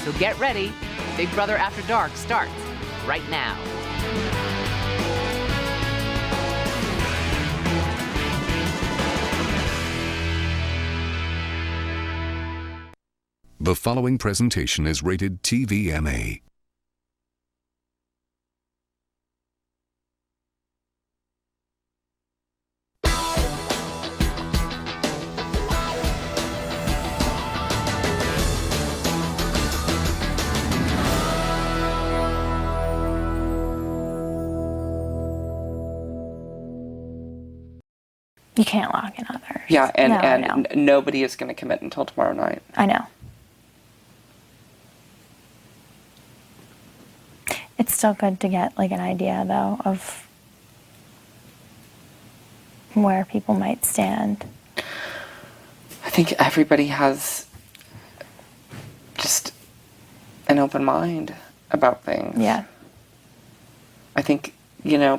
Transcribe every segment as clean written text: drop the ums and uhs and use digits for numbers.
So get ready. Big Brother After Dark starts right now. The following presentation is rated TVMA. You can't lock in others. Yeah, and, No, and nobody is going to commit until tomorrow night. I know. It's still good to get like an idea though of where people might stand. I think everybody has just an open mind about things. Yeah. I think, yeah.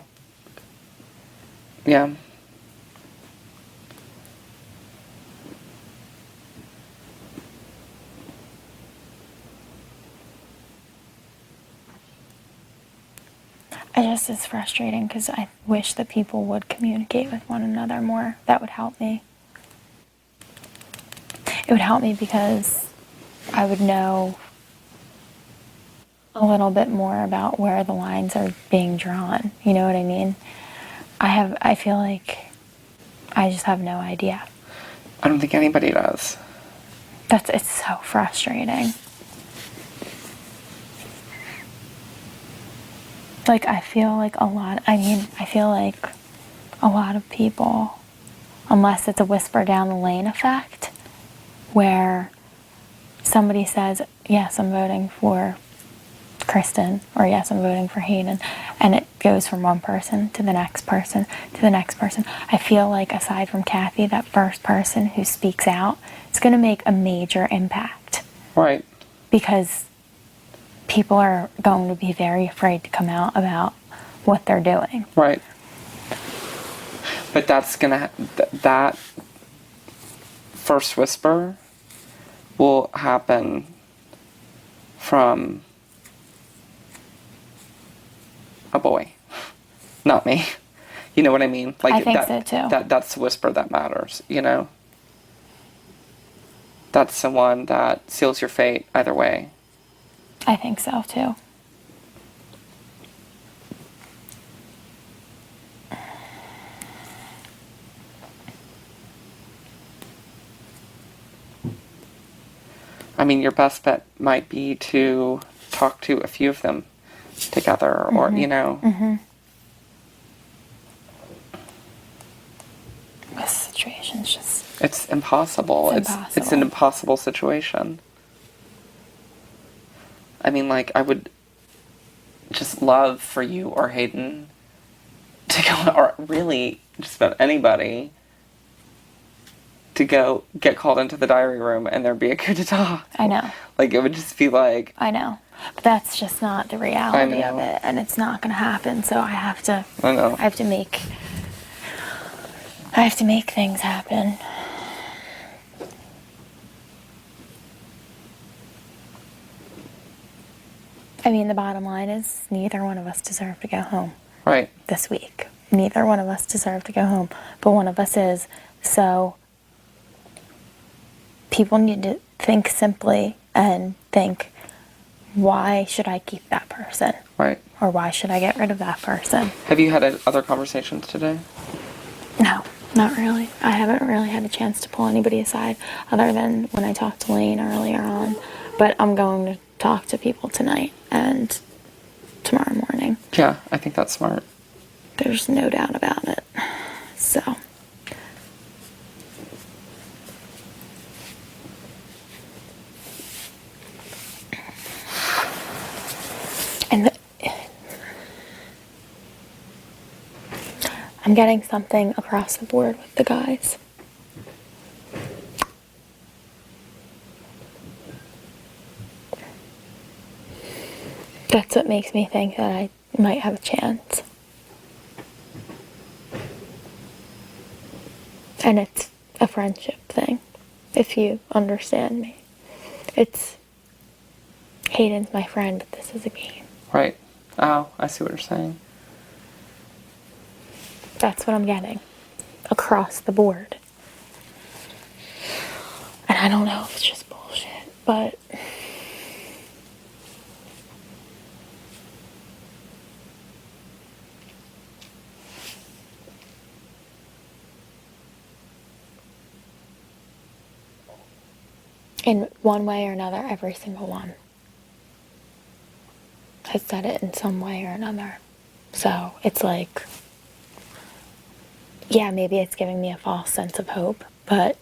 It's frustrating because I wish that people would communicate with one another more. That would help me. It would help me because I would know a little bit more about where the lines are being drawn. You know what I mean? I feel like I just have no idea. I don't think anybody does. It's so frustrating. Like, I feel like a lot of people, unless it's a whisper down the lane effect, where somebody says, yes, I'm voting for Kristen, or yes, I'm voting for Hayden, and it goes from one person to the next person to the next person. I feel like aside from Kathy, that first person who speaks out is going to make a major impact. Right. Because people are going to be very afraid to come out about what they're doing. Right. But that's gonna, that first whisper will happen from a boy, not me. You know what I mean? Like, I think so too. That's the whisper that matters, you know? That's the one that seals your fate either way. I think so too. I mean, your best bet might be to talk to a few of them together, or, you know. Mm-hmm. This situation's just... It's impossible. It's an impossible situation. I mean, like, I would just love for you or Hayden to go, or really just about anybody, to go get called into the diary room and there'd be a coup d'etat. I know. Like, it would just be like... I know. But that's just not the reality of it, and it's not going to happen, so I have to... I know. I have to make things happen. I mean, the bottom line is neither one of us deserve to go home. Right. This week. Neither one of us deserve to go home, but one of us is. So people need to think simply and think, why should I keep that person? Right. Or why should I get rid of that person? Have you had other conversations today? No, not really. I haven't really had a chance to pull anybody aside other than when I talked to Lane earlier on. But I'm going to talk to people tonight and tomorrow morning. Yeah, I think that's smart. There's no doubt about it. So. And I'm getting something across the board with the guys. That's what makes me think that I might have a chance. And it's a friendship thing, if you understand me. Hayden's my friend, but this is a game. Right. Oh, I see what you're saying. That's what I'm getting. Across the board. And I don't know if it's just bullshit, but... in one way or another, every single one has said it in some way or another. So it's like, yeah, maybe it's giving me a false sense of hope, but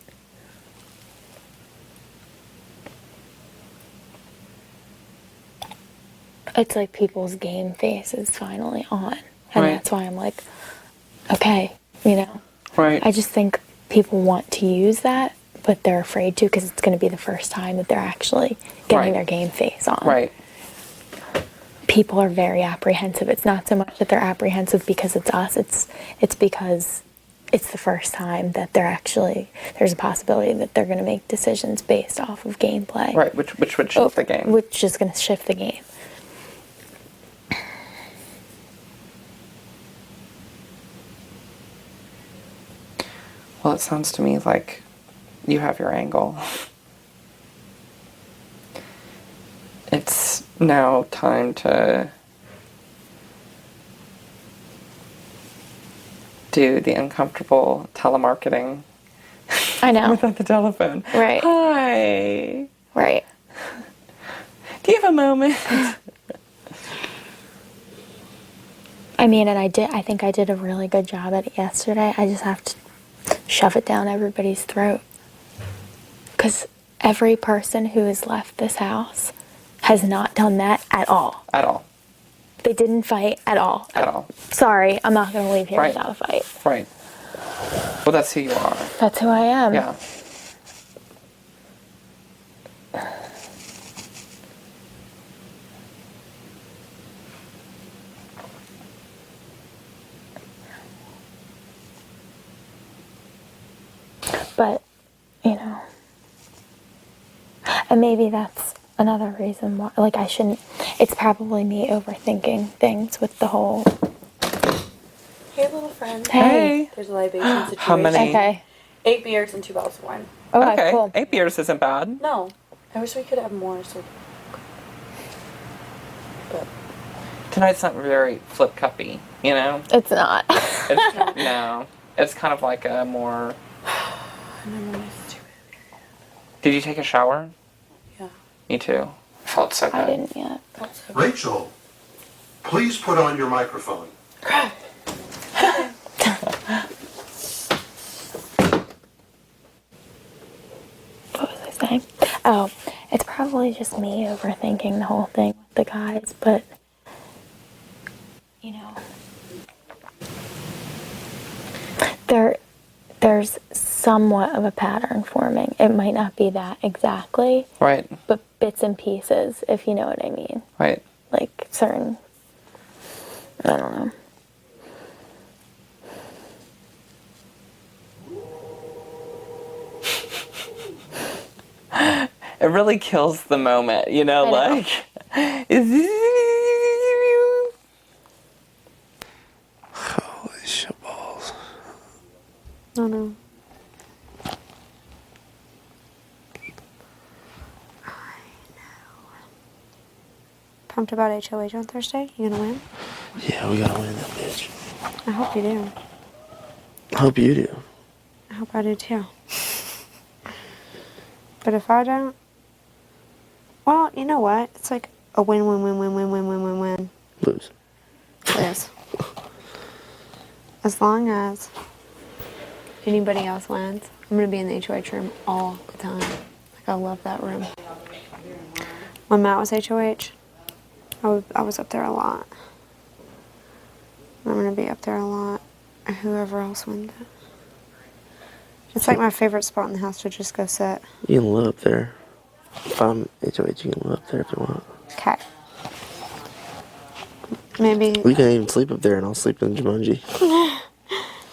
it's like people's game face is finally on. And Right. that's why I'm like, okay, you know. Right. I just think people want to use that, but they're afraid to because it's going to be the first time that they're actually getting Right. their game face on. Right. People are very apprehensive. It's not so much that they're apprehensive because it's us. It's because it's the first time that they're actually, there's a possibility that they're going to make decisions based off of gameplay. Right. Which would shift the game. Which is going to shift the game. Well, it sounds to me like you have your angle. It's now time to do the uncomfortable telemarketing. I know. Without the telephone. Right. Hi. Right. Do you have a moment? I mean, and I think I did a really good job at it yesterday. I just have to shove it down everybody's throat. Because every person who has left this house has not done that at all. At all. They didn't fight at all. At all. Sorry, I'm not going to leave here Right. without a fight. Right. Well, that's who you are. That's who I am. Yeah. But, you know, and maybe that's another reason why, like, I shouldn't, it's probably me overthinking things with the whole, Hey, little friend. hey. There's a libation situation. How many? Okay. 8 beers and 2 bottles of wine. Okay, Okay. cool. 8 beers isn't bad. No. I wish we could have more, so... But... Tonight's not very flip cuppy, you know? It's not. It's, no. It's kind of like a more... Did you take a shower? Yeah. Me too. Felt so good. I didn't yet. Rachel, please put on your microphone. What was I saying? Oh, it's probably just me overthinking the whole thing with the guys, but, you know, there's somewhat of a pattern forming. It might not be that exactly, Right. but bits and pieces, if you know what I mean. Right. Like certain, I don't know. It really kills the moment, you know, I know. like... Holy shit balls. Oh, no. Pumped about HOH on Thursday? You gonna win? Yeah, we gotta win that bitch. I hope you do. I hope you do. I hope I do too. But if I don't... Well, you know what? It's like a win, win, win, win, win, win, win, win, win. Lose. Yes. As long as anybody else wins, I'm gonna be in the HOH room all the time. Like, I love that room. When Matt was HOH, I was up there a lot. I'm gonna be up there a lot. And whoever else wins it. It's like my favorite spot in the house to just go sit. You can live up there. If I'm HOH, you can live up there if you want. Okay. Maybe We can even sleep up there and I'll sleep in Jumanji.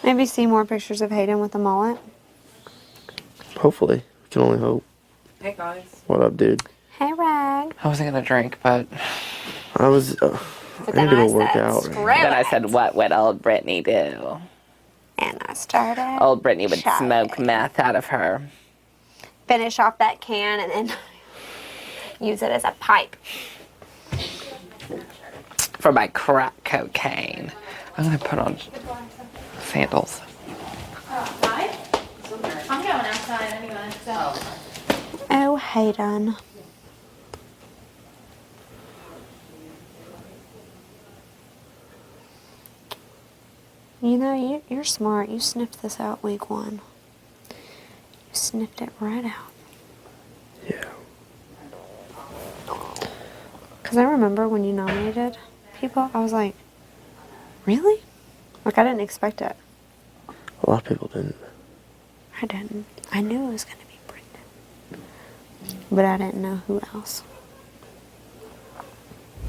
maybe see more pictures of Hayden with the mullet. Hopefully. We can only hope. Hey, guys. What up, dude? Hey, Rag. I wasn't gonna drink, but I was. I need to go work out. Screw Right? then I it. said, what would old Britney do? And I started. Old Britney would shouting. smoke meth out of her. Finish off that can and then use it as a pipe. For my crack cocaine. I'm gonna put on sandals. I'm going outside anyway, so. Oh, Hayden. You know, you're smart. You sniffed this out week 1. You sniffed it right out. Yeah. Because I remember when you nominated people, I was like, really? Like, I didn't expect it. A lot of people didn't. I didn't. I knew it was going to be Brendon. But I didn't know who else.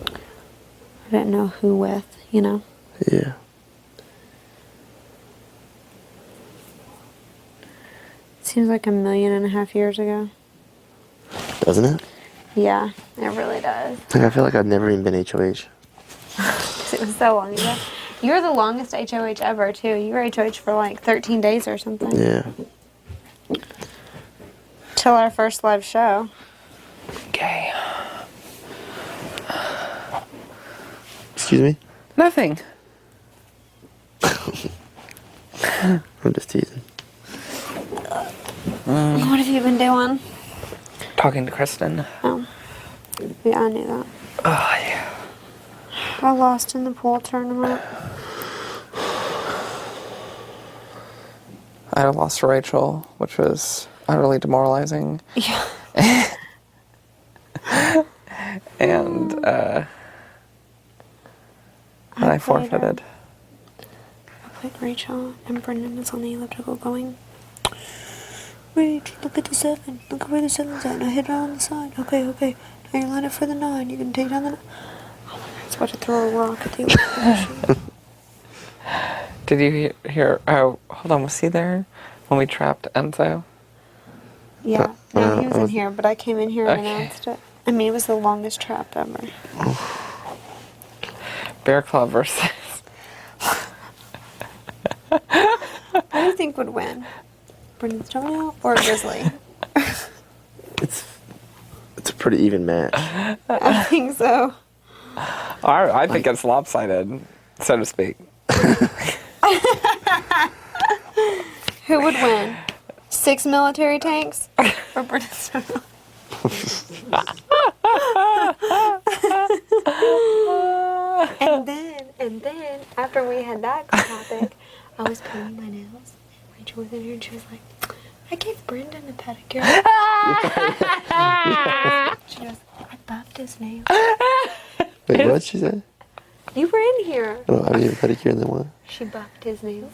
I didn't know who with, you know? Yeah. Seems like 1.5 million years ago. Doesn't it? Yeah, it really does. Like, I feel like I've never even been HOH. It was so long ago. You were the longest HOH ever, too. You were HOH for like 13 days or something. Yeah. Till our first live show. Okay. Excuse me? Nothing. I'm just teasing. What have you been doing? Talking to Kristen. Oh. Yeah, I knew that. Oh, yeah. I lost in the pool tournament. I lost to Rachel, which was utterly demoralizing. Yeah. And I forfeited. I played Rachel, and Brendon is on the elliptical going, Rach, look at the 7. Look at where the 7's at. Now hit it on the side. Okay, okay. Now you're line up for the 9. You can take down the 9. Oh my God, it's about to throw a rock at the elliptical. Did you hear? Oh, hold on. Was he there when we trapped Enzo? Yeah. No, he was in here, but I came in here and Okay. announced it. I mean, it was the longest trap ever. Bear Club versus. What do you think would win? Brendon's toenail or Grizzly? It's a pretty even match. I think so. I think it's lopsided, so to speak. Who would win? 6 military tanks or Brendon's toenail? and then, after we had that topic, I was painting my nails. Rachel was in here and she was like, I gave Brendon a pedicure. She goes, I buffed his nails. Wait, what did she say? You were in here. Oh, I gave a pedicure and then what? She buffed his nails.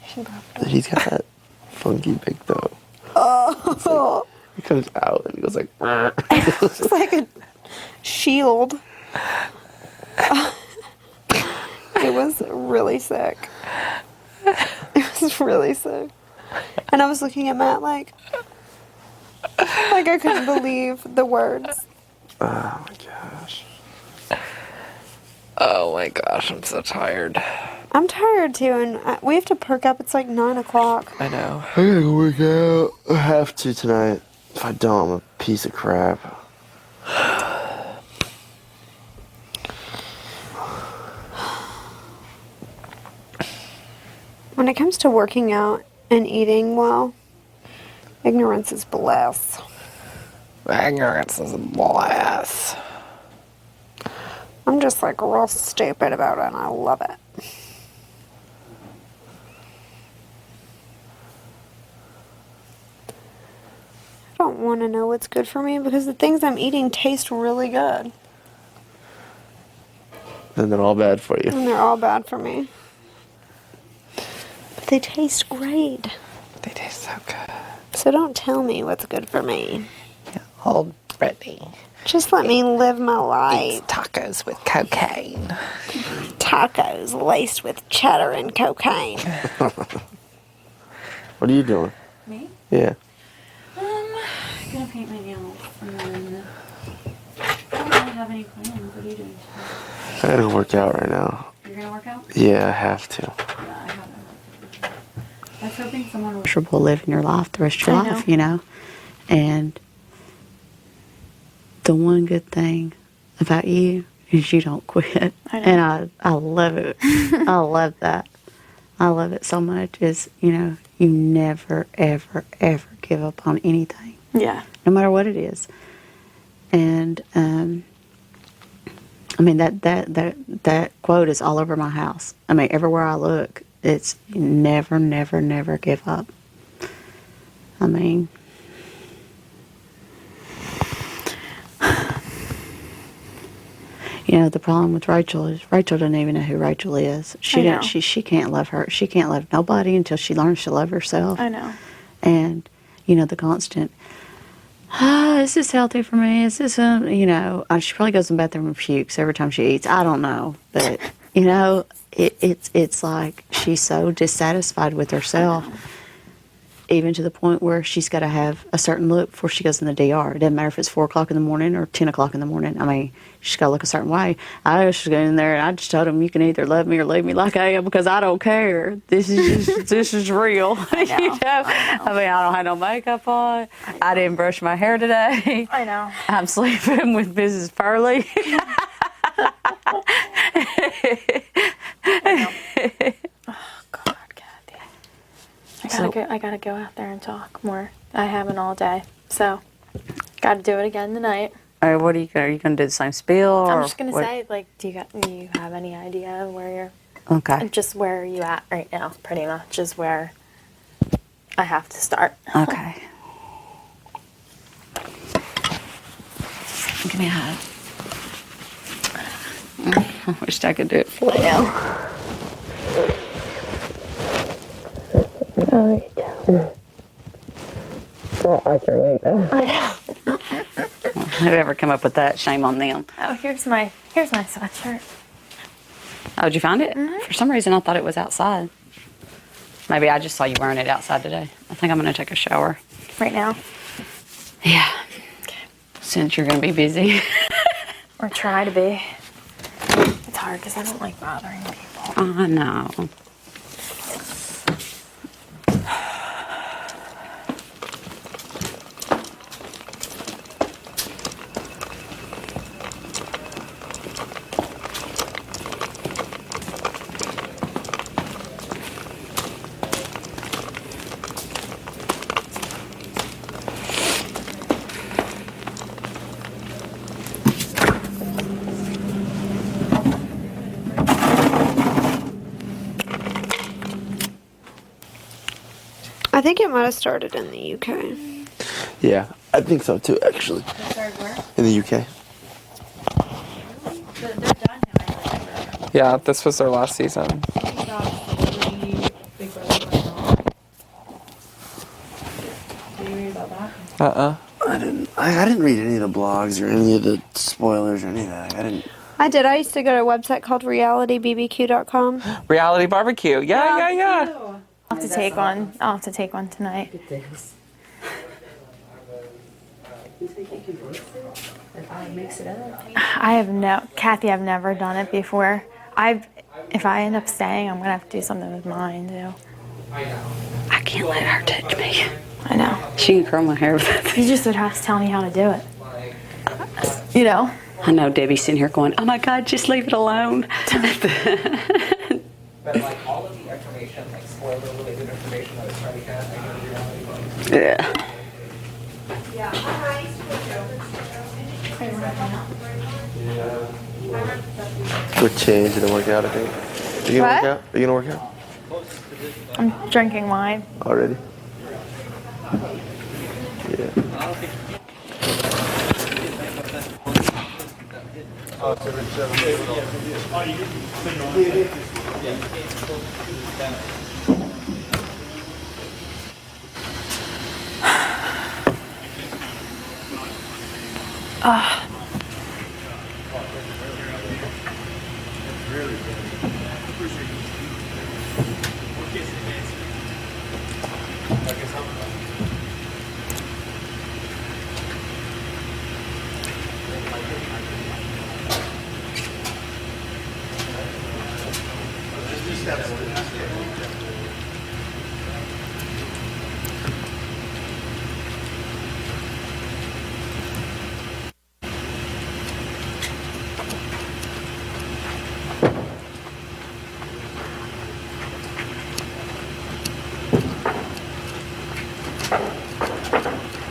She buffed them. He's got that funky big toe. Oh. It comes out and it goes like. It's like a shield. It was really sick. It was really sick. And I was looking at Matt like I couldn't believe the words. Oh my gosh. Oh my gosh, I'm so tired. I'm tired too, and we have to perk up. It's like 9 o'clock. I know. I gotta go work out. I have to tonight. If I don't, I'm a piece of crap. When it comes to working out and eating well, ignorance is bliss. Ignorance is bliss. I'm just like real stupid about it, and I love it. I don't want to know what's good for me because the things I'm eating taste really good. Then they're all bad for you. And they're all bad for me. But they taste great. They taste so good. So don't tell me what's good for me. Old Britney Just let me live my eats life. tacos with cocaine. Tacos laced with cheddar and cocaine. What are you doing? Me? Yeah. I'm gonna paint my nails in a minute. any plans? What are you doing? I gotta work out right now. You're gonna work out? Yeah, I have to. Yeah, I haven't. I was hoping someone would. Miserable living your life the rest of your life, you know. And the one good thing about you is you don't quit. I know. And I love it. I love that. I love it so much. Is, you know, you never, ever, ever give up on anything. Yeah. No matter what it is. And I mean that quote is all over my house. I mean, everywhere I look, it's never, never, never give up. I mean, you know, the problem with Rachel is Rachel doesn't even know who Rachel is. I know. She can't love her. She can't love nobody until she learns to love herself. I know. And you know, the constant, is this healthy for me? Is this, you know, she probably goes in the bathroom and pukes every time she eats. I don't know. But, you know, it's like she's so dissatisfied with herself, even to the point where she's got to have a certain look before she goes in the DR. It doesn't matter if it's 4 o'clock in the morning or 10 o'clock in the morning. I mean, she's got to look a certain way. I was just going in there and I just told him, you can either love me or leave me like I am because I don't care. This is real. You know? I mean, I don't have no makeup on. I didn't brush my hair today. I know. I'm sleeping with Mrs. Purley. God, Kathy. I gotta go out there and talk more. I haven't all day, so gotta do it again tonight. All right, what are you going to do? The same spiel? I'm just gonna say, like, do you have any idea where you're? Okay. Just where are you at right now? Pretty much is where I have to start. Okay. Give me a hug. I wish I could do it for you. Whoever come up with that, shame on them. Oh, here's my sweatshirt. Oh, did you find it? For some reason, I thought it was outside. Maybe I just saw you wearing it outside today. I think I'm going to take a shower. Right now. Yeah. Since you're going to be busy. Or try to be. It's hard because I don't like bothering people. I know. I think it might have started in the UK. Yeah, I think so too, actually. In the UK. Yeah, this was their last season. I didn't read any of the blogs or any of the spoilers or any of that. I didn't. I did. I used to go to a website called realitybbq.com. Reality barbecue. Yeah. I'll have to take one tonight. Kathy, I've never done it before. If I end up staying, I'm gonna have to do something with mine too. I can't let her touch me. I know. She can curl my hair with that. You just would have to tell me how to do it. You know? I know Debbie's sitting here going, oh my God, just leave it alone. But like all of the information, like spoiler-related information that was trying to get, I go to reality barbecue. Yeah. Quick change and then work out, I think. Are you gonna What? work out? Are you gonna work out? I'm drinking wine. Already? Yeah. steps to this.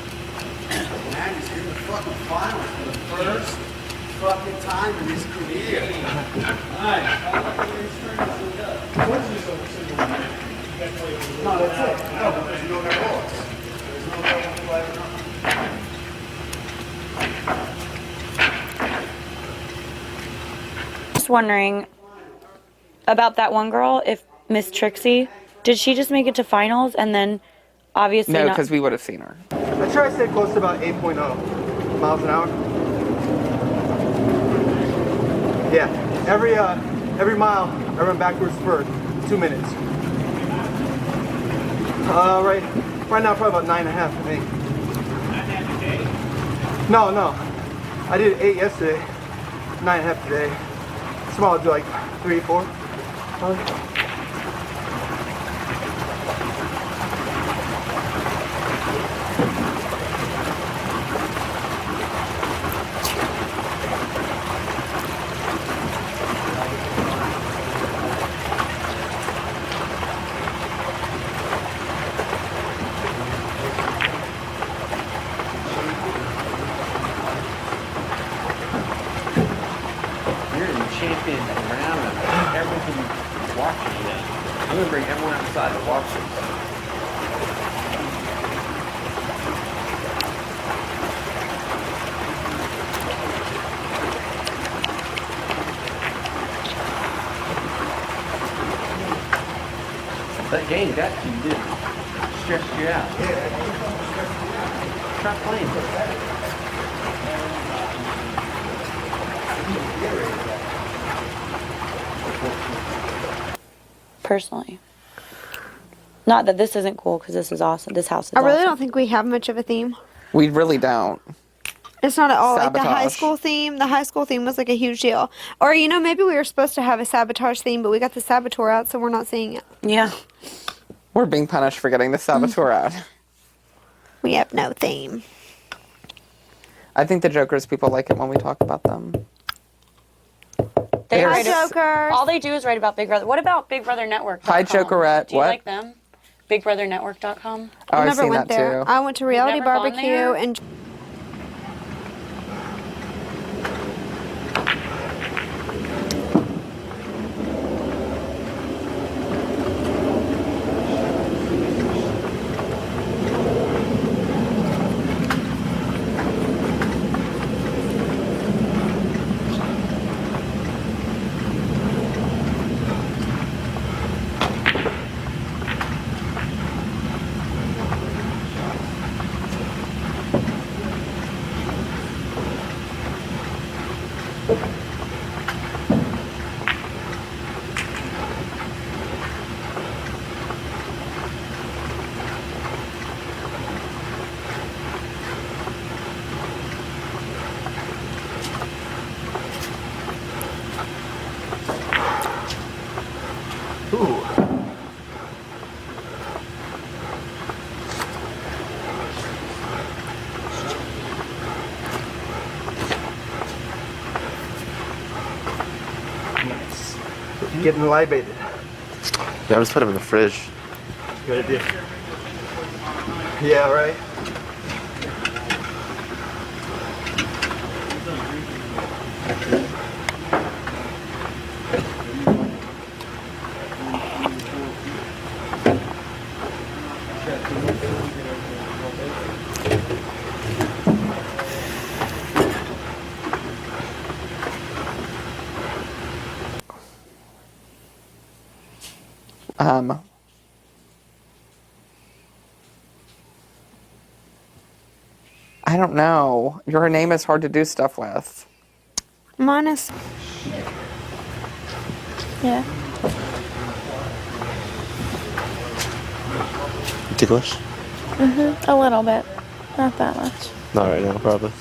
Man, he's in the fucking finals for the first fucking time in his career. No, that's it. No, but there's no divorce. There's no divorce. Just wondering about that one girl, if Miss Trixie, did she just make it to finals and then obviously No, not? because we would have seen her. I try to stay close to about 8.0 miles an hour. Yeah, every mile I run backwards for 2 minutes. Right now probably about 9.5, I think. No, I did 8 yesterday, 9.5 today. Tomorrow I'll do like 3, 4. Champion around and everyone watching it. I'm gonna bring everyone outside to watch this. That game got you, didn't it? Stressed you out. Try playing. Personally. Not that this isn't cool, because this is awesome. This house is I really awesome. don't think we have much of a theme. We really don't. It's not at all like the high Sabotage. school theme. The high school theme was like a huge deal. Or, you know, maybe we were supposed to have a sabotage theme, but we got the saboteur out, so we're not seeing it. Yeah. We're being punished for getting the saboteur out. We have no theme. I think the Jokers people like it when we talk about them. They They're write s- Jokers. all they do is write about Big Brother. What about Big Brother Network? Hi, Jokerette. Do you What? like them? BigBrotherNetwork.com. Oh, I've Never seen went that there. too. I went to Reality never gone Barbecue there? and getting libated. Yeah, I just put them in the fridge. Good idea. Yeah, right. I don't know. Your name is hard to do stuff with. minus. Yeah. Ticklish? A little bit. Not that much. Not right now, probably.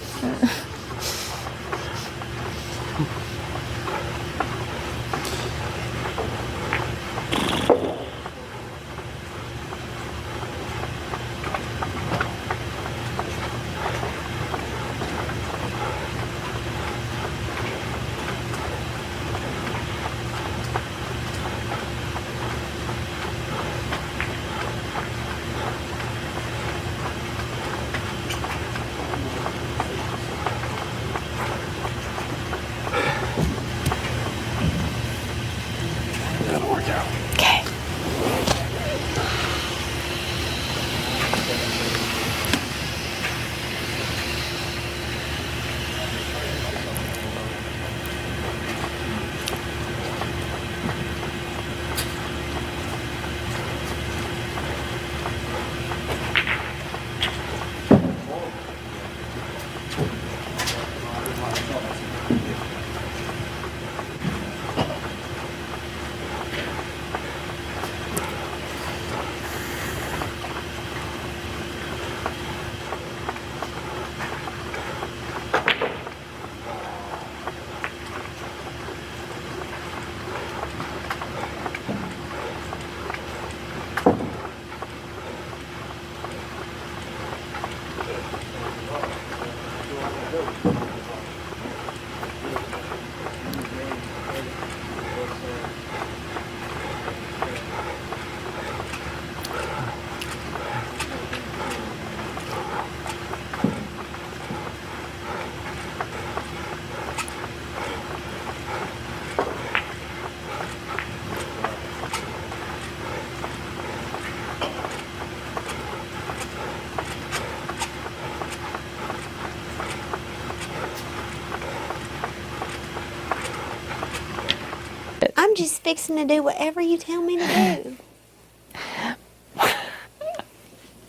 I'm just fixing to do whatever you tell me to do.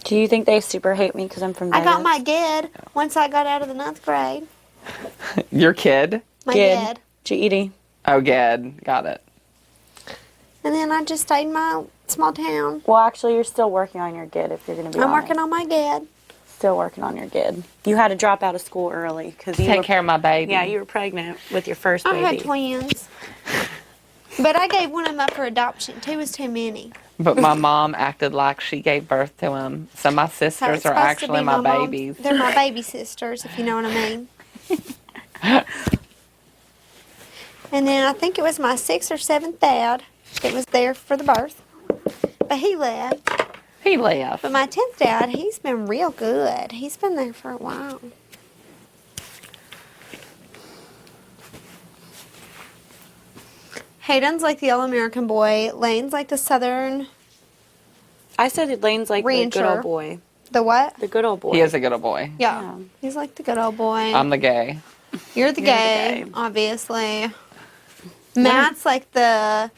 Do you think they super hate me because I'm from Vegas? I got my GED once I got out of the 9th grade. Your kid? My GED. GED. Oh, GED. Got it. And then I just stayed in my small town. Well, actually, you're still working on your GED if you're going to be I'm honest. working on my GED. Still working on your GED. You had to drop out of school early because you Take care of my baby. Yeah, you were pregnant with your first I baby. had twins. But I gave one of them up for adoption. 2 was too many. But my mom acted like she gave birth to him. So my So it's sisters are supposed to actually be my mom. babies. They're my baby sisters, if you know what I mean. And then I think it was my 6th or 7th dad that was there for the birth. But he left. He left. But my 10th dad, he's been real good. He's been there for a while. Hayden's like the all-American boy. Lane's like the Southern I said Lane's like the good rancher. old boy. The what? The good old boy. He is a good old boy. Yeah. He's like the good old boy. I'm the gay. You're the gay, obviously. Matt's like the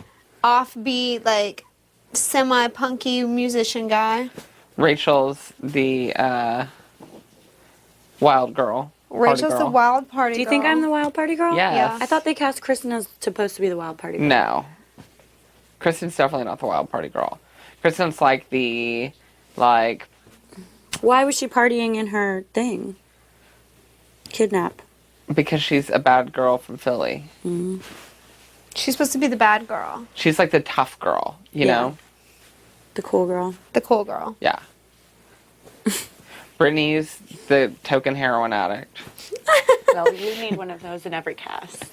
offbeat, like semi-punky musician guy. Rachel's the wild girl. Party Rachel's the girl. wild party girl. Do you think I'm the wild party girl? Yes. Yeah. I thought they cast Kristen as supposed to be the wild party girl. No. Kristen's definitely not the wild party girl. Kristen's like the, like... Why was she partying in her thing? Kidnap. Because she's a bad girl from Philly. Mm-hmm. She's supposed to be the bad girl. She's like the tough girl, you know? The cool girl. The cool girl. Yeah. Brittany's the token heroin addict. Well, you need one of those in every cast.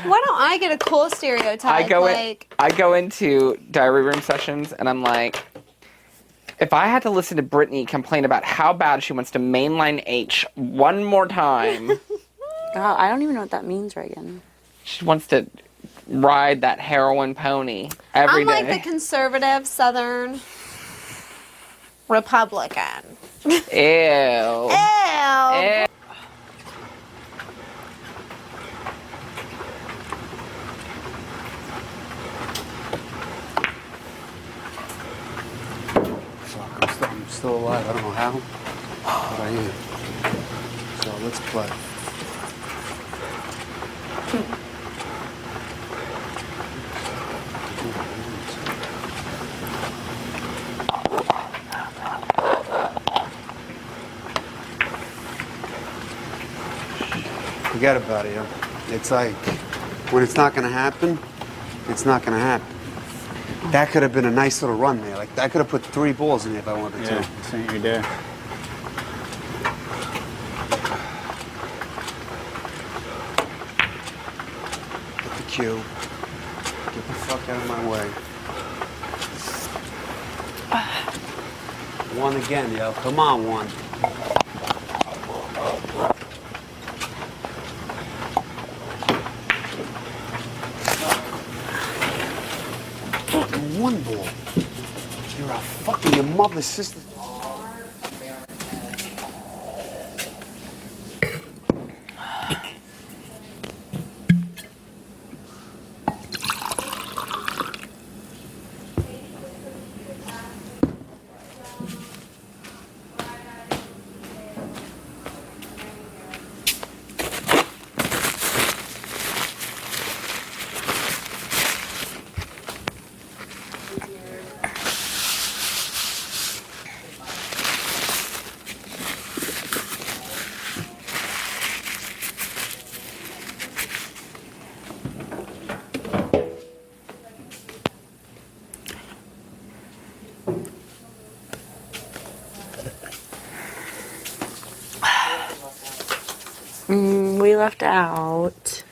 Why don't I get a cool stereotype? I go into diary room sessions and I'm like, if I had to listen to Britney complain about how bad she wants to mainline H one more time. God, I don't even know what that means, Reagan. She wants to ride that heroin pony every I'm day. like the conservative Southern Republican. Ew. Ew. Ew. Fuck, I'm still alive. I don't know how, but I am. So let's play. Forget about it, yo. It's like, when it's not gonna happen, it's not gonna happen. That could have been a nice little run there. Like, I could have put 3 balls in there if I wanted to. This ain't your day. Get the cue. Get the fuck out of my way. One again, yo. Come on, one. Fucking one ball. You're a fucking your mother's sister. We left out.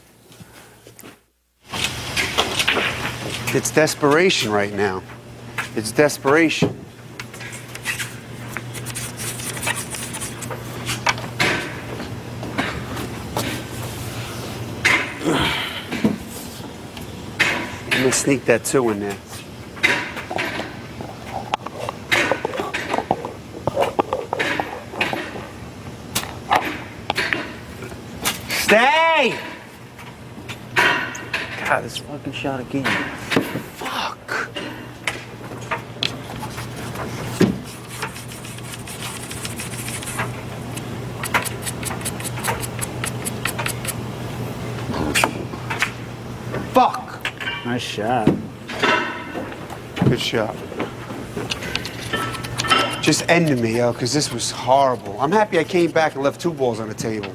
It's desperation right now. It's desperation. I'm gonna sneak that 2 in there. Stay! God God, this fucking shot again. Fuck. Fuck. Nice shot. Good shot. Just ended me, yo, because this was horrible. I'm happy I came back and left 2 balls on the table.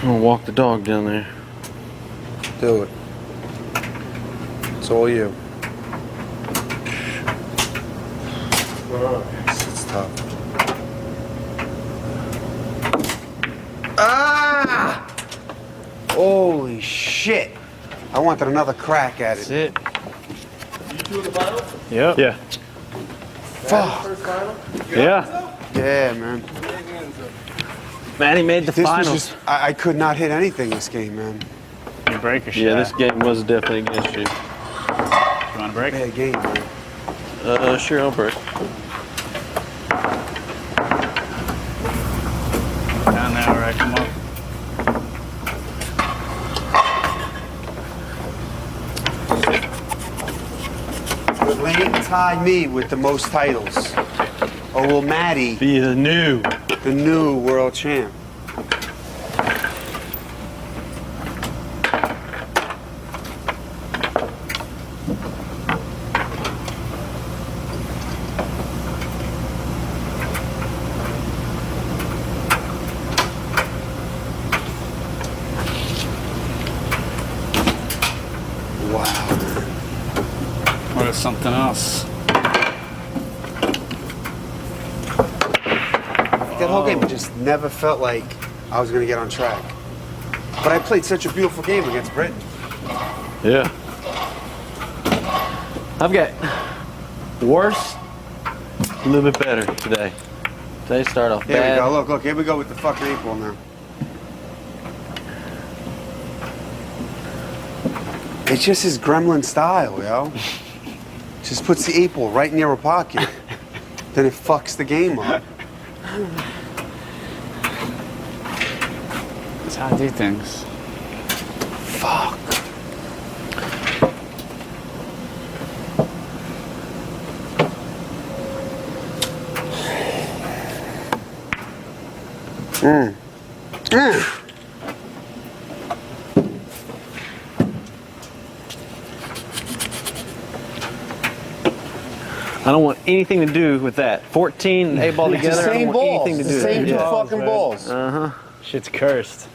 I'm gonna walk the dog down there. Do it. It's all you. It's tough. Ah! Holy shit. I wanted another crack at it. That's it. You 2 in the final? Yep. Yeah. Fuck. First final? Yeah. Yeah, man. Maddie made the This finals. was just, I could not hit anything this game, man. You break a shot. Yeah, this game was definitely against you. You want to break? Bad game, man. Sure, I'll break. Down there, all right, come on. Will Lane tie me with the most titles? Or will Maddie Be the new. the new world champ? Or is something else? That whole game just never felt like I was going to get on track. But I played such a beautiful game against Britain. Yeah. I've got worse, a little bit better today. Today start off Here bad. we go. Look, here we go with the fucking 8 ball now. It's just his gremlin style, yo. Just puts the 8 ball right in your pocket. Then it fucks the game up. That's how I do things. Fuck. I don't want anything to do with that. 14 8 ball together. It's the I same don't want balls. anything to It's do the with same it. 2 Yeah. fucking man. balls. Uh-huh. Shit's cursed.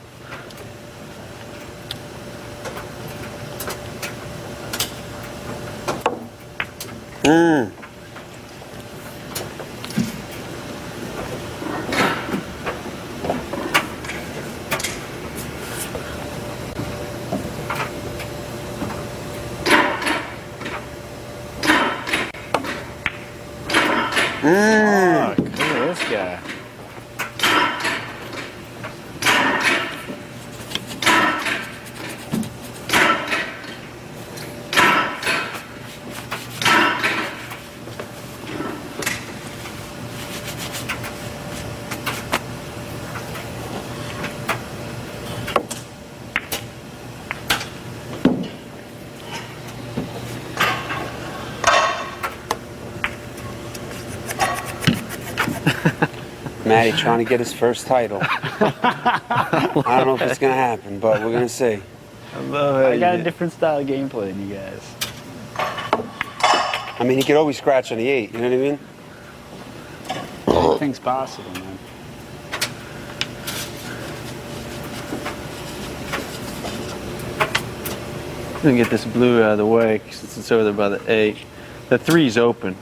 Fuck, look at this guy. Maddie trying to get his first title. I don't know if it's going to happen, but we're going to see. I got a different style of gameplay than you guys. I mean, he could always scratch on the 8, you know what I mean? Anything's possible, man. I'm gonna get this blue out of the way since it's over there by the 8. The 3's open.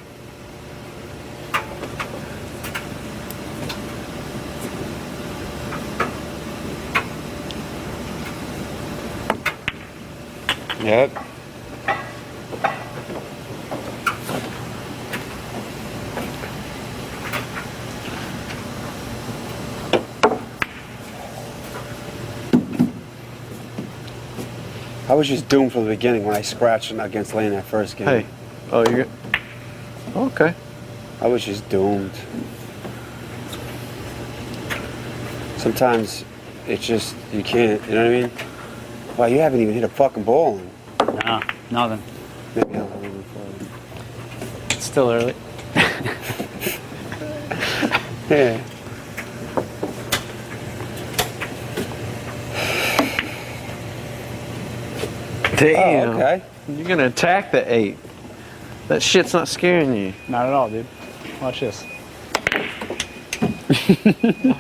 Yep. I was just doomed from the beginning when I scratched against Lane that first game. Hey. Oh, you're good? Okay. I was just doomed. Sometimes it's just, you can't, you know what I mean? Wow, you haven't even hit a fucking ball. No, nothing. Maybe I'll have one for you. It's still early. Yeah. Damn. Oh, okay. You're gonna attack the 8. That shit's not scaring you. Not at all, dude. Watch this.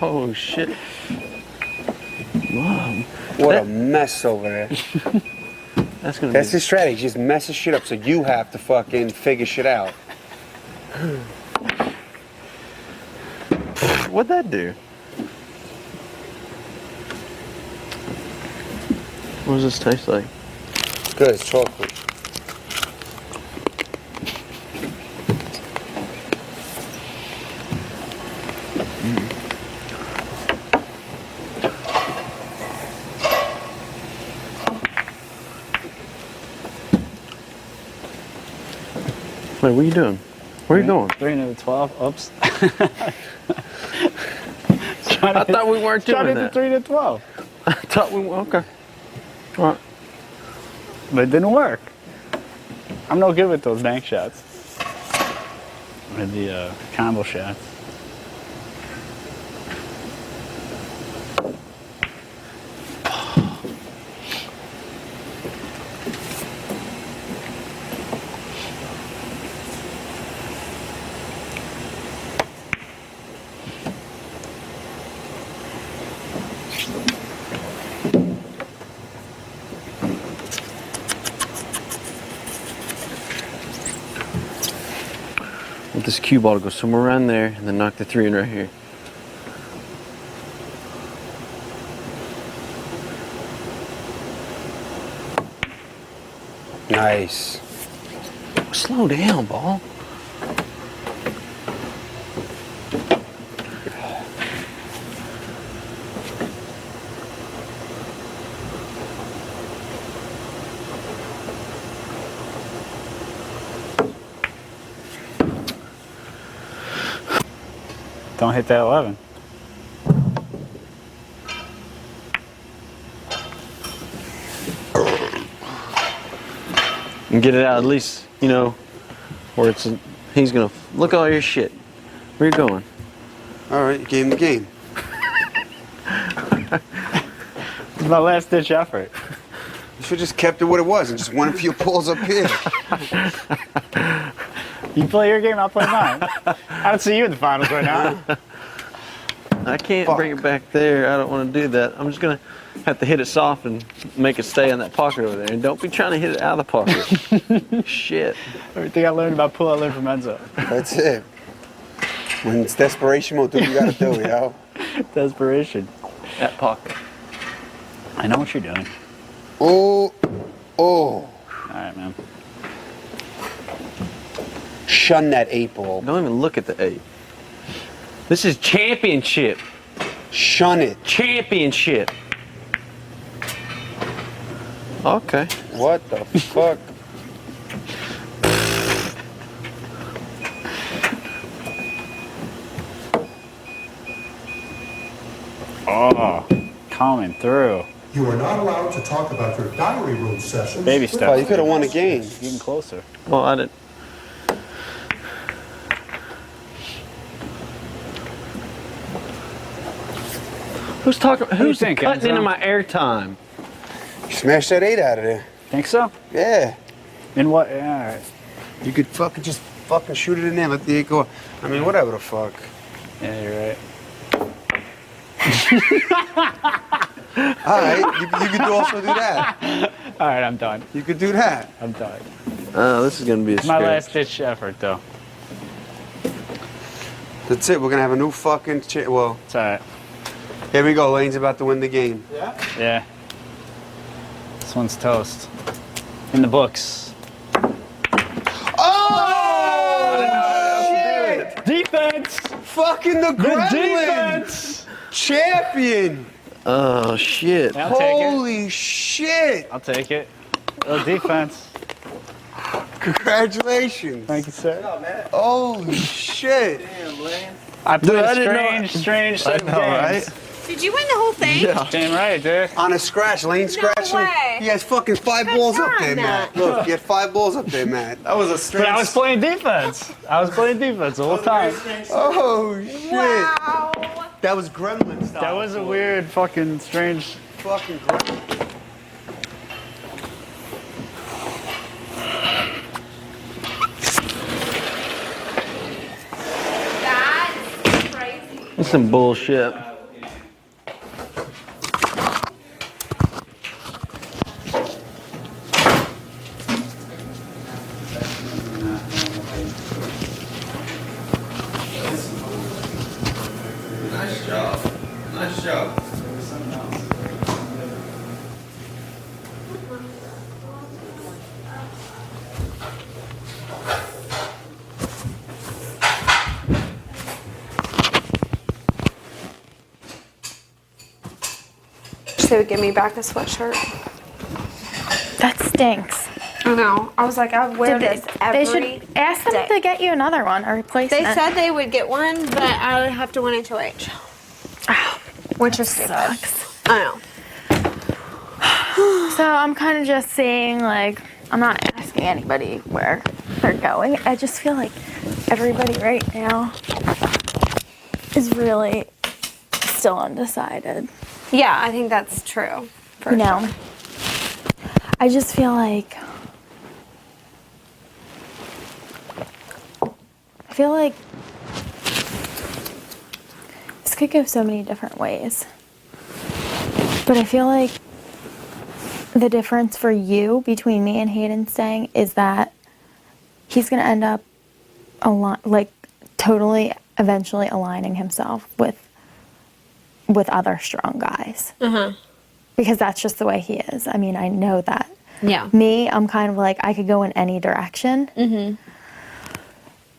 Oh shit. Mom. What a mess over there. That's gonna That's be... his strategy. Just messes shit up so you have to fucking figure shit out. What'd that do? What does this taste like? It's good. It's chocolate. Wait, what are you doing? Where are you going? 3 into the 12. Oops. I thought we weren't doing Trying to that. hit the 3 to 12. I thought we were, okay. All right. But it didn't work. I'm no good with those bank shots. Or the combo shots. Want this cue ball to go somewhere around there and then knock the 3 in right here. Nice. Slow down, ball. Don't hit that 11. And get it out at least, you know, where it's, he's gonna, look at all your shit. Where you going? All right, you gave him the game. It's my last ditch effort. You should have just kept it what it was and just won a few pulls up here. You play your game, I'll play mine. I don't see you in the finals right now. I can't bring it back there. I don't want to do that. I'm just gonna have to hit it soft and make it stay in that pocket over there. And don't be trying to hit it out of the pocket. Shit. Everything I learned about pool, I learned from Enzo. That's it. When it's desperation mode, do what you gotta do, yo. Desperation. That pocket. I know what you're doing. Oh, oh. All right, man. Shun that 8 ball. Don't even look at the 8. This is championship. Shun it. Championship. Okay. What the fuck? Oh, coming through. You are not allowed to talk about your diary room sessions. Baby steps. Oh, you could have won a game. Getting closer. Well, I didn't. Who's talking? Who's think, cutting Enzo? into my airtime? You smashed that 8 out of there. Think so? Yeah. In what? Yeah, all right. You could fucking just fucking shoot it in there, let the 8 go. I mean, whatever the fuck. Yeah, you're right. All right, you could also do that. All right, I'm done. You could do that. I'm done. Oh, this is gonna be a My scratch. last ditch effort, though. That's it. We're gonna have a new fucking. Well, It's all right. here we go. Lane's about to win the game. Yeah? Yeah. This one's toast. In the books. Oh! Defense! Fucking the Gremlin! defense! Champion! Oh shit! Yeah, I'll take it. Holy shit! I'll take it. Oh, defense. Congratulations! Thank you, sir. Holy shit! I played Dude, I a didn't know- strange set of games. Right? Did you win the whole thing? Yeah. Damn right, dude. On a scratch, lane scratching. way. He has fucking 5 balls up there, time, Matt. Look, he had 5 balls up there, Matt. That was a But I was playing defense. The whole time. Oh, shit. Wow. That was gremlin style. That was a weird, fucking strange. Fucking gremlin. That's crazy. That's some bullshit. Nice job. Nice job. They would give me back a sweatshirt. That stinks. I know. I was like, I wear this every They should ask them day. to get you another one, a replacement. They said they would get one, but I would have to win HOH. Oh, Which is stupid. sucks. I know. So I'm kind of just seeing, like, I'm not asking anybody where they're going. I just feel like everybody right now is really still undecided. Yeah, I think that's true. You know, I just feel like this could go so many different ways. But I feel like the difference for you between me and Hayden staying is that he's going to end up totally eventually aligning himself with other strong guys. Because that's just the way he is. I mean, I know that. Yeah. Me, I'm kind of like, I could go in any direction.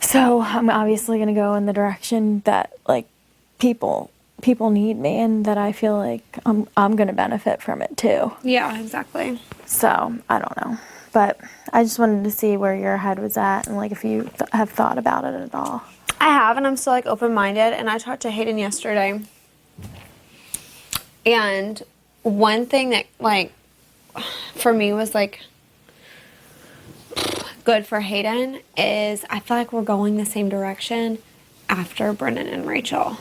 So I'm obviously going to go in the direction that, like, people need me, and that I feel like I'm going to benefit from it too. Yeah, exactly. So I don't know. But I just wanted to see where your head was at, and, like, if you have thought about it at all. I have, and I'm still, like, open-minded. And I talked to Hayden yesterday. And one thing that, like, for me was, like, good for Hayden is I feel like we're going the same direction after Brendon and Rachel.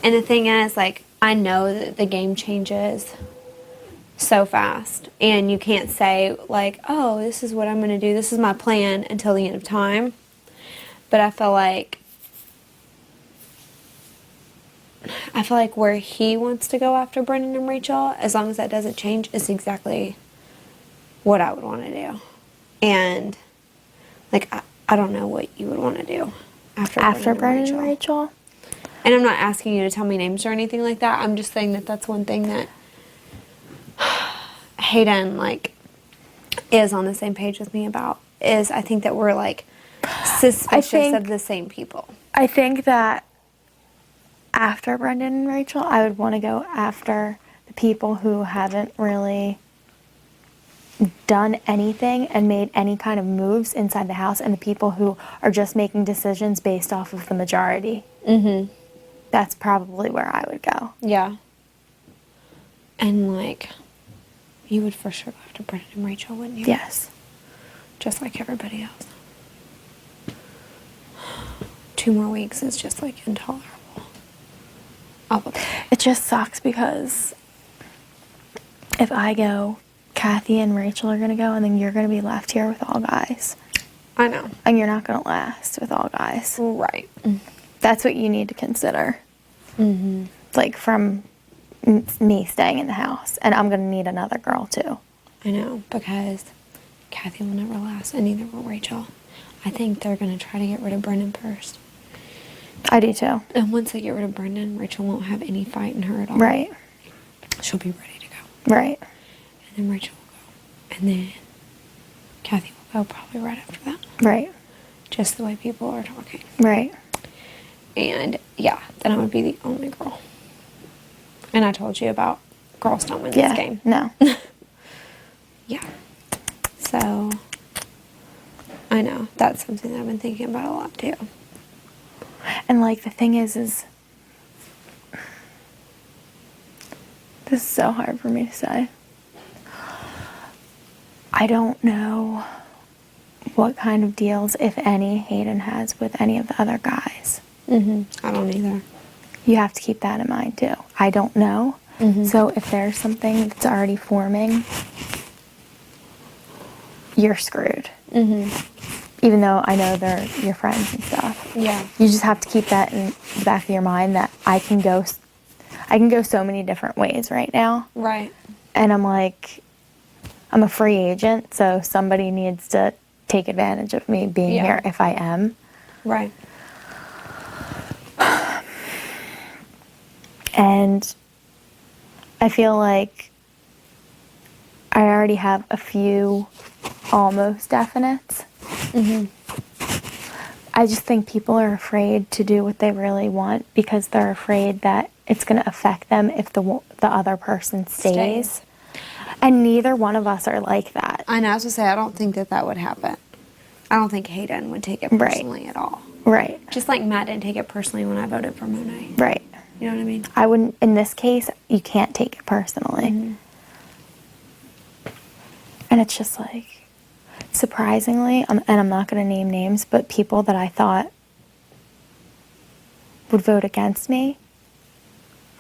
And the thing is, like, I know that the game changes so fast. And you can't say, like, oh, this is what I'm going to do. This is my plan until the end of time. But I feel like where he wants to go after Brendon and Rachel, as long as that doesn't change, is exactly what I would want to do. And, like, I don't know what you would want to do after Brendon and Rachel. And I'm not asking you to tell me names or anything like that. I'm just saying that that's one thing that Hayden, like, is on the same page with me about, is I think that we're, like, suspicious of the same people. I think that after Brendon and Rachel, I would want to go after the people who haven't really done anything and made any kind of moves inside the house, and the people who are just making decisions based off of the majority. That's probably where I would go. Yeah. And, like, you would for sure go after Brendon and Rachel, wouldn't you? Yes. Just like everybody else. 2 more weeks is just, like, intolerable. It just sucks because if I go, Kathy and Rachel are going to go, and then you're going to be left here with all guys. I know. And you're not going to last with all guys. Right. That's what you need to consider. Like, from me staying in the house. And I'm going to need another girl, too. I know, because Kathy will never last, and neither will Rachel. I think they're going to try to get rid of Brendon first. I do, too. And once they get rid of Brendon, Rachel won't have any fight in her at all. Right. She'll be ready to go. Right. And then Rachel will go. And then Kathy will go probably right after that. Right. Just the way people are talking. Right. And, yeah, then I would be the only girl. And I told you about girls don't win this game. No. Yeah. So, I know. That's something that I've been thinking about a lot, too. And, like, the thing is This is so hard for me to say. I don't know what kind of deals, if any, Hayden has with any of the other guys. I don't either. You have to keep that in mind too. I don't know. So if there's something that's already forming, you're screwed. Even though I know they're your friends and stuff. Yeah. You just have to keep that in the back of your mind that I can go so many different ways right now. Right. And I'm like, I'm a free agent, so somebody needs to take advantage of me being here if I am. Right. And I feel like I already have a few almost definites. I just think people are afraid to do what they really want because they're afraid that it's going to affect them if the other person stays. And neither one of us are like that. I know, I was going to say, I don't think that would happen. I don't think Hayden would take it personally at all. Right. Just like Matt didn't take it personally when I voted for Monet. Right. You know what I mean? I wouldn't, in this case, you can't take it personally. And it's just like, surprisingly, and I'm not going to name names, but people that I thought would vote against me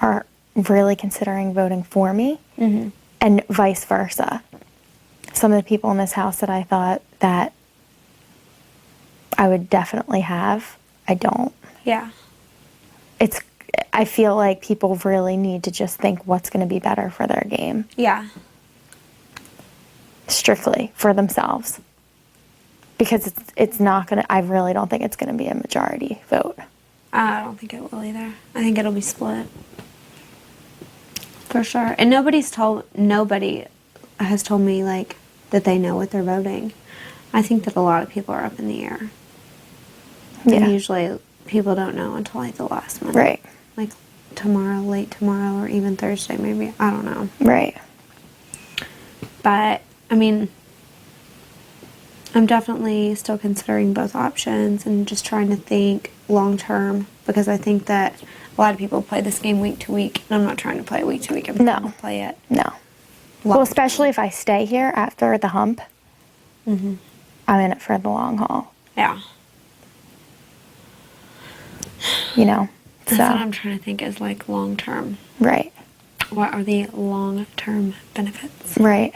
are really considering voting for me, and vice versa. Some of the people in this house that I thought that I would definitely have, I don't. Yeah. I feel like people really need to just think what's going to be better for their game. Yeah. Strictly for themselves. Because it's not going to, I really don't think it's going to be a majority vote. I don't think it will either. I think it'll be split. For sure. And nobody has told me, like, that they know what they're voting. I think that a lot of people are up in the air. Yeah. And usually people don't know until, like, the last minute. Right. Like, tomorrow, late tomorrow, or even Thursday, maybe. I don't know. Right. But, I mean, I'm definitely still considering both options and just trying to think long term, because I think that a lot of people play this game week to week, and I'm not trying to play it week to week. I'm trying to play it. No. Well, especially if I stay here after the hump, I'm in it for the long haul. Yeah. You know? That's what I'm trying to think is, like, long term. Right. What are the long term benefits? Right.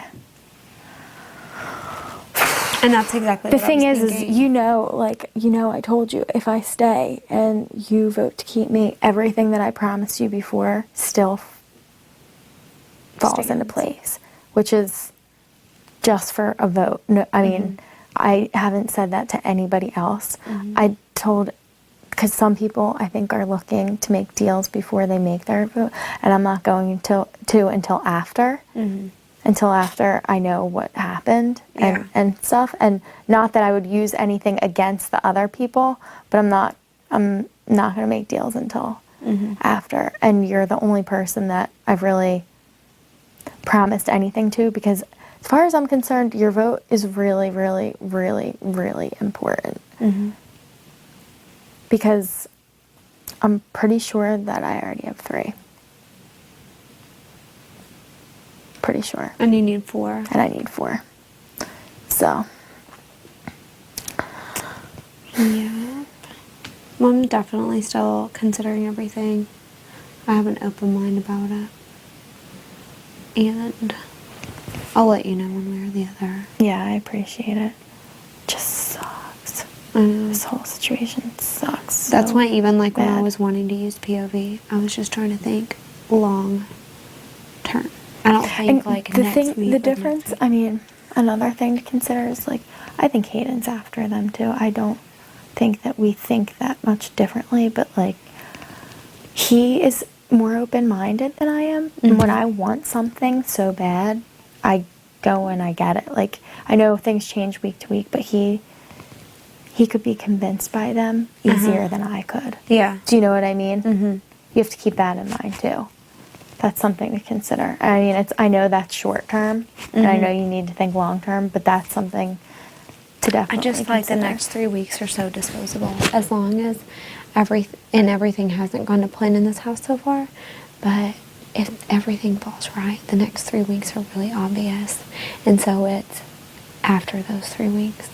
And that's exactly The what thing I was is, thinking. I told you, if I stay and you vote to keep me, everything that I promised you before still falls into place, which is just for a vote. No, I mean, I haven't said that to anybody else. I told, because some people I think are looking to make deals before they make their vote, and I'm not going until after. Until after I know what happened and stuff. And not that I would use anything against the other people, but I'm not going to make deals until after. And you're the only person that I've really promised anything to, because as far as I'm concerned, your vote is really, really, really, really important. Because I'm pretty sure that I already have 3. Pretty sure. And you need 4. And I need 4. So. Yeah. Well, I'm definitely still considering everything. I have an open mind about it. And I'll let you know one way or the other. Yeah, I appreciate it. Just sucks. This whole situation sucks. That's so why even like when I bad. was wanting to use POV, I was just trying to think long term. I don't think And like the next thing, week. the or difference. I mean, another thing to consider is like, I think Hayden's after them too. I don't think that we think that much differently, but like, he is more open-minded than I am. And when I want something so bad, I go and I get it. Like, I know things change week to week, but he could be convinced by them easier than I could. Yeah. Do you know what I mean? You have to keep that in mind too. That's something to consider. I mean, I know that's short term, and I know you need to think long term, but that's something to definitely I just feel like the consider. next 3 weeks are so disposable, as long as everything hasn't gone to plan in this house so far. But if everything falls right, the next 3 weeks are really obvious. And so it's after those 3 weeks.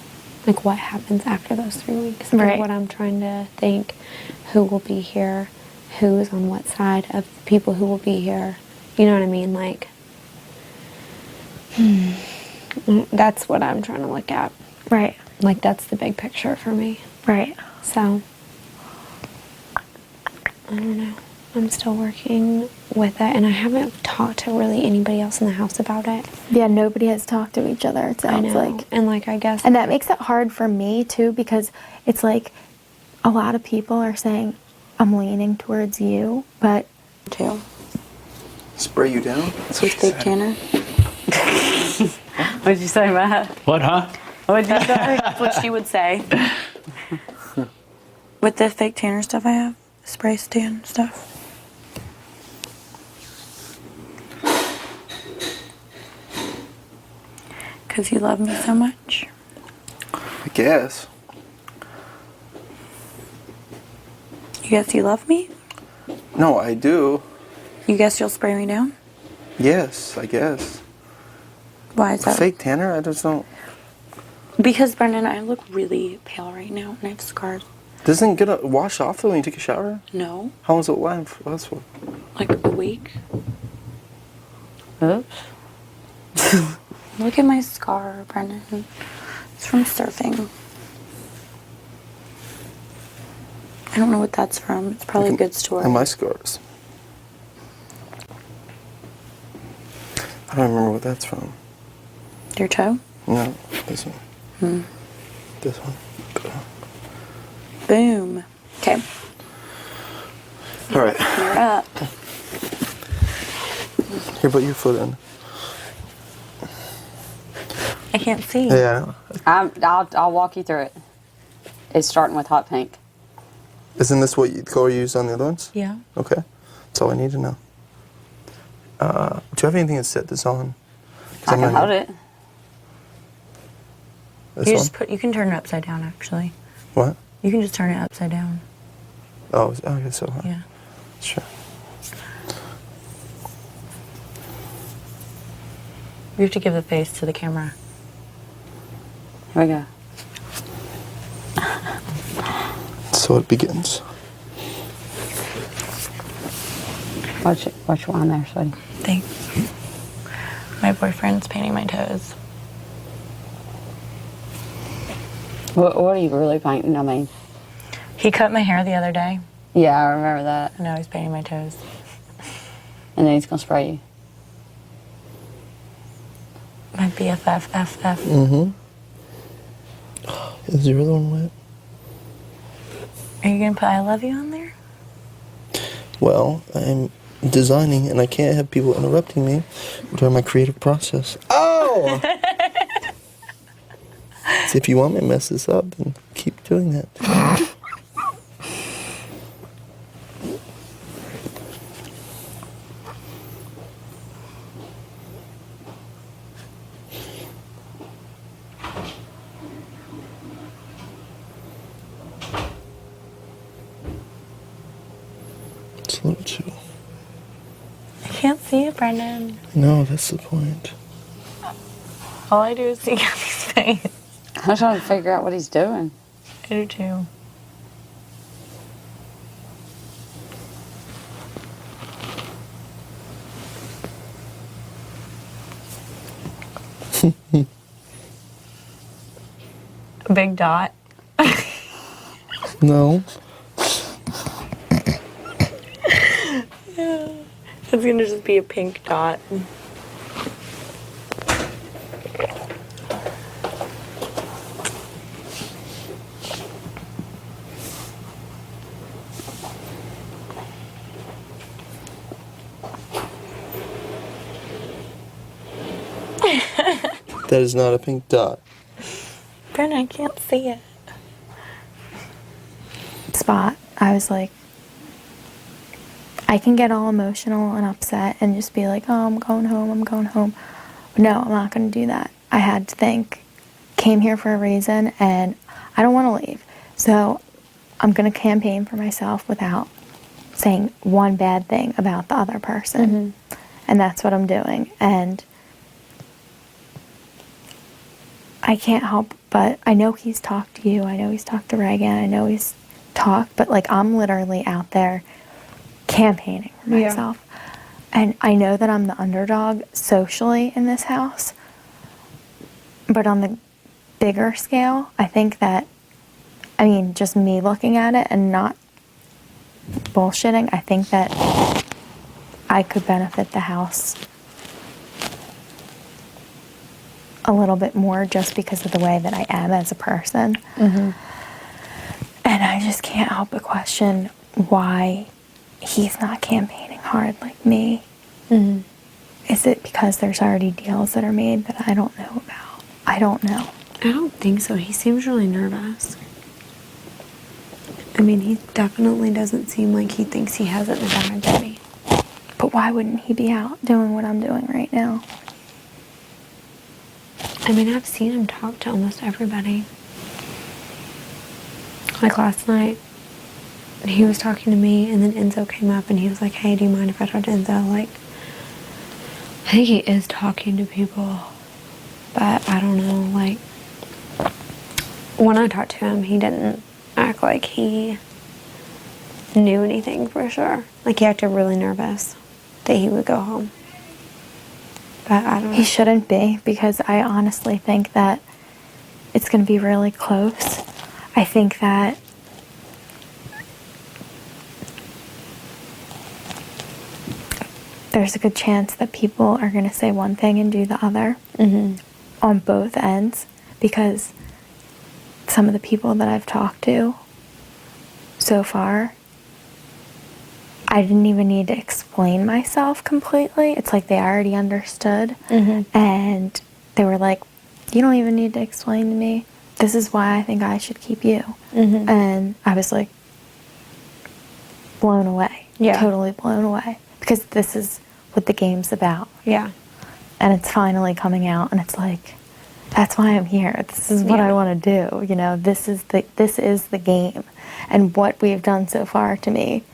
Like, what happens after those 3 weeks? Right. What I'm trying to think, who will be here, who is on what side of the people who will be here. You know what I mean? Like, that's what I'm trying to look at. Right. Like, that's the big picture for me. Right. So, I don't know. I'm still working with it, and I haven't talked to really anybody else in the house about it. Yeah, nobody has talked to each other, it sounds like. And, like, I guess... And that makes it hard for me, too, because it's like a lot of people are saying, I'm leaning towards you, but... Too. Spray you down? That's what fake tanner. What did you say, Matt? What, huh? What did you say? That's what she would say. With the fake tanner stuff I have, spray tan stuff. Because you love me so much. I guess. You guess you love me? No, I do. You guess you'll spray me down? Yes, I guess. Why is that? Fake tanner? I just don't... Because, Brendon, I look really pale right now, and I have scars. Doesn't it get wash off, though, when you take a shower? No. How long does it last for? Like a week. Oops. Look at my scar, Brendon. It's from surfing. I don't know what that's from. It's probably a good story. And my scars. I don't remember what that's from. Your toe? No, this one. This one. Boom. Okay. All right. You're up. Here, put your foot in. I can't see. Yeah. I'll walk you through it. It's starting with hot pink. Isn't this what color you used on the other ones? Yeah. Okay. That's all I need to know. Do you have anything to set this on? I can hold it. This one? You can turn it upside down, actually. What? You can just turn it upside down. Oh, okay, so. Yeah. Sure. You have to give the face to the camera. Here we go. So it begins. Watch one there, sweetie. Thanks. My boyfriend's painting my toes. What are you really painting? I mean, he cut my hair the other day. Yeah, I remember that. And now he's painting my toes. And then he's gonna spray you. My BFF, FF. Mm-hmm. Is your other one wet? Are you gonna put I love you on there? Well, I'm designing and I can't have people interrupting me during my creative process. Oh! So if you want me to mess this up, then keep doing that. It's a little too... I can't see it, Brendon. No, that's the point. All I do is see Kathy's face. I'm trying to figure out what he's doing. I do too. A big dot. No. Yeah. It's gonna just be a pink dot. That is not a pink dot. Brendon, I can't see it. Spot, I was like, I can get all emotional and upset and just be like, oh, I'm going home. But no, I'm not going to do that. I had to think, came here for a reason and I don't want to leave. So I'm going to campaign for myself without saying one bad thing about the other person. And that's what I'm doing. And I can't help but, I know he's talked to you, I know he's talked to Ragan, I know he's talked, but like I'm literally out there campaigning for myself. And I know that I'm the underdog socially in this house, but on the bigger scale, I think that, I mean, just me looking at it and not bullshitting, I think that I could benefit the house a little bit more just because of the way that I am as a person. And I just can't help but question why he's not campaigning hard like me. Is it because there's already deals that are made that I don't know about? I don't know. I don't think so. He seems really nervous. I mean, he definitely doesn't seem like he thinks he has it in the bag for me. But why wouldn't he be out doing what I'm doing right now? I mean, I've seen him talk to almost everybody. Like last night, he was talking to me, and then Enzo came up, and he was like, hey, do you mind if I talk to Enzo? Like, I think he is talking to people, but I don't know, like, when I talked to him, he didn't act like he knew anything for sure. Like, he acted really nervous that he would go home. But I don't know. He shouldn't be, because I honestly think that it's going to be really close. I think that there's a good chance that people are going to say one thing and do the other on both ends, because some of the people that I've talked to so far, I didn't even need to explain myself completely. It's like they already understood. And they were like, you don't even need to explain to me. This is why I think I should keep you. And I was like, blown away. Totally blown away. Because this is what the game's about. And it's finally coming out, and it's like, that's why I'm here. This is what I want to do. You know, this is the game. And what we've done so far, to me,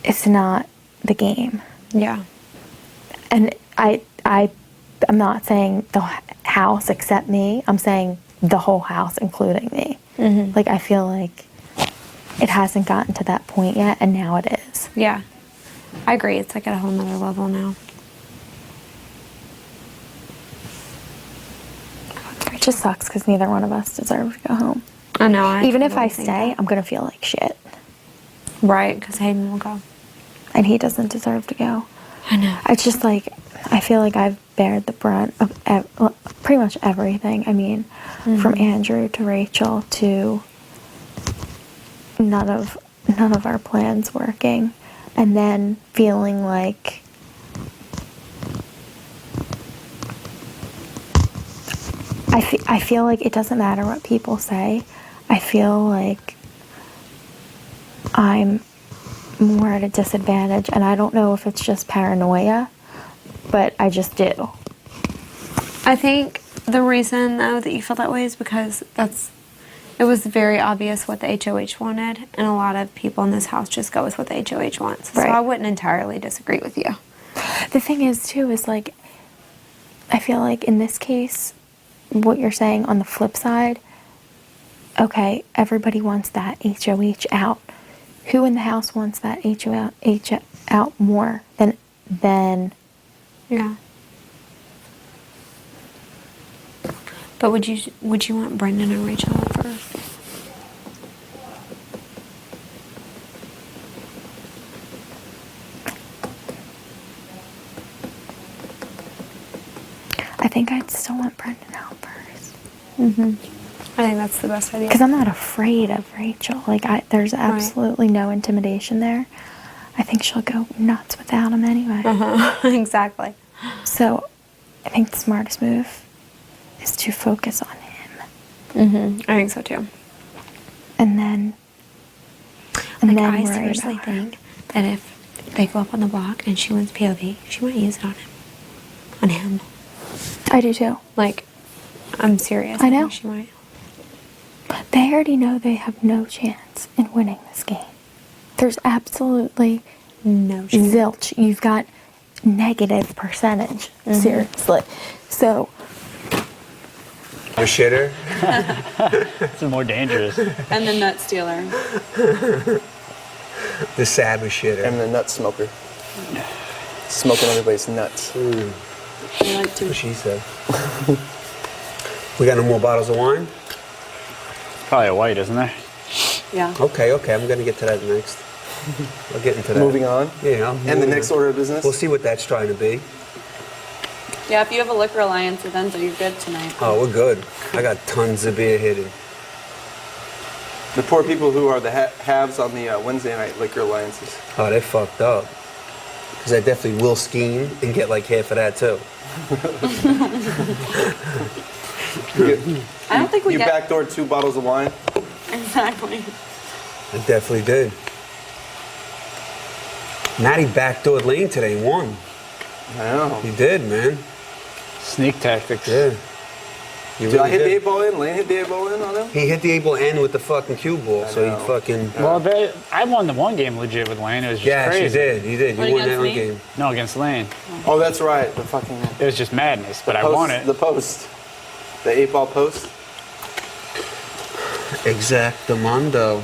it's not the game. And I'm not saying the house except me. I'm saying the whole house, including me. Like, I feel like it hasn't gotten to that point yet, and now it is. I agree. It's like at a whole nother level now. It just sucks because neither one of us deserve to go home. I know. Even if I stay, I'm going to feel like shit. Right, because Hayden will go. And he doesn't deserve to go. I know. It's just like, I feel like I've bared the brunt of pretty much everything. I mean, from Andrew to Rachel to none of our plans working. And then feeling like I feel like it doesn't matter what people say. I feel like I'm more at a disadvantage, and I don't know if it's just paranoia, but I just do. I think the reason, though, that you feel that way is because it was very obvious what the HOH wanted, and a lot of people in this house just go with what the HOH wants. So I wouldn't entirely disagree with you. The thing is, too, is like, I feel like in this case, what you're saying on the flip side, okay, everybody wants that HOH out. Who in the house wants that HOH out more than Yeah. But would you want Brendon and Rachel out first? I think I'd still want Brendon out first. I think that's the best idea. Because I'm not afraid of Rachel. Like, there's absolutely no intimidation there. I think she'll go nuts without him anyway. Exactly. So, I think the smartest move is to focus on him. I think so too. And then, I seriously think that if they go up on the block and she wins POV, she might use it on him. On him. I do too. Like, I'm serious. I know. Think she might. They already know they have no chance in winning this game. There's absolutely no chance. zilch. You've got negative percentage. Seriously. So. A shitter. It's more dangerous. And the nut stealer. The savage shitter. I'm the nut smoker. Smoking everybody's nuts. I like to. What she said. We got no more bottles of wine? Probably a white, isn't there? Yeah. Okay, I'm gonna get to that next. We'll get into that. Moving on. Yeah. And the next order of business? We'll see what that's trying to be. Yeah, if you have a liquor alliance with Enzo, you're good tonight. Oh, we're good. I got tons of beer hidden. The poor people who are the halves on the Wednesday night liquor alliances. Oh, they fucked up. Because I definitely will scheme and get like half of that too. I don't think we you get... backdoored 2 bottles of wine? Exactly. I definitely did. Maddie backdoored Lane today and won. I know. He did, man. Sneak tactics. Yeah. Did I hit the 8 ball in? Lane hit the 8 ball in on him? He hit the 8 ball end with the fucking cue ball, so he fucking... Well, I won the one game legit with Lane. It was just crazy. Yes, you did. You won that one game. No, against Lane. Oh, that's right. The fucking... It was just madness, but I post, won it. The post. The 8 ball post. Exactamundo.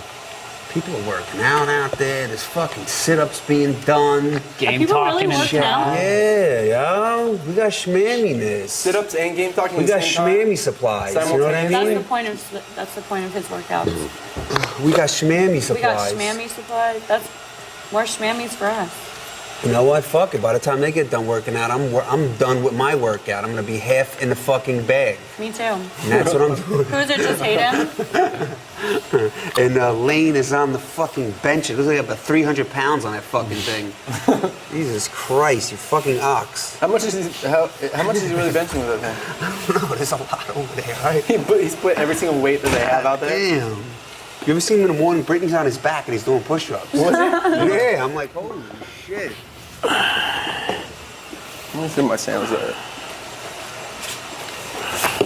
People are working out there. There's fucking sit-ups being done. Game talking and shit. Yeah, yo. We got schmamminess. Sit-ups and game talking. We got schmammy supplies. You know what I mean? That's the point of his workouts. We got schmammy supplies. We got schmammy supplies. That's more schmammies for us. You know what? Fuck it. By the time they get done working out, I'm done with my workout. I'm gonna be half in the fucking bag. Me too. And that's what I'm doing. Who is it? Just Hayden? And Lane is on the fucking bench. It looks like about 300 pounds on that fucking thing. Jesus Christ, you fucking ox. How much is he really benching with that thing? I don't know. There's a lot over there. Right? He's put every single weight that they have out there. Damn. You ever seen him in the morning? Brittany's on his back and he's doing push-ups. Was he? Yeah. I'm like, holy shit. Let me see my sandals are. Do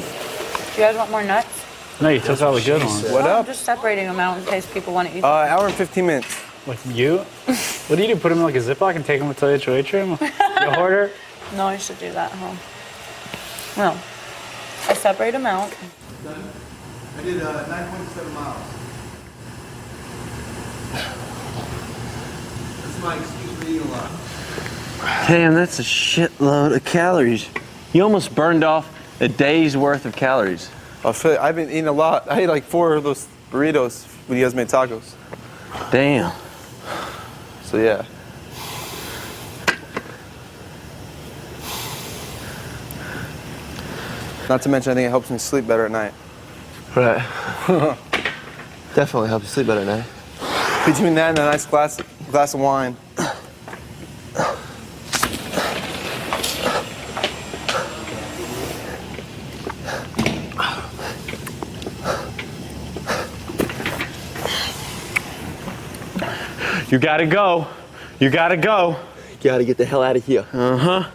you guys want more nuts? No, you took all the good ones. What up? I'm just separating them out in case people want to eat. Hour and 15 minutes. With you? What do you do? Put them in like a Ziploc and take them to the HOH room? You hoarder? No, I should do that, huh? No. I separate them out. I did 9.7 miles. That's my excuse for eating a lot. Damn, that's a shitload of calories. You almost burned off a day's worth of calories. I've been eating a lot. I ate like 4 of those burritos when you guys made tacos. Damn. So yeah. Not to mention, I think it helps me sleep better at night. Right. Definitely helps you sleep better at night. Between that and a nice glass of wine. You gotta go. You gotta go. You gotta get the hell out of here. Uh-huh.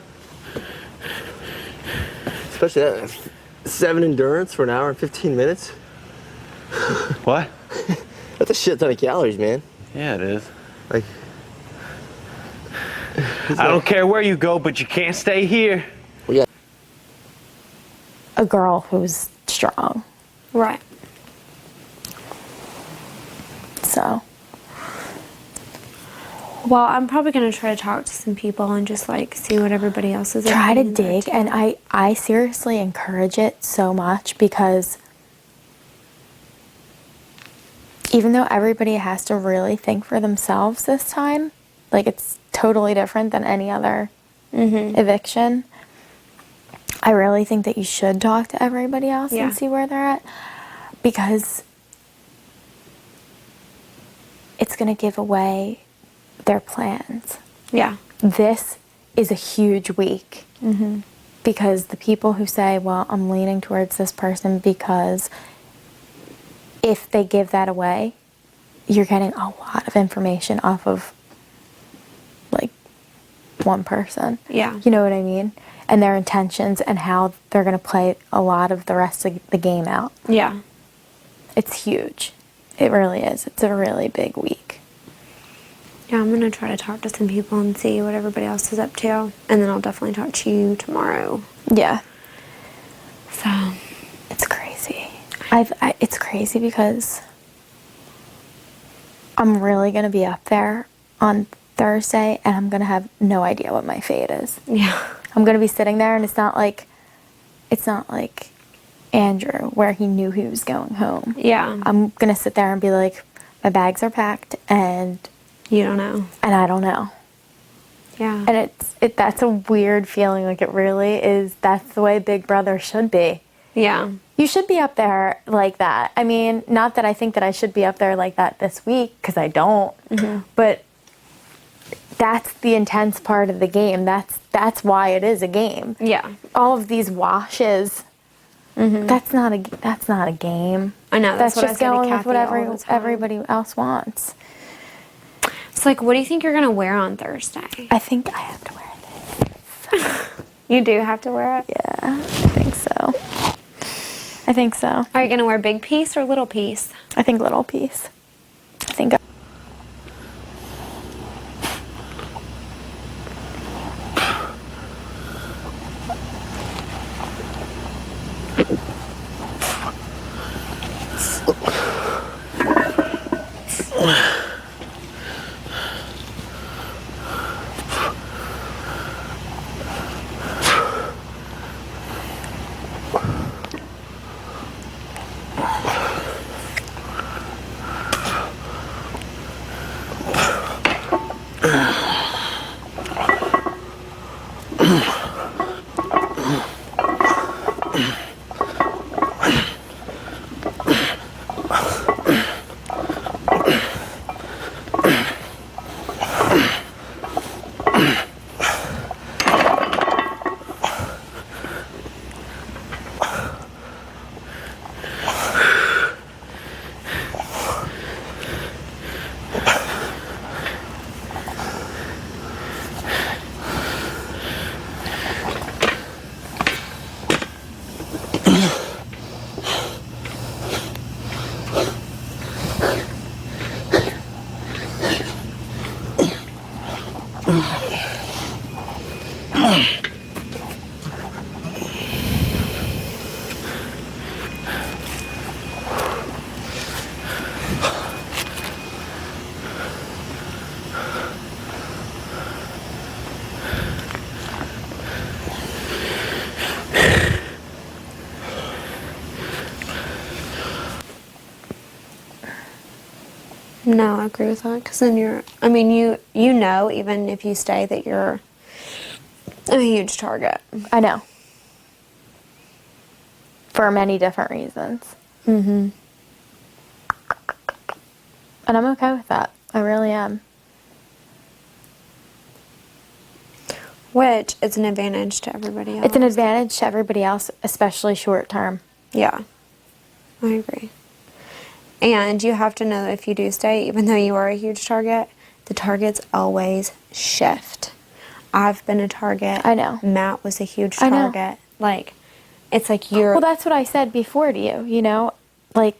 Especially that 7 endurance for an hour and 15 minutes. What? That's a shit ton of calories, man. Yeah, it is. Like, I don't care where you go, but you can't stay here. Yeah. A girl who's strong. Right. So. Well, I'm probably going to try to talk to some people and just like see what everybody else is Try to opinion are, dig, and I seriously encourage it so much, because even though everybody has to really think for themselves this time, like it's totally different than any other eviction, I really think that you should talk to everybody else and see where they're at, because it's going to give away their plans. Yeah. This is a huge week, because the people who say, well, I'm leaning towards this person because if they give that away, you're getting a lot of information off of like one person. Yeah. You know what I mean? And their intentions and how they're going to play a lot of the rest of the game out. Yeah. It's huge. It really is. It's a really big week. Yeah, I'm gonna try to talk to some people and see what everybody else is up to, and then I'll definitely talk to you tomorrow. Yeah. So it's crazy. It's crazy because I'm really gonna be up there on Thursday, and I'm gonna have no idea what my fate is. Yeah. I'm gonna be sitting there, and it's not like Andrew, where he knew he was going home. Yeah. I'm gonna sit there and be like, my bags are packed, and you don't know, and I don't know. Yeah. And that's a weird feeling. Like, it really is. That's the way Big Brother should be. Yeah. You should be up there like that. I mean, not that I think that I should be up there like that this week, because I don't. But that's the intense part of the game. That's why it is a game. Yeah. All of these washes. That's not a game. I know. That's what just I say to going with Kathy what all the time. everybody else wants. So, like, what do you think you're gonna wear on Thursday? I think I have to wear this. You do have to wear it? Yeah, I think so. I think so. Are you gonna wear big piece or little piece? I think little piece. I think. No, I agree with that. Because then you know, even if you stay, that you're a huge target. I know. For many different reasons. And I'm okay with that. I really am. Which is an advantage to everybody else. It's an advantage to everybody else, especially short term. Yeah, I agree. And you have to know that if you do stay, even though you are a huge target, the targets always shift. I've been a target. I know. Matt was a huge I know. target. Like, it's like you're... Well, that's what I said before to you, you know? Like,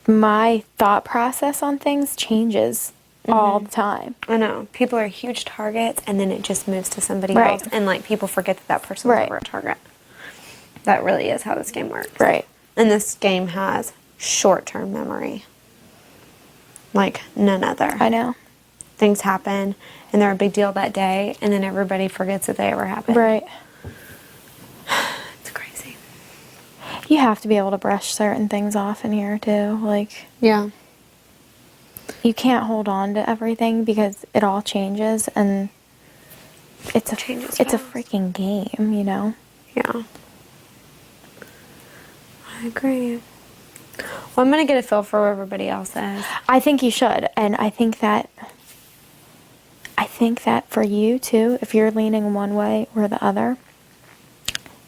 my thought process on things changes all the time. I know. People are huge targets, and then it just moves to somebody Right. else. And, like, people forget that that person was ever a target. That really is how this game works. Right. And this game has short-term memory. Like none other. I know. Things happen, and they're a big deal that day, and then everybody forgets that they ever happened. Right. It's crazy. You have to be able to brush certain things off in here, too. Like, yeah. You can't hold on to everything because it all changes, and it's a freaking game, you know? Yeah. I agree. Well, I'm going to get a feel for where everybody else is. I think you should, and I think that for you, too, if you're leaning one way or the other,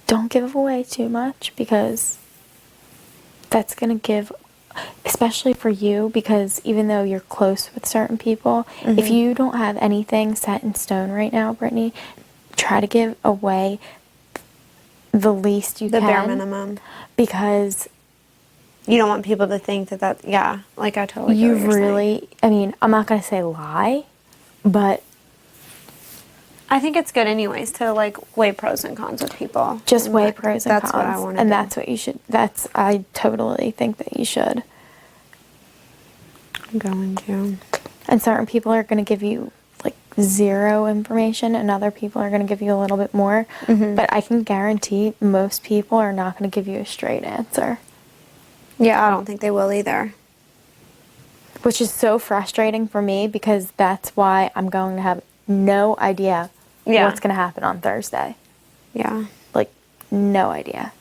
don't give away too much, because that's going to give, especially for you, because even though you're close with certain people, if you don't have anything set in stone right now, Brittany, try to give away the least you can. The bare minimum. Because You don't want people to think that, yeah, like I totally get You what you're saying. really, I mean, I'm not going to say lie, but I think it's good anyways to like weigh pros and cons with people. just And weigh pros and that's cons. what I want to and do. that's what you should, I totally think that you should. I'm going to. And certain people are going to give you like zero information and other people are going to give you a little bit more. But I can guarantee most people are not going to give you a straight answer. Yeah, I don't think they will either. Which is so frustrating for me because that's why I'm going to have no idea what's going to happen on Thursday. Yeah. Like, no idea.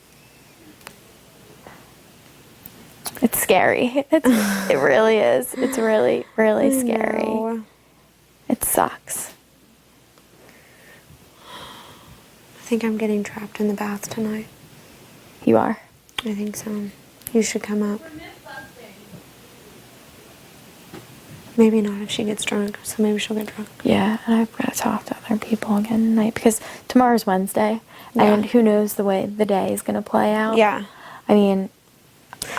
It's scary. It really is. It's really, really scary. No. It sucks. I think I'm getting trapped in the bath tonight. You are? I think so. You should come up. Maybe not if she gets drunk, so maybe she'll get drunk. Yeah, and I've got to talk to other people again tonight because tomorrow's Wednesday, and who knows the way the day is going to play out. Yeah. I mean,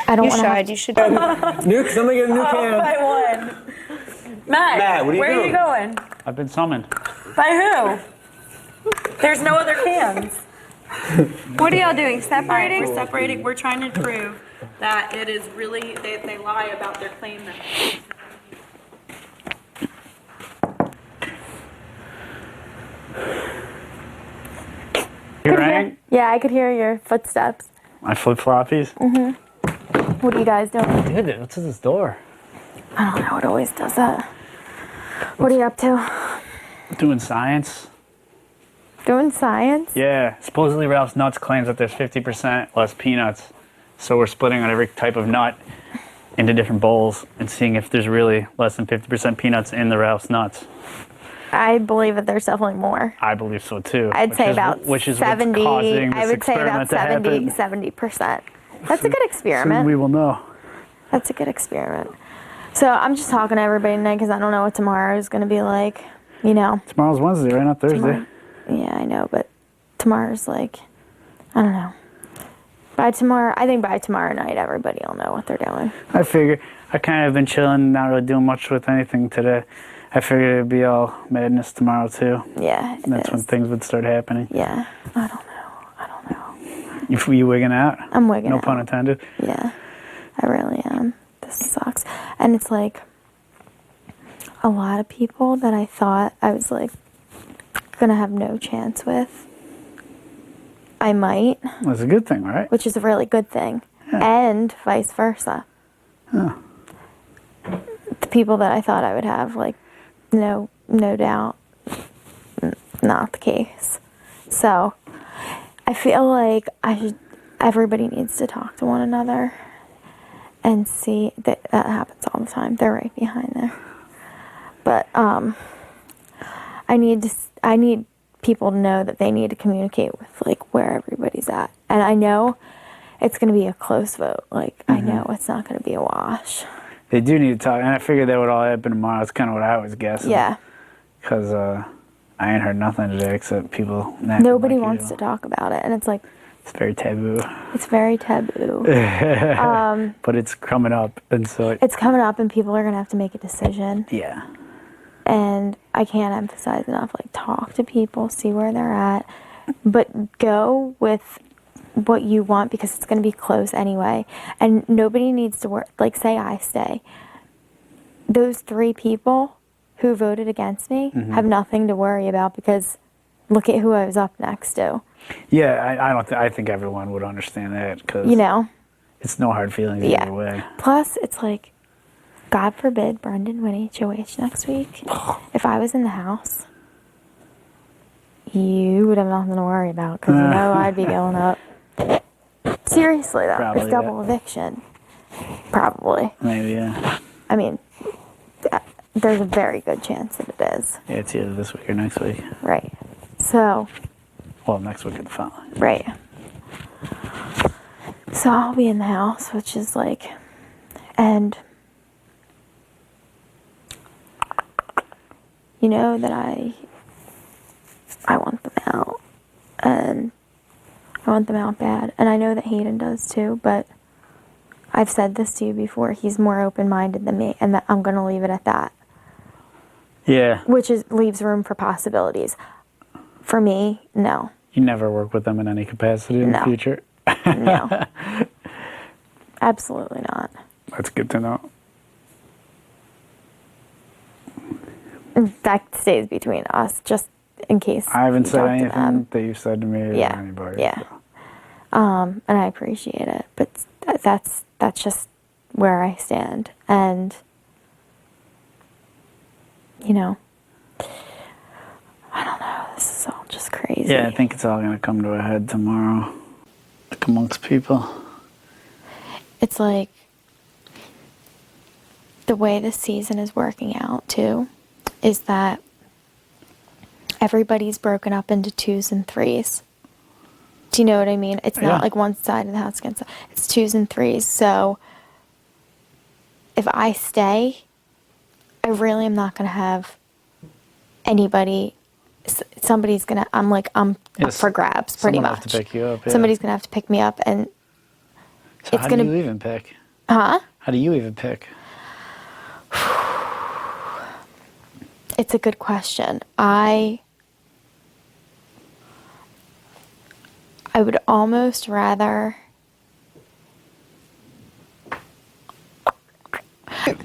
I don't want to. You should. Nuke, somebody get a new can. I won. Matt, what are you where doing? are you going? I've been summoned. By who? There's no other cans. What are y'all doing? Separating? We're separating. We're trying to prove that it is really, they lie about their claim that. You rang? Yeah, I could hear your footsteps. My flip floppies. What are you guys doing? Dude, what's at this door? I don't know. It always does that. What are you up to? Doing science. Doing science? Yeah, supposedly Ralph's Nuts claims that there's 50% less peanuts. So we're splitting out every type of nut into different bowls and seeing if there's really less than 50% peanuts in the Ralph's Nuts. I believe that there's definitely more. I believe so too. I'd say about 70. I would say about 70%. That's a good experiment. Soon we will know. That's a good experiment. So I'm just talking to everybody tonight because I don't know what tomorrow is going to be like. You know. Tomorrow's Wednesday, right? Not Thursday. Yeah, I know, but tomorrow's like, I don't know. I think by tomorrow night, everybody will know what they're doing. I figure. I kind of been chilling, not really doing much with anything today. I figured it'd be all madness tomorrow too. Yeah, and that's when things would start happening. Yeah, I don't know. You wigging out? I'm wigging out. No pun intended. Yeah, I really am. This sucks. And it's like a lot of people that I thought I was like gonna have no chance with. I might. That's a good thing, right? Which is a really good thing. Yeah. And vice versa. Huh. The people that I thought I would have, like, no doubt, not the case. So, I feel like everybody needs to talk to one another and see that happens all the time. They're right behind there. But, I need people to know that they need to communicate with, like, where everybody's at. And I know it's going to be a close vote. Like, I know it's not going to be a wash. They do need to talk, and I figured that would all happen tomorrow. That's kind of what I was guessing. Yeah. Because I ain't heard nothing today except people. Nobody wants to talk about it, and it's like. It's very taboo. It's very taboo. But it's coming up, and so. It's coming up, and people are going to have to make a decision. Yeah. And I can't emphasize enough, like, talk to people, see where they're at, but go with what you want because it's going to be close anyway. And nobody needs to work, like, say I stay. Those 3 people who voted against me have nothing to worry about because look at who I was up next to. Yeah, I think everyone would understand that because. You know? It's no hard feelings either way. Plus, it's like, God forbid Brendon win HOH next week. If I was in the house, you would have nothing to worry about because you know I'd be going up. Seriously though, Probably, it's double eviction. Probably. Maybe, yeah. I mean, there's a very good chance that it is. Yeah, it's either this week or next week. Right. So. Well, next week or the following. Right. So I'll be in the house, which is like, and you know that I want them out, and I want them out bad, and I know that Hayden does too, but I've said this to you before, he's more open-minded than me, and that I'm going to leave it at that. Yeah. Which leaves room for possibilities. For me, no. You never work with them in any capacity in the future? No. Absolutely not. That's good to know. That stays between us, just in case. I haven't you said talk to anything them. that you've said to me or anybody. Yeah. And I appreciate it, but that's just where I stand. And, you know, I don't know. This is all just crazy. Yeah, I think it's all going to come to a head tomorrow, like amongst people. It's like the way this season is working out, too, is that everybody's broken up into 2s and 3s. Do you know what I mean? It's not like one side of the house against the, it's 2s and 3s. So if I stay, I really am not going to have anybody. Somebody's going to, I'm up for grabs pretty much. Someone have to pick you up, yeah. Somebody's going to have to pick me up, and so it's how going to. do you even pick? Huh? How do you even pick? It's a good question. I would almost rather.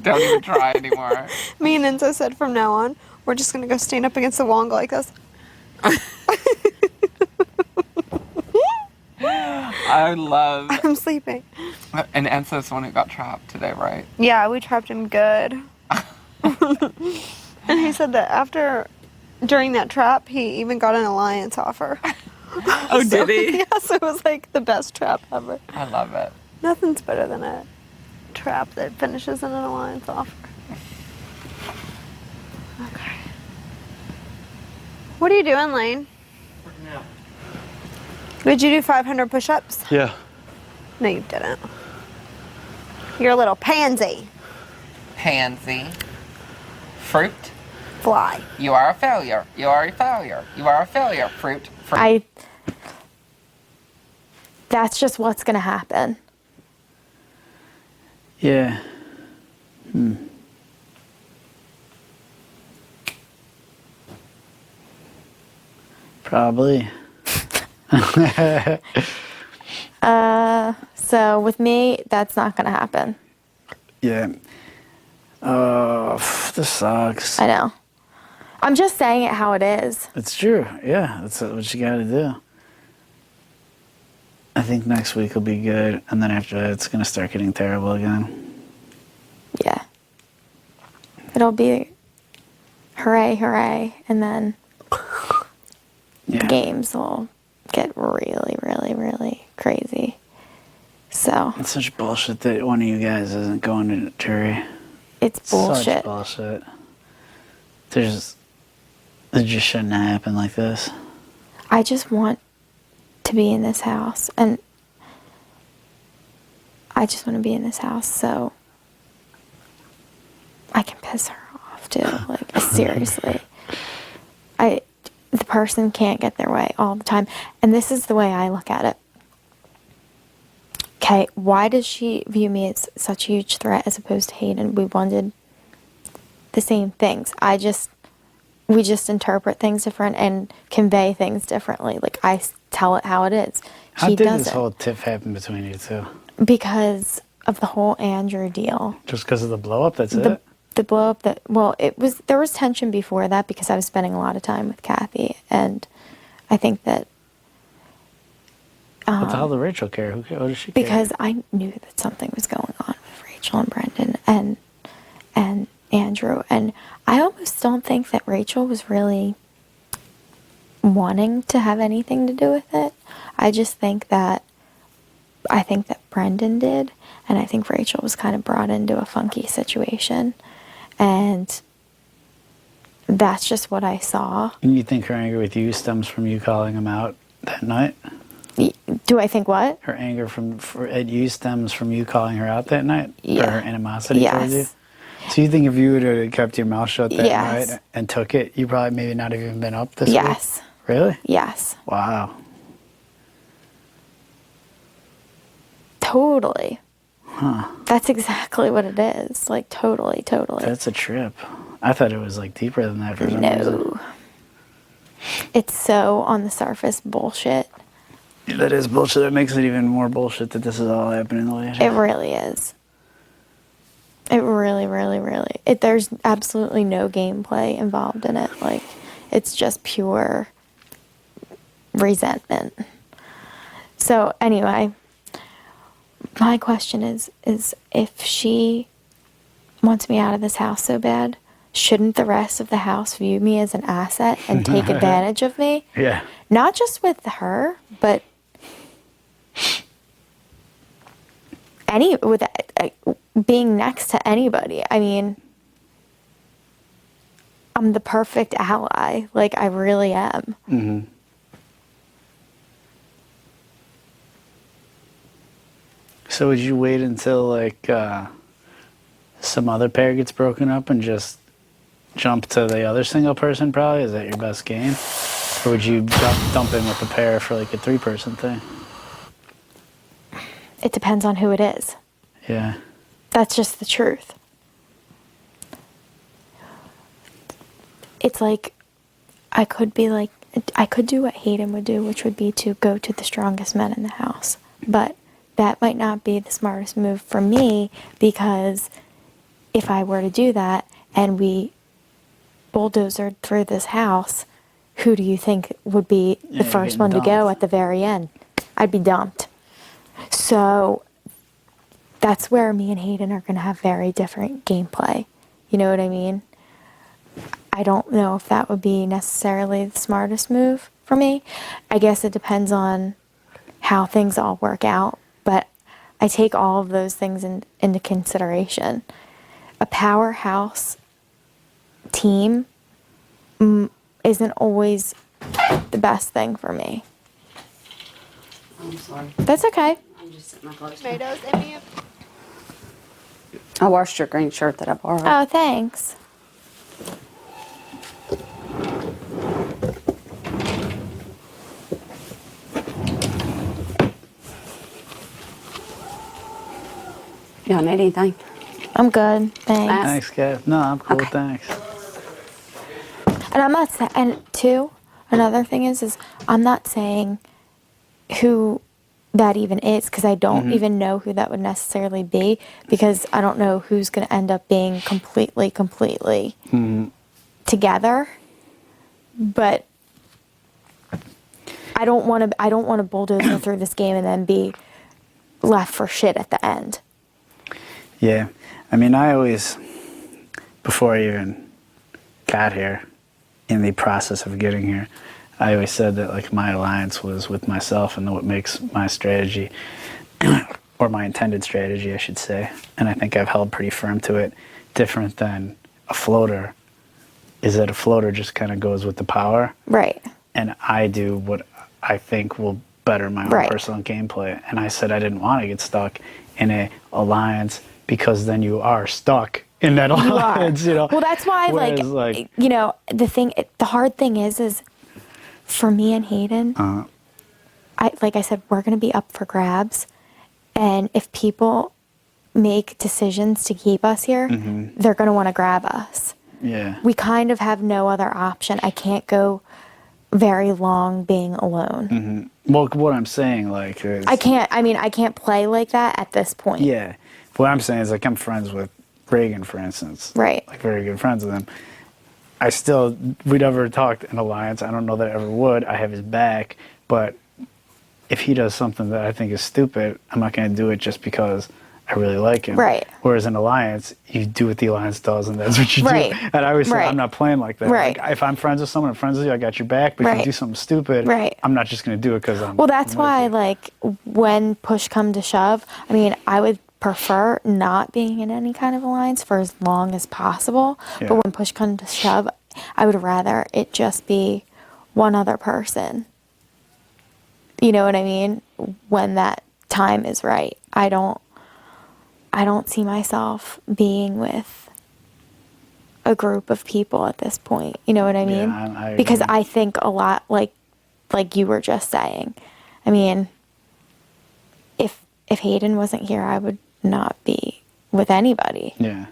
Don't even try anymore. Me and Enzo said from now on, we're just going to go stand up against the wall and go like this. I love. I'm sleeping. And Enzo's the one who got trapped today, right? Yeah, we trapped him good. And he said that during that trap, he even got an alliance offer. Oh, did he? Yeah, so it was like the best trap ever. I love it. Nothing's better than a trap that finishes in an alliance offer. Okay. What are you doing, Lane? Working out. Did you do 500 push-ups? Yeah. No, you didn't. You're a little pansy. Pansy. Fruit. Fly. You are a failure. You are a failure. You are a failure. Fruit. Fruit. That's just what's going to happen. Yeah. Probably. So with me, that's not going to happen. Yeah. Oh, this sucks. I know. I'm just saying it how it is. It's true. Yeah, that's what you got to do. I think next week will be good, and then after that, it's going to start getting terrible again. Yeah. It'll be hooray, hooray, and then the games will get really, really, really crazy. So. It's such bullshit that one of you guys isn't going to jury. It's bullshit. Such bullshit. It just shouldn't happen like this. I just want to be in this house, and I just want to be in this house so I can piss her off too. Like, seriously. The person can't get their way all the time. And this is the way I look at it. Okay, why does she view me as such a huge threat as opposed to Hayden? We wanted the same things. We just interpret things different and convey things differently. Like, I tell it how it is. How He did doesn't. this whole tiff happen between you two? Because of the whole Andrew deal. Just because of the blow up, that's it? The blow up there was tension before that because I was spending a lot of time with Kathy, and I think that what the hell did Rachel care? What does she care? because I knew that something was going on with Rachel and Brendon and Andrew, and I almost don't think that Rachel was really wanting to have anything to do with it. I think that Brendon did, and I think Rachel was kind of brought into a funky situation, and that's just what I saw. And you think her anger with you stems from you calling him out that night? Do I think what? Her anger at you stems from you calling her out that night? Yeah. Or her animosity Yes. towards you? So you think if you would have kept your mouth shut that Yes. night and took it, you probably maybe not have even been up this Yes. week? Really? Yes. Wow. Totally. Huh. That's exactly what it is. Like, totally. That's a trip. I thought it was like deeper than that for some reason. No. It's so on the surface bullshit. Yeah, that is bullshit. That makes it even more bullshit that this is all happening the way it is. It really is. It really. There's absolutely no gameplay involved in it. Like, it's just pure resentment. So anyway, my question is if she wants me out of this house so bad, shouldn't the rest of the house view me as an asset and take advantage of me? Yeah. Not just with her, but being next to anybody. I mean, I'm the perfect ally. Like, I really am. Mm-hmm. So would you wait until like some other pair gets broken up and just jump to the other single person probably? Is that your best game? Or would you dump in with the pair for like a 3-person thing? It depends on who it is. Yeah. That's just the truth. It's like, I could do what Hayden would do, which would be to go to the strongest men in the house. But that might not be the smartest move for me, because if I were to do that and we bulldozered through this house, who do you think would be the first one to go at the very end? I'd be dumped. So that's where me and Hayden are going to have very different gameplay. You know what I mean? I don't know if that would be necessarily the smartest move for me. I guess it depends on how things all work out, but I take all of those things into consideration. A powerhouse team isn't always the best thing for me. I'm sorry. That's okay. I'm just sitting my clothes. Tomatoes in me. I washed your green shirt that I borrowed. Oh, thanks. You don't need anything? I'm good. Thanks. Thanks, Kath. No, I'm cool. Thanks. And I'm not saying, and two, another thing is I'm not saying who that even is, because I don't even know who that would necessarily be, because I don't know who's going to end up being completely together. But I don't want to bulldoze through this game and then be left for shit at the end. Yeah. I mean, I always, before I even got here, in the process of getting here, I always said that like my alliance was with myself, and what makes my strategy, or my intended strategy, I should say, and I think I've held pretty firm to it, different than a floater, is that a floater just kind of goes with the power. Right. And I do what I think will better my own personal gameplay. And I said I didn't want to get stuck in a alliance, because then you are stuck in that alliance, you know. Well, that's why, like, you know, the hard thing is for me and Hayden, like I said, we're going to be up for grabs. And if people make decisions to keep us here, they're going to want to grab us. Yeah. We kind of have no other option. I can't go very long being alone. Well, what I'm saying, like, is, I can't play like that at this point. Yeah. What I'm saying is, like, I'm friends with Ragan, for instance. Right. Like, very good friends with him. We never talked in alliance. I don't know that I ever would. I have his back. But if he does something that I think is stupid, I'm not going to do it just because I really like him. Right. Whereas in alliance, you do what the alliance does, and that's what you do. And I always say, I'm not playing like that. Right. Like, if I'm friends with someone, I'm friends with you, I got your back. But if you do something stupid, I'm not just going to do it because I'm... Well, that's why, like, when push come to shove, I mean, I would prefer not being in any kind of alliance for as long as possible. Yeah. But when push comes to shove, I would rather it just be one other person. You know what I mean? When that time is right. I don't see myself being with a group of people at this point. You know what I mean? Yeah, I because agree. I think a lot like you were just saying. I mean, if Hayden wasn't here, I would not be with anybody. Yeah.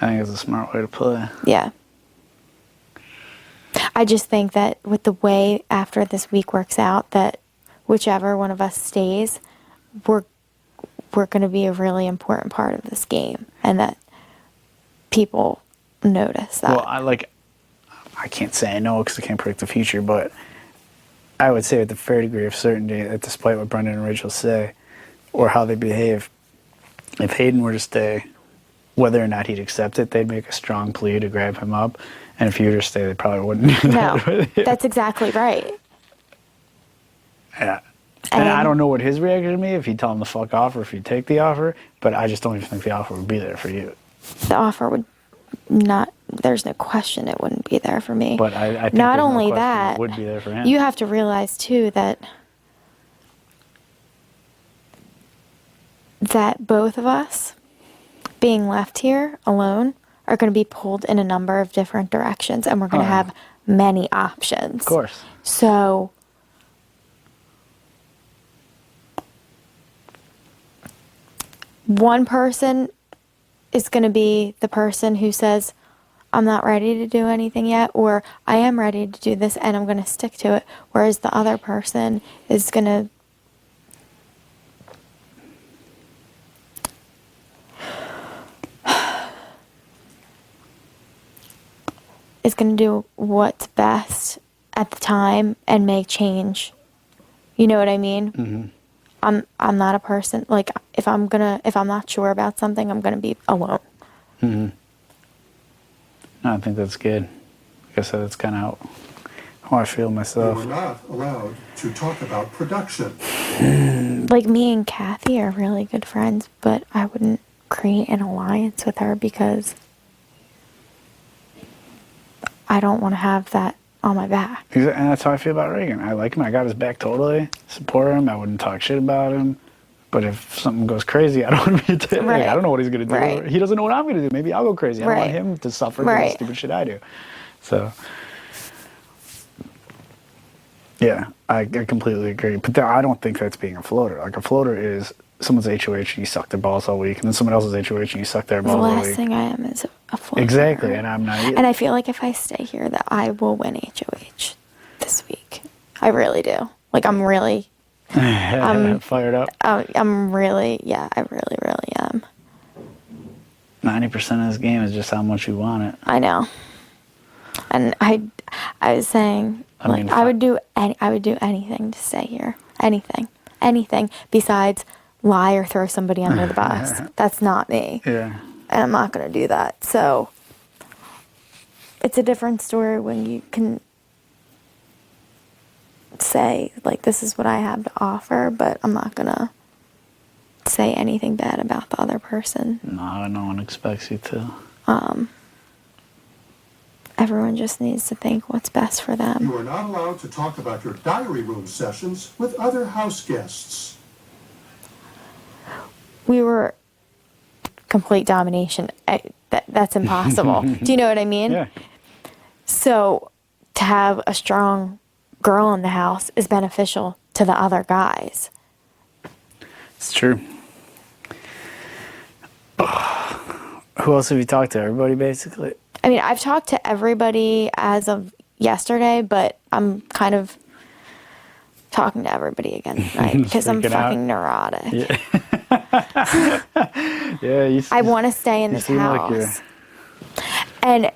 I think it's a smart way to play. Yeah. I just think that with the way after this week works out, that whichever one of us stays, we're going to be a really important part of this game, and that people notice that. Well, I can't say I know because I can't predict the future, but I would say with a fair degree of certainty that despite what Brendon and Rachel say or how they behave, if Hayden were to stay, whether or not he'd accept it, they'd make a strong plea to grab him up. And if you were to stay, they probably wouldn't do that. No, that's exactly right. Yeah. And I don't know what his reaction would be, if he'd tell him to fuck off or if he'd take the offer, but I just don't even think the offer would be there for you. The offer would not, there's no question it wouldn't be there for me. But I think not there's no only question that, it would be there for him. you have to realize too that both of us being left here alone are going to be pulled in a number of different directions, and we're going to have many options. Of course. So one person is going to be the person who says, I'm not ready to do anything yet, or I am ready to do this and I'm going to stick to it. Whereas the other person is going to do what's best at the time and make change. You know what I mean? Mm-hmm. I'm not a person, like, if I'm not sure about something, I'm gonna be alone. Mm-hmm. No, I think that's good. Like I said, it's kind of how I feel myself. We're not allowed to talk about production. Like, me and Kathy are really good friends, but I wouldn't create an alliance with her because I don't want to have that on my back. And that's how I feel about Reagan. I like him. I got his back totally. Support him. I wouldn't talk shit about him. But if something goes crazy, I don't want to be like, I don't know what he's going to do. Right. He doesn't know what I'm going to do. Maybe I'll go crazy. I don't want Right. him to suffer for the stupid shit I do. So, yeah, I completely agree. But I don't think that's being a floater. Like, a floater is someone's HOH and you suck their balls all week, and then someone else's HOH and you suck their balls The all last week. thing I am is a floater. Exactly, and I'm not either. And I feel like if I stay here that I will win HOH this week. I really do. Like, I'm really... fired up. I'm really, I really, really am. 90% of this game is just how much you want it. I know. And I was saying, I would do anything to stay here. Anything besides lie or throw somebody under the bus. That's not me. Yeah. And I'm not going to do that. So it's a different story when you can say, like, this is what I have to offer, but I'm not going to say anything bad about the other person. No, no one expects you to. Everyone just needs to think what's best for them. You are not allowed to talk about your diary room sessions with other house guests. We were complete domination. That's impossible. Do you know what I mean? Yeah. So to have a strong girl in the house is beneficial to the other guys. It's true. Who else have you talked to? Everybody, basically? I mean, I've talked to everybody as of yesterday, but I'm kind of talking to everybody again tonight because I'm fucking neurotic. Yeah. Yeah, I want to stay in this house. And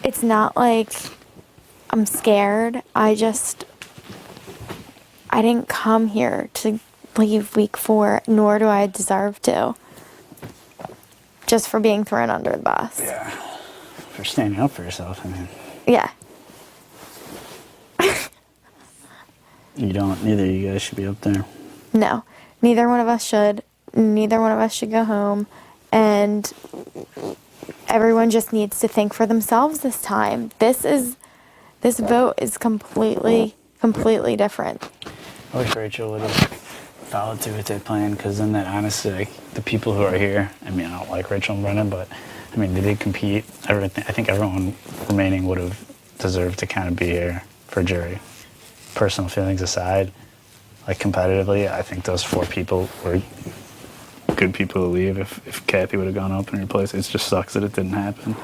it's not like I'm scared. I didn't come here to leave week 4, nor do I deserve to. Just for being thrown under the bus. Yeah. For standing up for yourself, I mean. Yeah. Neither of you guys should be up there. No. Neither one of us should. Neither one of us should go home. And everyone just needs to think for themselves this time. This vote is completely different. I wish Rachel would have followed through with that plan, because then that honestly, like, the people who are here, I mean, I don't like Rachel and Brendon, but I mean, they did compete. I think everyone remaining would have deserved to kind of be here for jury. Personal feelings aside, like, competitively, I think those 4 people were good people to leave if Kathy would have gone up in your place. It just sucks that it didn't happen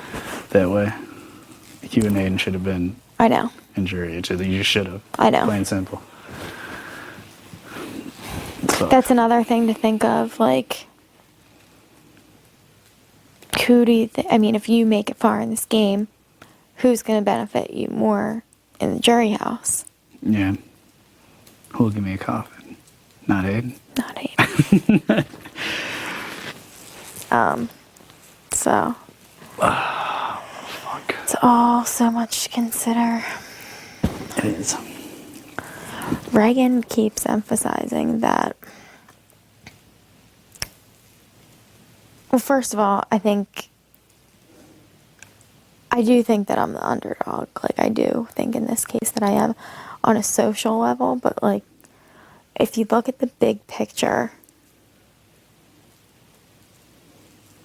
that way. You and Hayden should have been I know. in jury. You should have. I know. Plain and simple. So, That's another thing to think of, like, who do you I mean, if you make it far in this game, who's going to benefit you more in the jury house? yeah. Who'll give me a coffin? Not Hayden. Not Hayden. So. Oh, fuck. It's all so much to consider. It is. Reagan keeps emphasizing that. Well, first of all, I do think that I'm the underdog. Like, I do think in this case that I am on a social level, but, like, if you look at the big picture,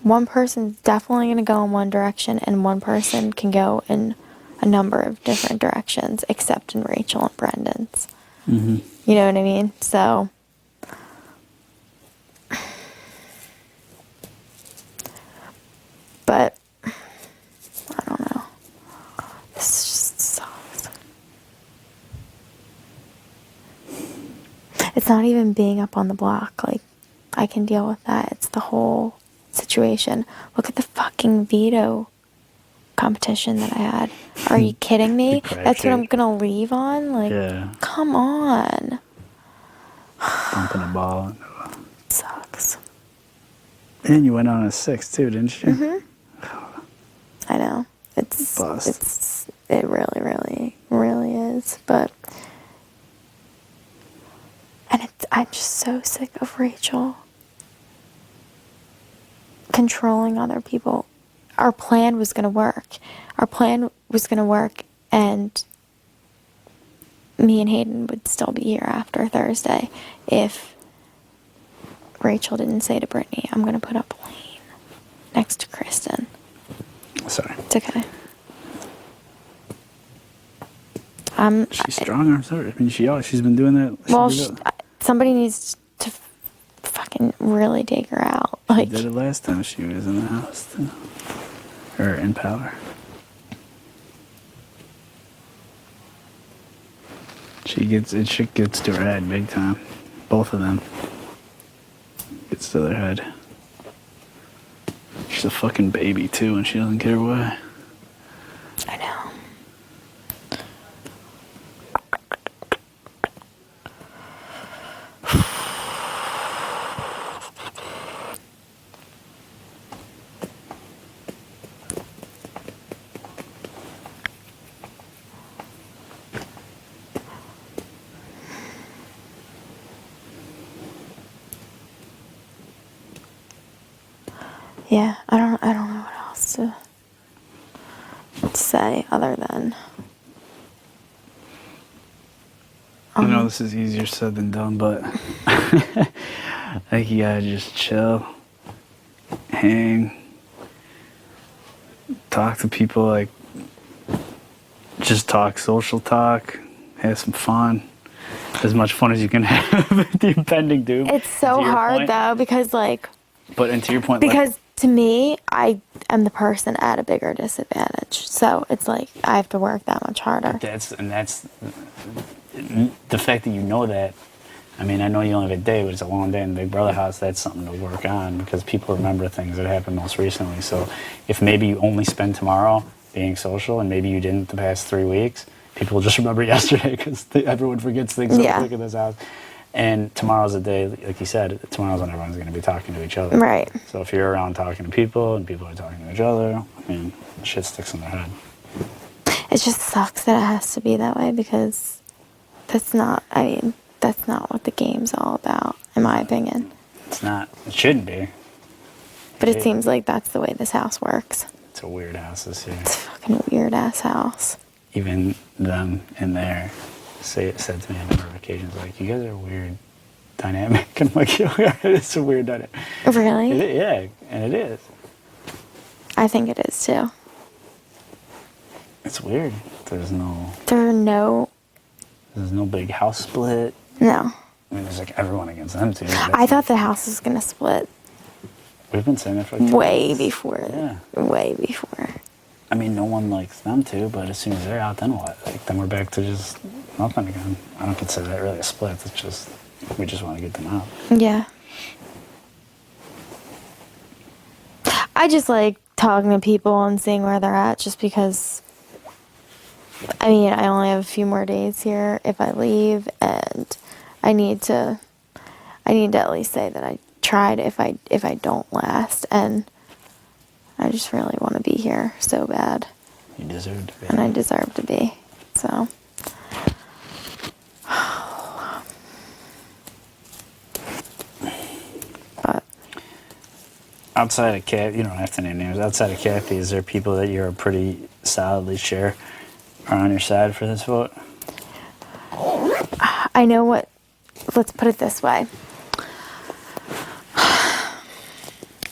one person's definitely going to go in one direction, and one person can go in a number of different directions, except in Rachel and Brendon's. Mm-hmm. You know what I mean? So, but I don't know. This just sucks. It's not even being up on the block. Like, I can deal with that. It's the whole situation. Look at the fucking veto competition that I had. Are you kidding me? That's what I'm gonna leave on? Like, yeah. Come on. Bumping a ball. Sucks. And you went on a 6 too, didn't you? Mm-hmm. I know. It really, really, really is. But, and I'm just so sick of Rachel controlling other people. Our plan was going to work. And me and Hayden would still be here after Thursday if Rachel didn't say to Britney, I'm going to put up a lane next to Kristen. Sorry. It's okay. She's strong arms her. I mean, she's been doing that. Well, somebody needs to fucking really dig her out. She did it last time she was in the house, too. Or in power. Shit gets to her head big time. Both of them. Gets to their head. She's a fucking baby too, and she doesn't care why. I know. Yeah, I don't know what else to say other than I know this is easier said than done, but I think you gotta just chill, hang, talk to people, like just talk, social talk, have some fun. As much fun as you can have with the impending doom. It's so hard though, because like. But and to your point, because to me, I am the person at a bigger disadvantage. So it's like I have to work that much harder. That's the fact that you know that. I mean, I know you only have a day, but it's a long day in the Big Brother house. That's something to work on because people remember things that happened most recently. So if maybe you only spend tomorrow being social and maybe you didn't the past 3 weeks, people will just remember yesterday because everyone forgets things so quick in this house. And tomorrow's a day, like you said, tomorrow's when everyone's going to be talking to each other. Right. So if you're around talking to people and people are talking to each other, I mean, shit sticks in their head. It just sucks that it has to be that way because that's not what the game's all about, in my opinion. It's not. It shouldn't be. But it seems like that's the way this house works. It's a weird house this year. It's a fucking weird ass house. Even them in there said to me on a number of occasions, like, you guys are a weird dynamic. And I'm like, yeah, it's a weird dynamic. Really? Yeah, and it is. I think it is too. It's weird. There's no big house split. No. I mean, there's like everyone against them too. I thought the house was gonna split We've been saying it for like way before. Yeah. Way before. I mean, no one likes them to, but as soon as they're out, then what? Like, then we're back to just nothing again. I don't consider that really a split. It's just, we just want to get them out. Yeah. I just like talking to people and seeing where they're at just because, I mean, I only have a few more days here if I leave, and I need to at least say that I tried if I don't last, and I just really want to be here so bad. You deserve to be. And I deserve to be. So. But. Outside of Kathy, you don't have to name names. Outside of Kathy, is there people that you're pretty solidly sure are on your side for this vote? I know what. Let's put it this way.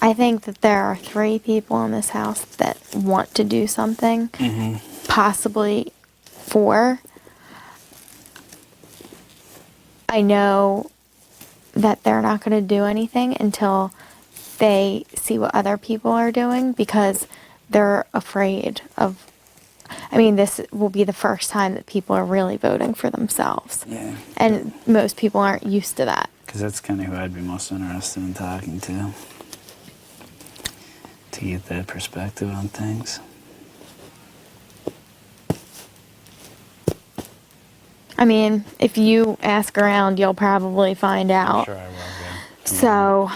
I think that there are 3 people in this house that want to do something, possibly 4. I know that they're not going to do anything until they see what other people are doing because they're afraid of. I mean, this will be the first time that people are really voting for themselves. Yeah. And most people aren't used to that. Because that's kind of who I'd be most interested in talking to get that perspective on things. I mean, if you ask around, you'll probably find out. Sure I will, yeah. So,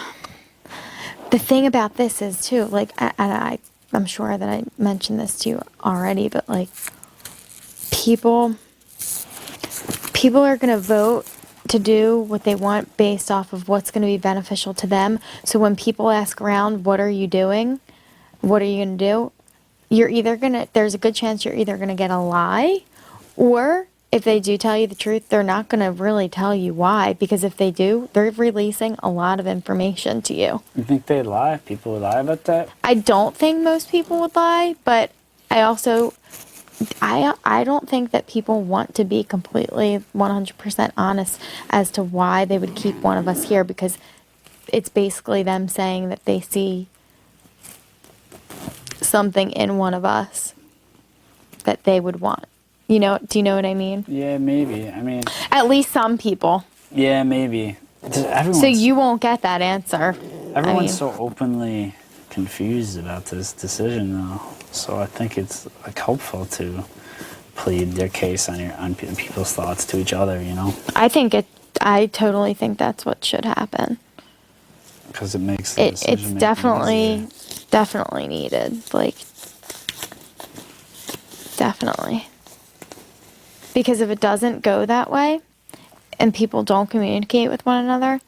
the thing about this is, too, like, and I'm sure that I mentioned this to you already, but, like, people are going to vote to do what they want based off of what's going to be beneficial to them. So when people ask around, what are you doing? What are you going to do? There's a good chance you're either going to get a lie, or if they do tell you the truth, they're not going to really tell you why, because if they do, they're releasing a lot of information to you. You think they'd lie? People would lie about that? I don't think most people would lie, but I don't think that people want to be completely 100% honest as to why they would keep one of us here, because it's basically them saying that they see something in one of us that they would want. Do you know what I mean? Yeah, maybe. I mean, at least some people. Yeah, maybe. So you won't get that answer. Everyone's so openly confused about this decision, though. So I think it's like helpful to plead their case on people's thoughts to each other. I totally think that's what should happen. Because it makes the decision it's definitely needed. Like, definitely. Because if it doesn't go that way, and people don't communicate with one another,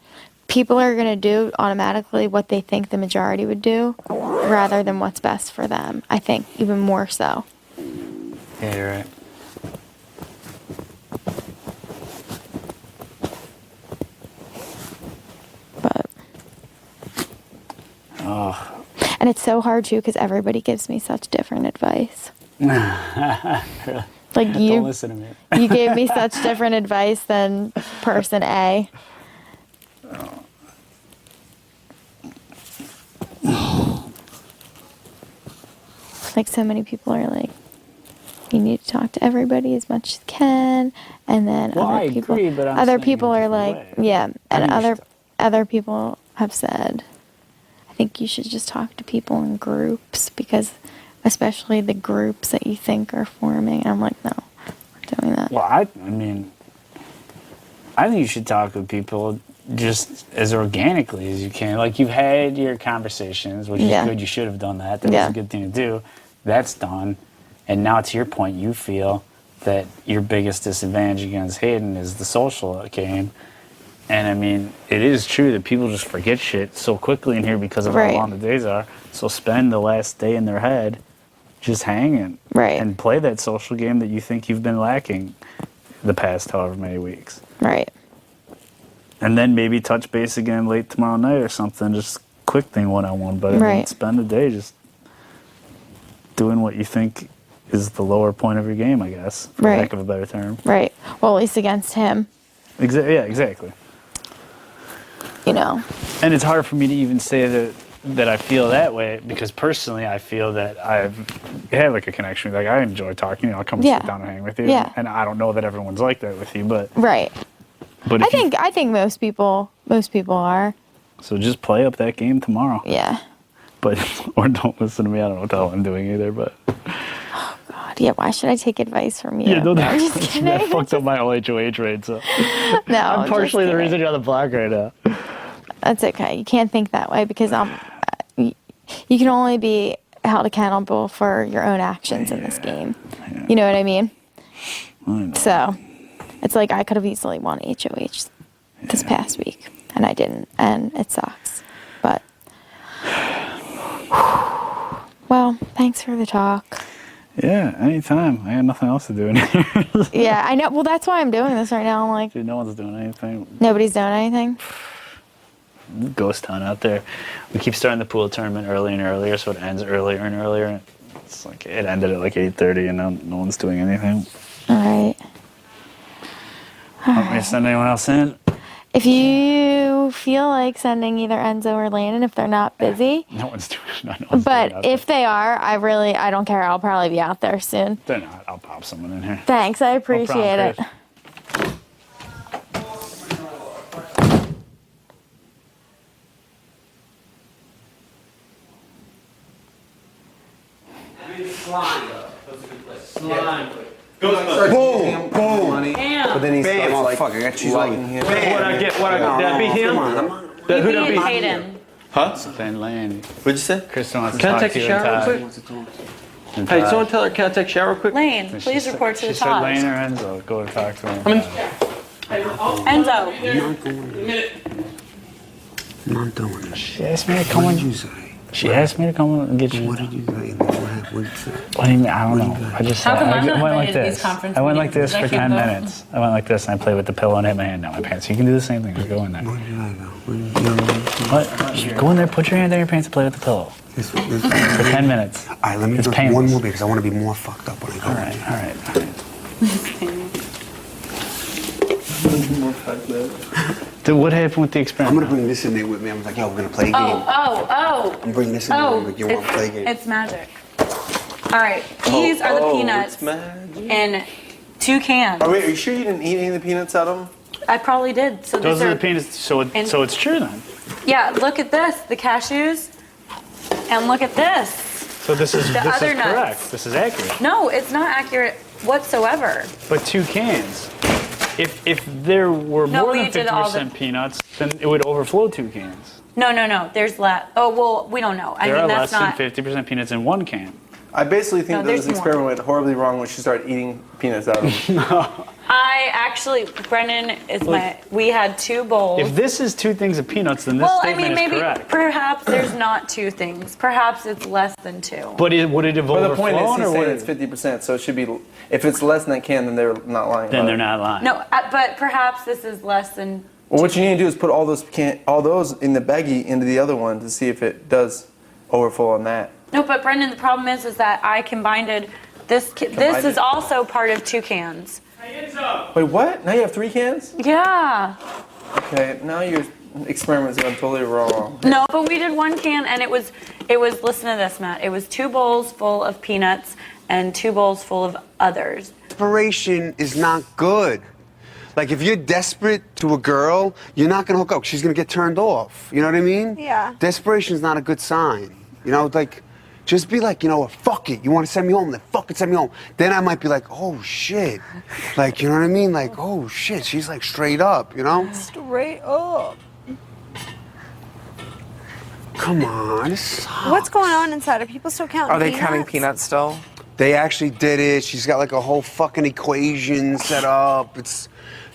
people are going to do automatically what they think the majority would do, rather than what's best for them. I think even more so. Yeah, you're right. But. Oh. And it's so hard too, because everybody gives me such different advice. Like Don't listen to me. You gave me such different advice than person A. Like, so many people are like, you need to talk to everybody as much as you can, and then other people are like, yeah, and other people have said, I think you should just talk to people in groups, because especially the groups that you think are forming. And I'm like, no, I'm not doing that. Well, I mean, I think you should talk with people just as organically as you can. Like, you've had your conversations, which is good. You should have done that. That was a good thing to do. That's done. And now, to your point, you feel that your biggest disadvantage against Hayden is the social game. And I mean, it is true that people just forget shit so quickly in here because of how long the days are. So spend the last day in their head just hanging. Right. And play that social game that you think you've been lacking the past however many weeks. Right. And then maybe touch base again late tomorrow night or something. Just quick thing one-on-one. But I mean, spend the day just doing what you think is the lower point of your game, I guess, for lack of a better term. Right. Well, at least against him. Yeah, exactly. You know. And it's hard for me to even say that that I feel that way because personally I feel that I've had like a connection. Like I enjoy talking. I'll come sit down and hang with you. Yeah. And I don't know that everyone's like that with you, but Right. But I think most people are. So just play up that game tomorrow. Yeah. But or don't listen to me. I don't know what the hell I'm doing either. But God, yeah. Why should I take advice from you? yeah, no, I'm just kidding. that fucked up my whole HOH rate. So No, I'm partially just the reason kidding. you're on the block right now. That's okay. You can't think that way because you can only be held accountable for your own actions in this game. Yeah. You know what I mean? I know. So it's like I could have easily won HOH this past week, and I didn't, and it sucks. But well, thanks for the talk. Yeah, anytime. I had nothing else to do in here. Yeah, I know. Well, that's why I'm doing this right now. I'm like, Dude, no one's doing anything. nobody's doing anything. Ghost town out there. We keep starting the pool tournament earlier and earlier, so it ends earlier and earlier. It's like it ended at like 8:30, and now no one's doing anything. All right. Want me to send anyone else in? If you feel like sending either Enzo or Landon if they're not busy, No one's doing it. No one's doing it but out if they are, I don't care. I'll probably be out there soon. there. They're not. I'll pop someone in here. Thanks, I appreciate it. Chris. Slime. Boom, boom. But then he Bam, starts like, fuck, I got cheese lighting on. him. That be him? You being Hayden. Huh? Then Landy. What'd you say? Kristen wants to Can I talk take to a you and shower real Ty. quick? And Hey, Ty. someone tell her, can I take a shower quick? Lane, And please she report to said, the She said top. Lane or Enzo. Go and talk to him. Enzo. I'm not doing this. She asked me to come What in. did you say? She asked me to come and get you. What did you say? What did you say? What do you mean? I don't know. I just How come I I'm not went like invited to these this. conference I went like meetings? this for Is that 10 cute, though? minutes. I went like this and I played with the pillow and hit my hand down my pants. You can do the same thing. Just go in there. Where did I go? Where did you go? What? You go in there, put your hand down your pants and play with the pillow. This, For 10 minutes. all right, let me It's do painless. one more because I want to be more fucked up when I go. All right, all right, all right. Dude, what happened with the I'm experiment? gonna bring this in there with me. I was like, yo, we're gonna play a game. Oh. I'm bringing this in there. Oh, Like, you want to play a game? it's magic. All right, these are the peanuts It's magic. in 2 cans. Oh, wait, are you sure you didn't eat any of the peanuts out of them? I probably did. So Those these are the peanuts, so it's true then. Yeah, look at this, the cashews, and look at this. So this is The other nuts. correct. This is accurate. No, it's not accurate whatsoever. But 2 cans. If there were No, more we than did all 50% peanuts, then it would overflow 2 cans. No. There's less. Oh well, we don't know. I There mean, are that's less not. than 50% peanuts in 1 can. I basically think No, that this there's more. experiment went horribly wrong when she started eating peanuts out of them. I actually, Brendon is my. We had 2 bowls. If this is 2 things of peanuts, then this Well, I statement mean, maybe is correct. perhaps there's not 2 things. Perhaps it's less than 2. But would it have But the point is, overflown, he's or saying would it's 50%, so it should be. If it's less than that can, then they're not lying. then about they're it. not lying. No, but perhaps this is less than. Well, what you need to do is put all those in the baggie into the other one to see if it does overflow on that. No, but Brendon, the problem is that I combined this. This is also part of 2 cans. Wait, what? Now you have 3 cans? Yeah. Okay, now your experiment's gone totally wrong. No, but we did 1 can, and it was. Listen to this, Matt. It was 2 bowls full of peanuts and 2 bowls full of others. Desperation is not good. Like, if you're desperate to a girl, you're not gonna hook up. She's gonna get turned off. You know what I mean? Yeah. Desperation is not a good sign. You know, like, just be like, you know what, fuck it. You wanna send me home? Then fucking send me home. Then I might be like, oh shit. Like, you know what I mean? Like, oh shit, she's like straight up, you know? Straight up. Come on, this sucks. What's going on inside? Are people still counting Are they peanuts? counting peanuts still? They actually did it. She's got like a whole fucking equation set up.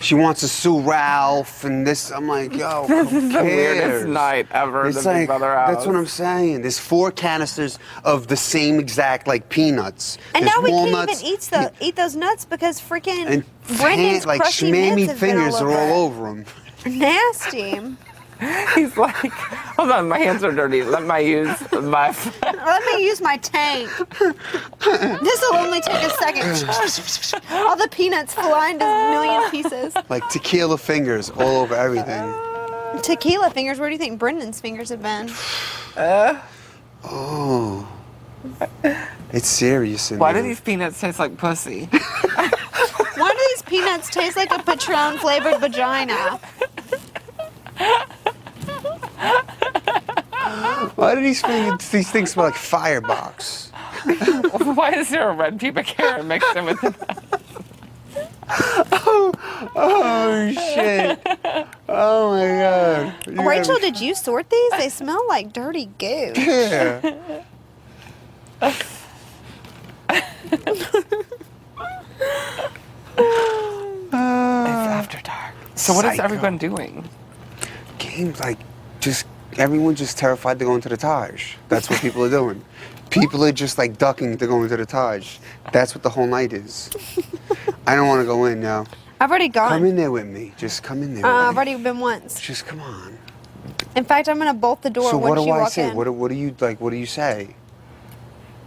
She wants to sue Ralph and this. I'm like, yo, This who is the weirdest cares? night ever at It's the Big like, Brother house. that's what I'm saying. There's 4 canisters of the same exact like peanuts. And There's now we walnuts, can't even eat those nuts because freaking and Brendon's like crusty schmammy mitts have been fingers all are all over over them. it. Nasty. He's like, hold on, my hands are dirty. Let me use my. Let me use my tank. This will only take a second. All the peanuts fly into a million pieces. Like tequila fingers all over everything. Tequila fingers. Where do you think Brendon's fingers have been? Oh. It's serious. Why do these peanuts taste like pussy? Why do these peanuts taste like a Patron flavored vagina? Why do these things smell like firebox? Why is there a red pubic hair mixed in with the Oh shit. Oh my god. Rachel, did you sort these? They smell like dirty goo. Yeah. It's after dark. So what is Psycho. everyone doing? Games like everyone's just terrified to go into the Taj. That's what people are doing. People are just like ducking to go into the Taj. That's what the whole night is. I don't want to go in now. I've already gone. Come in there with me. Just come in there. With I've me. already been once. Just come on. In fact, I'm gonna bolt the door So once what do you I walk say? in. What do you like? What do you say?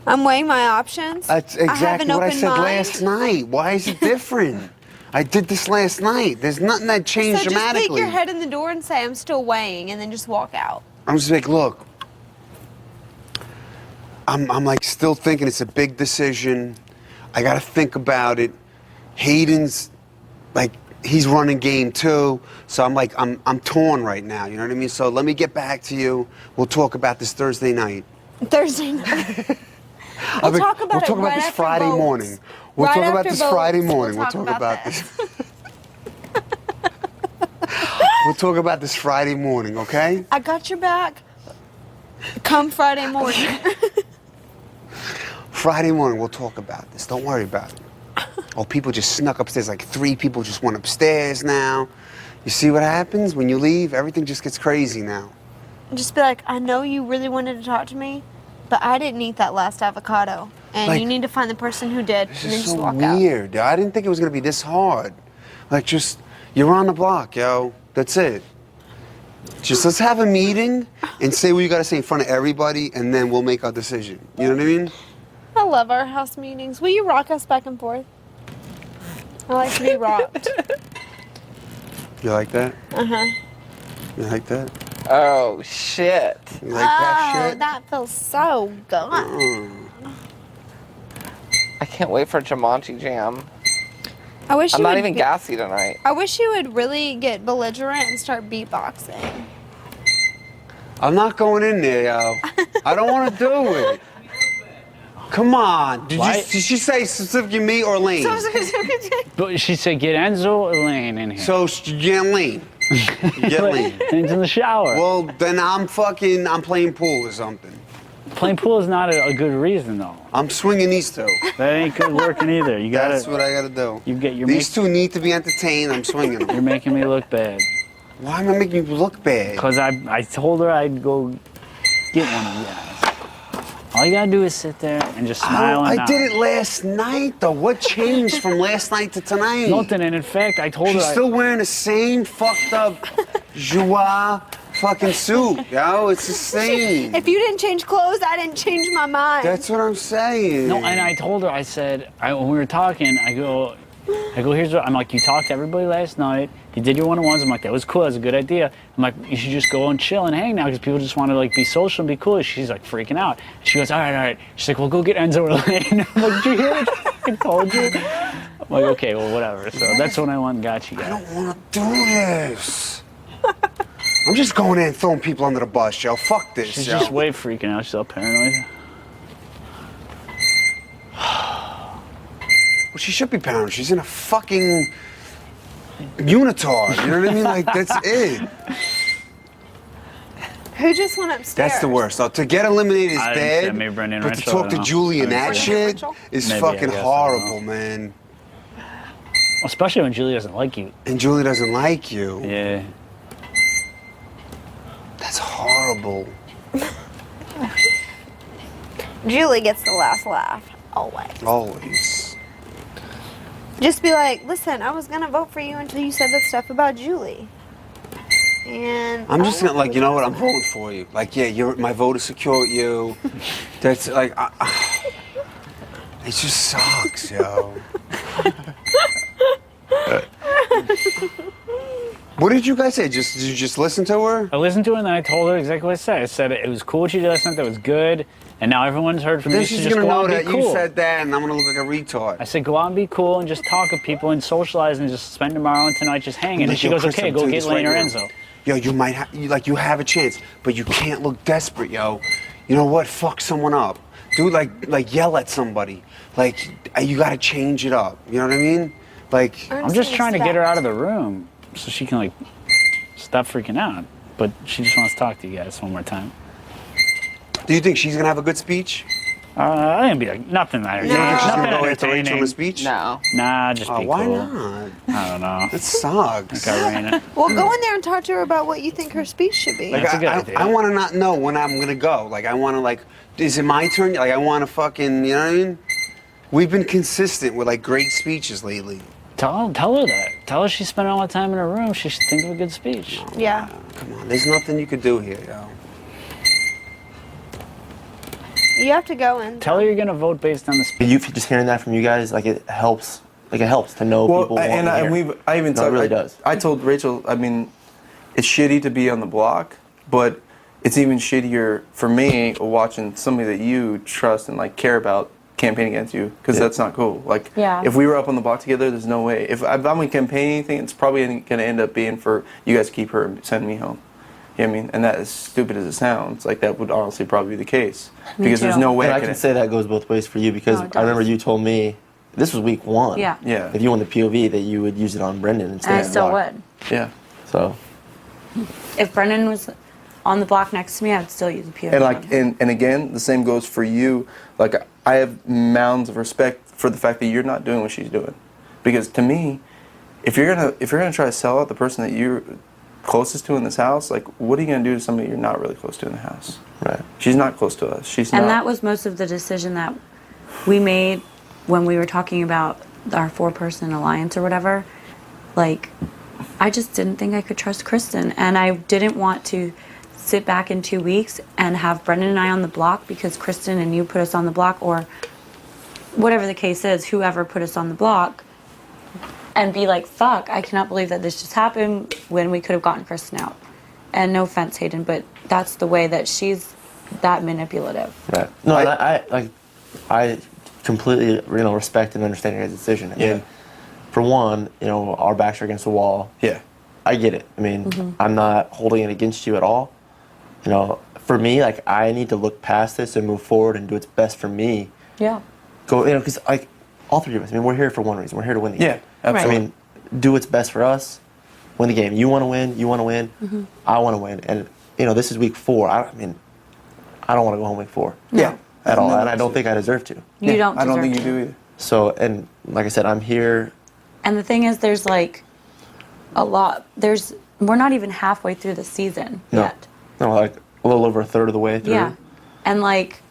I'm weighing my options. That's I have exactly an what I open said mind. last night. Why is it different? I did this last night. There's nothing that changed So just dramatically. peek your head in the door and say, I'm still weighing, and then just walk out. I'm just like, look, I'm like still thinking it's a big decision. I got to think about it. Hayden's like, he's running game too. So I'm like, I'm torn right now. You know what I mean? So let me get back to you. We'll talk about this Thursday night. Thursday night. We'll talk about it right this after Friday votes. morning. We'll Right talk about after this votes, Friday morning. we'll talk about this. We'll talk about this Friday morning, okay? I got your back. Come Friday morning. Friday morning, we'll talk about this. Don't worry about it. Oh, people just snuck upstairs. Like 3 people just went upstairs now. You see what happens when you leave? Everything just gets crazy now. Just be like, I know you really wanted to talk to me, but I didn't eat that last avocado. And Like, you need to find the person who did, This and then is just so walk out. weird. I didn't think it was gonna be this hard. Like, just you're on the block, yo. That's it. Just let's have a meeting and say what you gotta say in front of everybody, and then we'll make our decision. You know what I mean? I love our house meetings. Will you rock us back and forth? I like to be rocked. You like that? Uh-huh. You like that? Oh shit. You like that Oh, shit? that feels so good. I can't wait for Jumanji Jam. I wish I'm you not would even be- gassy tonight. I wish you would really get belligerent and start beatboxing. I'm not going in there, yo. I don't want to do it. Come on. Did she say specifically me or Lane? But she said get Enzo or Lane in here. So get Lane. Get Lane. Lane's in the shower. Well, then I'm playing pool or something. Playing pool is not a good reason though. I'm swinging these two. That ain't good working either. You gotta. That's what I gotta do. You're These two need to be entertained. I'm swinging them. You're making me look bad. Why am I making you look bad? Because I told her I'd go get one of you guys. All you gotta do is sit there and just smile and I nod. did it last night, though. What changed from last night to tonight? Nothing, and in fact, I told She's her. still wearing the same fucked up joie fucking suit, yo. It's the same. If you didn't change clothes, I didn't change my mind. That's what I'm saying. No, and I told her, I said, when we were talking, I go, here's what, I'm like, you talked to everybody last night, you did your one-on-ones, I'm like, that was cool, that was a good idea. I'm like, you should just go and chill and hang now, because people just want to, like, be social and be cool. She's, like, freaking out. She goes, all right. She's like, well, go get Enzo and Lane. I'm like, did you hear what I told you? I'm like, okay, well, whatever. So that's when I went and got you guys. I don't want to do this. I'm just going in and throwing people under the bus, yo. Fuck this, She's yo. just way freaking out. She's all paranoid. Well, she should be paranoid. She's in a fucking unitard. You know what I mean? Like, that's it. Who just went upstairs? That's the worst. So to get eliminated is I didn't say bad, maybe Brendon and but to Rachel, talk I to don't know. Julie and I that didn't shit Rachel? is Maybe, I fucking guess, I don't horrible, know. man. Especially when Julie doesn't like you. And Julie doesn't like you. Yeah. That's horrible. Julie gets the last laugh. Always. Always. Just be like, listen, I was going to vote for you until you said that stuff about Julie. And I'm just gonna, like, you know what? I'm voting for you. Like, yeah, my vote is secure with you. That's like, it just sucks, yo. What did you guys say? Did you just listen to her? I listened to her and then I told her exactly what I said. I said it was cool what you did last night. That was good. And now everyone's heard from Then you. she's So just gonna go out know and be that cool. you said that, and I'm gonna look like a retard. I said go out and be cool and just talk with people and socialize and just spend tomorrow and tonight just hanging. And she goes, Kristen, okay, I'm go telling you get this right Lane or now. Enzo. Yo, you might you have a chance, but you can't look desperate, yo. You know what? Fuck someone up. Dude, like yell at somebody. Like, you gotta change it up. You know what I mean? Like, I'm just trying to get her out of the room so she can like stop freaking out. But she just wants to talk to you guys one more time. do you think she's gonna have a good speech? I didn't be like nothing. You don't think she's Nothing gonna go after Rachel in entertaining. a speech? No. Nah, just be why cool. not? I don't know. That sucks. I ran it. Well, go in there and talk to her about what you think her speech should be. Like, That's a good idea. I want to not know when I'm gonna go. Like, I want to is it my turn? Like, I want to fucking, you know what I mean? We've been consistent with like great speeches lately. Tell her that. Tell her she spent all the time in her room. She should think of a good speech. Yeah. Come on, there's nothing you could do here, yo. You have to go in. Tell her you're gonna vote based on the speech. You just hearing that from you guys, like it helps. Like it helps to know people. Want and to hear. I even No, it really does. I told Rachel, I mean, it's shitty to be on the block, but it's even shittier for me watching somebody that you trust and like care about campaign against you, because that's not cool. Like, Yeah. if we were up on the block together, there's no way. If I'm going to campaign anything, it's probably going to end up being for you guys to keep her and send me home. You know what I mean? And that, as stupid as it sounds, like that would honestly probably be the case. Me Because there's no way And I can say that goes both ways for you, because No, it I remember does. you told me this was week 1. Yeah. Yeah. If you won the POV, that you would use it on Brendon instead And I of still Block. would. Yeah. So. If Brendon was on the block next to me, I'd still use the POV. And like, and again, the same goes for you. Like, I have mounds of respect for the fact that you're not doing what she's doing, because to me, if you're gonna try to sell out the person that you're closest to in this house, like, what are you gonna do to somebody you're not really close to in the house? Right. She's not close to us. She's And not. that was most of the decision that we made when we were talking about our 4-person alliance or whatever. Like, I just didn't think I could trust Kristen, and I didn't want to sit back in 2 weeks and have Brendon and I on the block because Kristen and you put us on the block, or whatever the case is, whoever put us on the block, and be like, fuck, I cannot believe that this just happened when we could have gotten Kristen out. And no offense, Hayden, but that's the way that she's that manipulative. Right. No, I completely respect and understand your guys' decision. I mean, for one, our backs are against the wall. Yeah. I get it. I mean, I'm not holding it against you at all. For me, like, I need to look past this and move forward and do what's best for me. Yeah. Go, because like all three of us, I mean, we're here for one reason. We're here to win the game. Yeah, absolutely. I mean, do what's best for us. Win the game. You want to win. You want to win. Mhm. I want to win. And this is week 4. I mean, I don't want to go home week 4. Yeah. At all, and I don't think I deserve to. You don't I don't deserve think to. you do either. So, and like I said, I'm here. And the thing is, there's like a lot. We're not even halfway through the season yet. No, like a little over a third of the way through. Yeah. And like,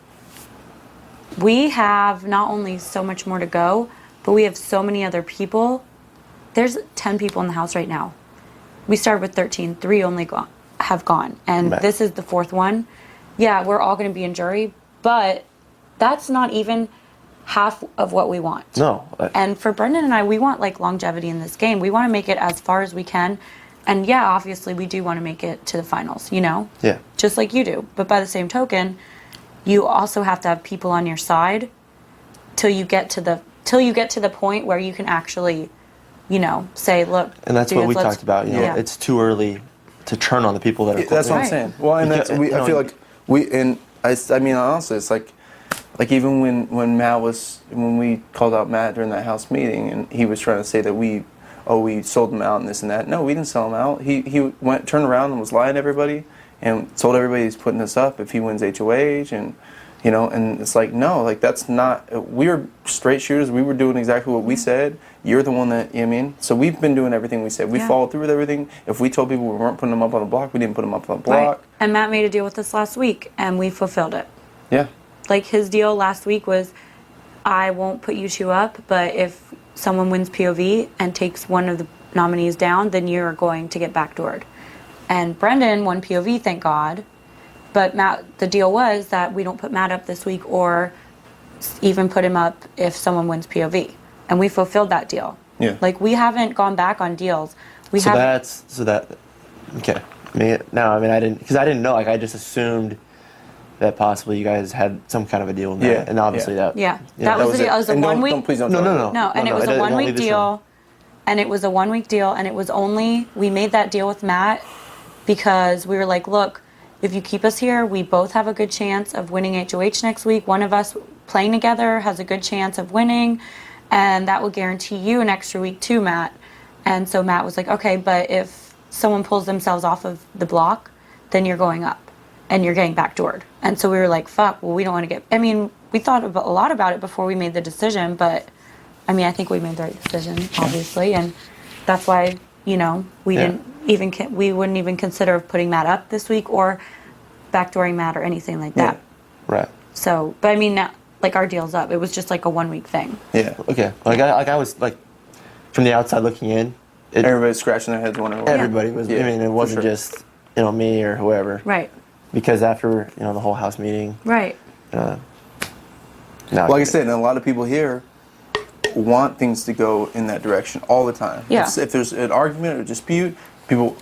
we have not only so much more to go, but we have so many other people. There's 10 people in the house right now. We started with 13. 3 only have gone. And Right. this is the 4th one. Yeah, we're all going to be in jury, but that's not even half of what we want. No. And for Brendon and I, we want like longevity in this game. We want to make it as far as we can. And yeah, obviously we do want to make it to the finals, Yeah. just like you do. But by the same token, you also have to have people on your side till you get to the point where you can actually, say, look. And that's what dudes, we let's- talked about. Yeah. It's too early to turn on the people that are. That's what I'm saying. Well, and that's I feel like I mean, honestly, it's like even when we called out Matt during that house meeting, and he was trying to say that we sold him out and this and that. No, we didn't sell him out. He turned around and was lying to everybody and told everybody he's putting this up if he wins HOH, and and it's like, no, like, that's not. We were straight shooters. We were doing exactly what we said. You're the one that, so we've been doing everything we said. We followed through with everything. If we told people we weren't putting them up on the block, we didn't put them up on the block. Right. And Matt made a deal with us last week, and we fulfilled it. Yeah. Like, his deal last week was, I won't put you 2 up, but if someone wins POV and takes one of the nominees down, then you're going to get backdoored. And Brendon won POV, thank God. But Matt, the deal was that we don't put Matt up this week or even put him up if someone wins POV. And we fulfilled that deal. Yeah. Like, we haven't gone back on deals. Okay. I didn't, because I didn't know. Like, I just assumed that possibly you guys had some kind of a deal with that, and obviously that. Yeah, that was the deal. It was a 1 week. No, and it was a 1 week deal, and it was a 1 week deal, and it was only we made that deal with Matt because we were like, look, if you keep us here, we both have a good chance of winning HOH next week. One of us playing together has a good chance of winning, and that will guarantee you an extra week too, Matt. And so Matt was like, okay, but if someone pulls themselves off of the block, then you're going up and you're getting backdoored. And so we were like, fuck, well, we don't want to get, I mean, we thought a lot about it before we made the decision, but I mean, I think we made the right decision, obviously. And that's why, we didn't even, we wouldn't even consider putting Matt up this week or backdooring Matt or anything like that. Right. So, but I mean, now, like, our deal's up. It was just like a 1 week thing. Yeah. Okay. I was like, from the outside looking in, everybody's scratching their heads wondering. Everybody was. I mean, it wasn't just me or whoever. Right. Because after the whole house meeting. Right. Like I said, and a lot of people here want things to go in that direction all the time. Yeah. If there's an argument or dispute, people,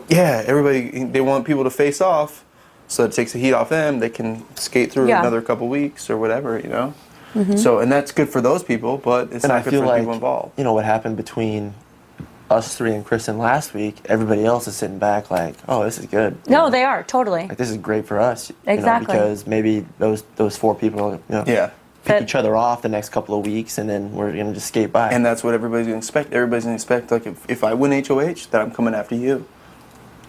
everybody, they want people to face off, so it takes the heat off them. They can skate through another couple weeks or whatever, Mm-hmm. So, and that's good for those people, but it's not good for the people involved. What happened between us three and Kristen last week, everybody else is sitting back like, oh, this is good. No, they are, totally. Like, this is great for us. Exactly. Because maybe those four people, pick each other off the next couple of weeks, and then we're going to just skate by. And that's what everybody's going to expect. Everybody's going to expect, like, if I win HOH, that I'm coming after you.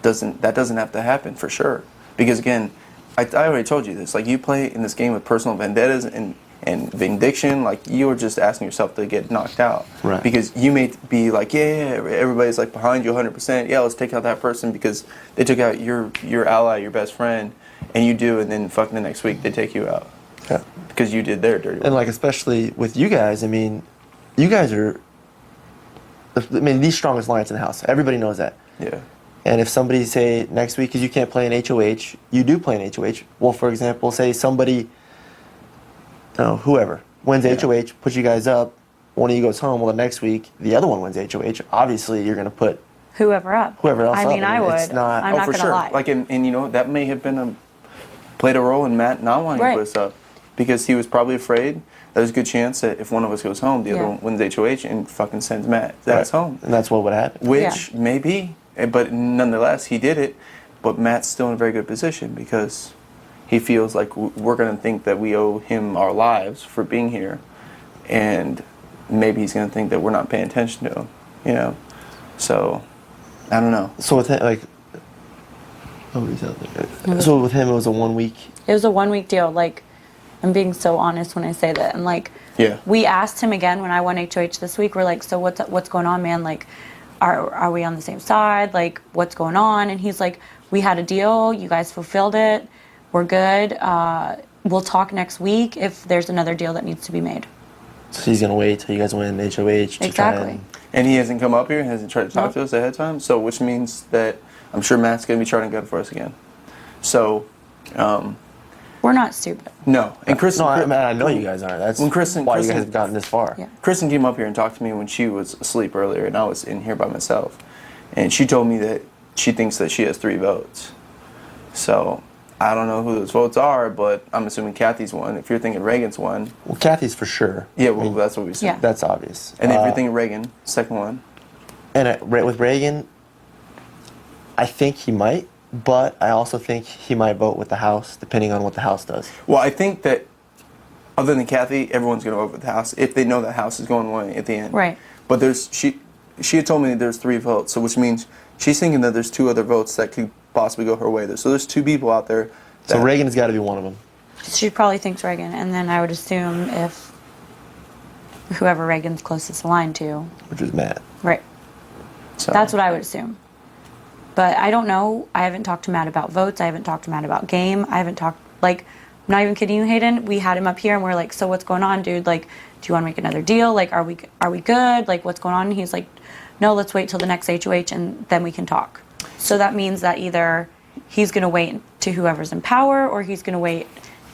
That doesn't have to happen, for sure. Because, again, I already told you this. Like, you play in this game with personal vendettas and vindication, like, you are just asking yourself to get knocked out. Right. Because you may be like, everybody's like behind you 100%. Yeah, let's take out that person because they took out your ally, your best friend, and you do, and then fucking the next week they take you out. Yeah. Because you did their dirty work. And, like, especially with you guys, I mean, you guys are, the strongest alliance in the house. Everybody knows that. Yeah. And if somebody say next week, because you can't play in HOH, you do play in HOH. Well, for example, say somebody, whoever wins HOH, puts you guys up, one of you goes home, well, the next week, the other one wins HOH. Obviously, you're going to put whoever else up. I mean, I would. It's not, I'm not for going to sure. lie. Like, and that may have been played a role in Matt not wanting to put us up because he was probably afraid. There's a good chance that if one of us goes home, the other one wins HOH and fucking sends Matt home. And that's what would happen. Which may be, but nonetheless, he did it. But Matt's still in a very good position because he feels like we're going to think that we owe him our lives for being here. And maybe he's going to think that we're not paying attention to him, So, I don't know. So with him, like, so with him, it was a 1 week? It was a 1 week deal. Like, I'm being so honest when I say that. And, like, we asked him again when I won HOH this week. We're like, so what's going on, man? Like, are we on the same side? Like, what's going on? And he's like, we had a deal. You guys fulfilled it. We're good. We'll talk next week if there's another deal that needs to be made. So he's going to wait till you guys win HOH to try and he hasn't come up here, hasn't tried to talk to us ahead of time, so which means that I'm sure Matt's going to be trying to gun for us again. So, we're not stupid. No. And Kristen... No, I know you guys aren't. That's why you guys have gotten this far. Yeah. Kristen came up here and talked to me when she was asleep earlier, and I was in here by myself. And she told me that she thinks that she has 3 votes. So, I don't know who those votes are, but I'm assuming Kathy's one. If you're thinking Ragan's one... Well, Kathy's for sure. Yeah, well, that's what we said. Yeah. That's obvious. And if you're thinking Ragan, second one. And with Ragan, I think he might, but I also think he might vote with the House, depending on what the House does. Well, I think that other than Kathy, everyone's going to vote with the House if they know the House is going one at the end. Right. But she had told me that there's 3 votes, so which means she's thinking that there's 2 other votes that could possibly go her way. So there's 2 people out there. So Ragan's got to be one of them. She probably thinks Ragan, and then I would assume if whoever Ragan's closest aligned to. Which is Matt. Right. So. That's what I would assume. But I don't know. I haven't talked to Matt about votes. I haven't talked to Matt about game. I haven't talked, like, I'm not even kidding you, Hayden. We had him up here and we're like, so what's going on, dude? Like, do you want to make another deal? Like, are we good? Like, what's going on? And he's like, no, let's wait till the next HOH and then we can talk. So that means that either he's going to wait to whoever's in power, or he's going to wait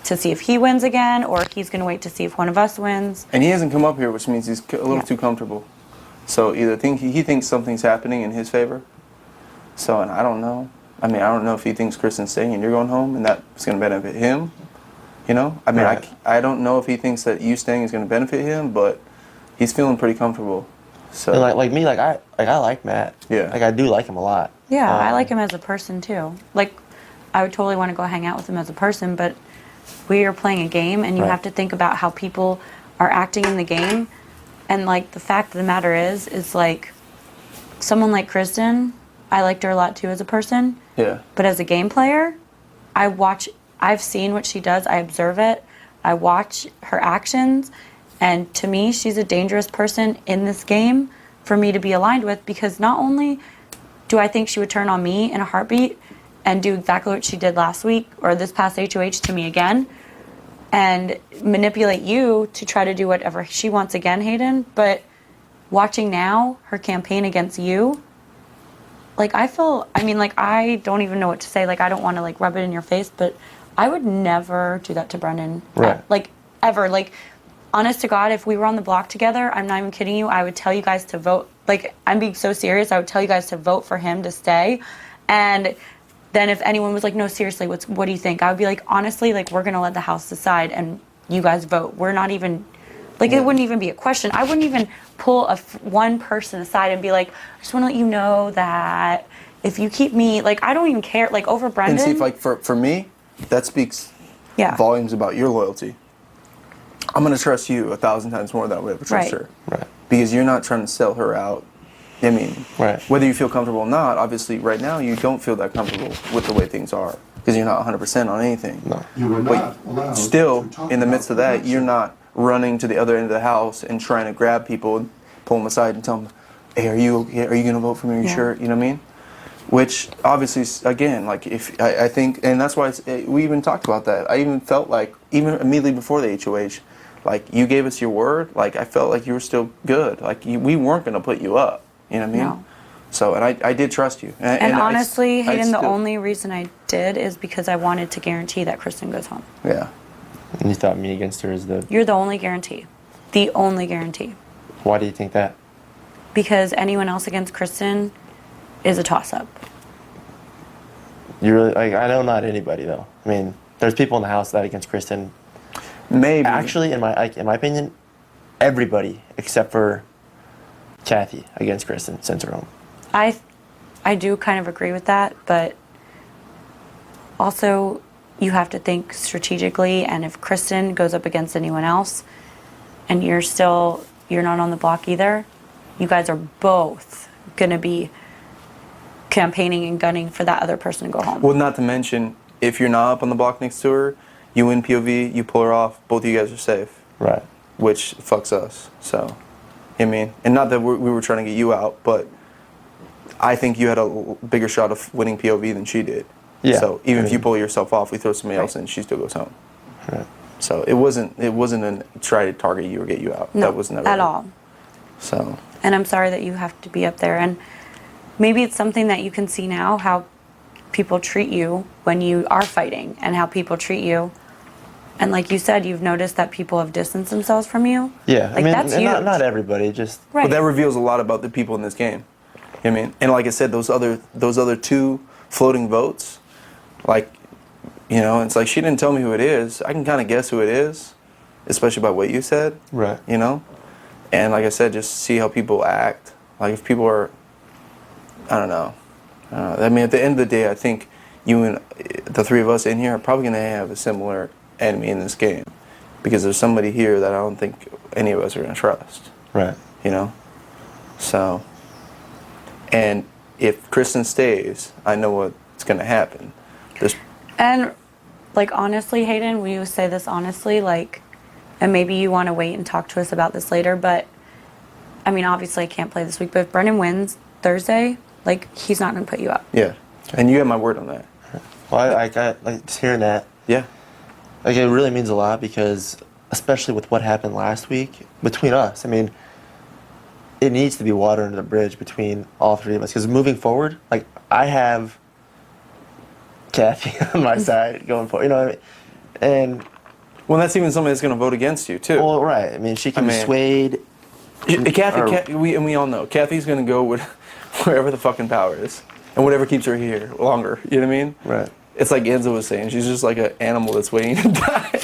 to see if he wins again, or he's going to wait to see if one of us wins. And he hasn't come up here, which means he's a little too comfortable. So either he thinks something's happening in his favor. So, and I don't know. I mean, I don't know if he thinks Kristen's staying and you're going home and that's going to benefit him. You know? I mean, I don't know if he thinks that you staying is going to benefit him, but he's feeling pretty comfortable. So And like me, I like Matt. Yeah. Like I do like him a lot. Yeah, I like him as a person too. Like, I would totally want to go hang out with him as a person, but we are playing a game, and you have to think about how people are acting in the game. And like, the fact of the matter is like, someone like Kristen, I liked her a lot too as a person. Yeah. But as a game player, I've seen what she does. I observe it. I watch her actions. And to me, she's a dangerous person in this game for me to be aligned with, because not only do I think she would turn on me in a heartbeat and do exactly what she did last week or this past HOH to me again and manipulate you to try to do whatever she wants again, Hayden, but watching now her campaign against you, like I don't even know what to say. Like, I don't want to like rub it in your face, but I would never do that to Brendon. Right. Like, ever. Like, honest to God, if we were on the block together, I'm not even kidding you, I would tell you guys to vote. Like, I'm being so serious. I would tell you guys to vote for him to stay. And then if anyone was like, no, seriously, what do you think? I would be like, honestly, like, we're going to let the house decide and you guys vote. We're not even, like, it wouldn't even be a question. I wouldn't even pull one person aside and be like, I just want to let you know that if you keep me, like, I don't even care, like, over Brendon. And see, like, for me, that speaks volumes about your loyalty. I'm going to trust you 1,000 times more than I would ever trust her. Right. Because you're not trying to sell her out. I mean, whether you feel comfortable or not, obviously right now you don't feel that comfortable with the way things are. Because you're not 100% on anything. No. You were not allowed Still, to talk in the about midst of that, you're not running to the other end of the house and trying to grab people, pull them aside and tell them, hey, are you okay? Are you going to vote for me? Are you sure? You know what I mean? Which obviously, again, like if I think, and that's why we even talked about that. I even felt like, even immediately before the HOH, like you gave us your word. Like I felt like you were still good. Like we weren't going to put you up. You know what I mean? No. So, and I did trust you. And honestly, Hayden, the only reason I did is because I wanted to guarantee that Kristen goes home. Yeah. And you thought me against her is the... You're the only guarantee. The only guarantee. Why do you think that? Because anyone else against Kristen is a toss-up. You really, like, I know not anybody though. I mean, there's people in the house that against Kristen. Maybe. Actually, in my opinion, everybody except for Kathy against Kristen sends her home. I do kind of agree with that, but also you have to think strategically, and if Kristen goes up against anyone else and you're not on the block either, you guys are both going to be campaigning and gunning for that other person to go home. Well, not to mention, if you're not up on the block next to her, you win POV, you pull her off, both of you guys are safe. Right. Which fucks us, so... I mean, and not that we were trying to get you out, but I think you had a bigger shot of winning POV than she did. Yeah. So even if you pull yourself off, we throw somebody else in, she still goes home. Right. So it wasn't a try to target you or get you out. No, that was never at all. So. And I'm sorry that you have to be up there. And maybe it's something that you can see now, how people treat you when you are fighting and how people treat you. And like you said, you've noticed that people have distanced themselves from you. Yeah, like, I mean, that's huge. not everybody, just... Right. But that reveals a lot about the people in this game. You know what I mean? And like I said, those other two floating votes, like, you know, it's like she didn't tell me who it is. I can kind of guess who it is, especially by what you said. Right. You know? And like I said, just see how people act. Like if people are, I don't know. I mean, at the end of the day, I think you and the three of us in here are probably going to have a similar enemy in this game, because there's somebody here that I don't think any of us are going to trust. Right. You know? So, and if Kristen stays, I know what's going to happen. And, like, honestly, Hayden, we would say this honestly, like, and maybe you want to wait and talk to us about this later, but, I mean, obviously I can't play this week, but if Brendon wins Thursday, like, he's not going to put you up. Yeah. And you have my word on that. Well, I got, like, just hearing that. Yeah. Like, it really means a lot, because, especially with what happened last week, between us, I mean, it needs to be water under the bridge between all three of us. Because moving forward, like, I have Kathy on my side going forward, you know what I mean? And... Well, that's even somebody that's going to vote against you, too. Well, right. I mean, she can be swayed we all know Kathy's gonna go with wherever the fucking power is, and whatever keeps her here longer. You know what I mean? Right. It's like Enzo was saying. She's just like an animal that's waiting to die.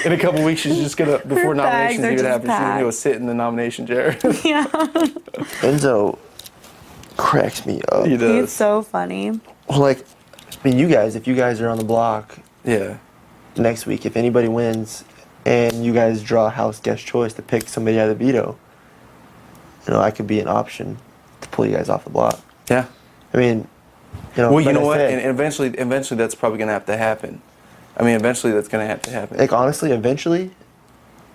In a couple weeks, she's just gonna before nominations even happen, she's gonna go sit in the nomination chair. Yeah. Enzo cracks me up. He does. He's so funny. Well, like, I mean, if you guys are on the block, yeah, next week, if anybody wins, and you guys draw house guest choice to pick somebody out of the veto, I could be an option to pull you guys off the block. Yeah. I mean, well, you like know I what? said, And eventually, that's probably gonna have to happen. I mean, eventually, that's gonna have to happen. like, honestly, eventually,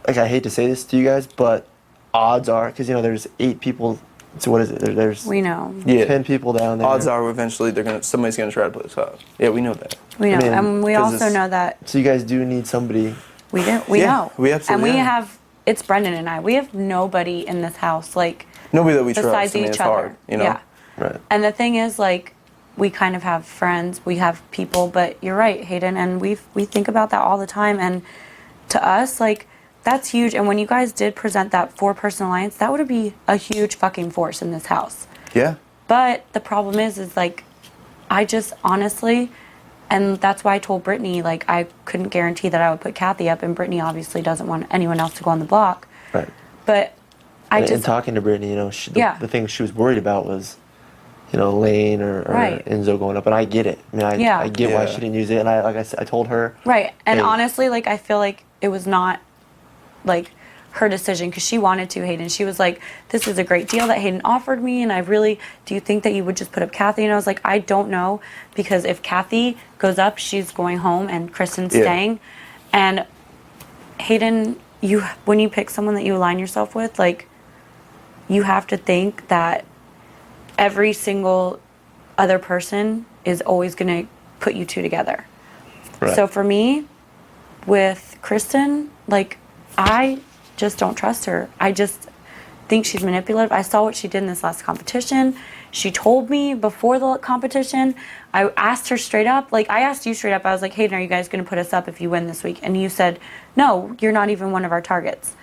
like, I hate to say this to you guys, but odds are, because there's 8 people. So what is it? There's We know. 10 people down there. Odds are eventually somebody's gonna try to play us up. Yeah, we know that. We know. I mean, and we 'cause also know that So you guys do need somebody. we do. We Yeah, know. we absolutely And we know. have, it's Brendon and I. We have nobody in this house, like, Nobody that we besides trust. I mean, each it's other. hard, Yeah. Right. And the thing is, like, we kind of have friends, we have people, but you're right, Hayden, and we think about that all the time. And to us, like, that's huge. And when you guys did present that 4-person alliance, that would be a huge fucking force in this house. Yeah. But the problem is like, I just honestly, and that's why I told Britney, like, I couldn't guarantee that I would put Kathy up, and Britney obviously doesn't want anyone else to go on the block. Right. But And talking to Brittany, the thing she was worried about was, Lane or Right. Enzo going up, and I get it. I mean, I get why she didn't use it, and like I said, I told her. Right. And hey, honestly, like, I feel like it was not, like, her decision, because she wanted to, Hayden. She was like, this is a great deal that Hayden offered me, and do you think that you would just put up Kathy? And I was like, I don't know, because if Kathy goes up, she's going home, and Kristen's staying. And Hayden, when you pick someone that you align yourself with, like, you have to think that every single other person is always going to put you two together. Right. So for me, with Kristen, like, I just don't trust her. I just think she's manipulative. I saw what she did in this last competition. She told me before the competition. I asked her straight up, like, I asked you straight up, I was like, Hayden, are you guys going to put us up if you win this week? And you said, no, you're not even one of our targets.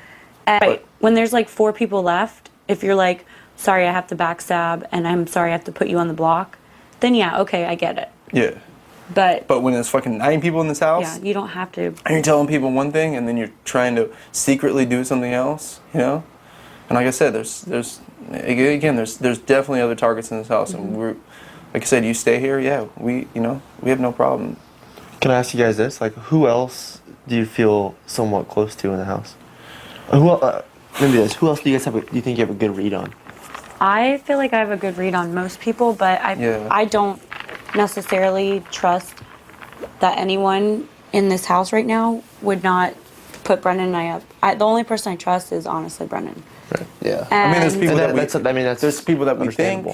And when there's like 4 people left, if you're like, sorry, I have to backstab, and I'm sorry I have to put you on the block, then yeah, okay, I get it. Yeah. But when there's fucking 9 people in this house, yeah, you don't have to. and you're telling people one thing, and then you're trying to secretly do something else, And like I said, there's definitely other targets in this house, and we're, like I said, you stay here, yeah, we have no problem. Can I ask you guys this? Like, who else do you feel somewhat close to in the house? Maybe this. Who else do you guys do you think you have a good read on? I feel like I have a good read on most people, but I don't necessarily trust that anyone in this house right now would not put Brendon and I up. The only person I trust is honestly Brendon. Right. Yeah. I mean, there's people there's people that we think,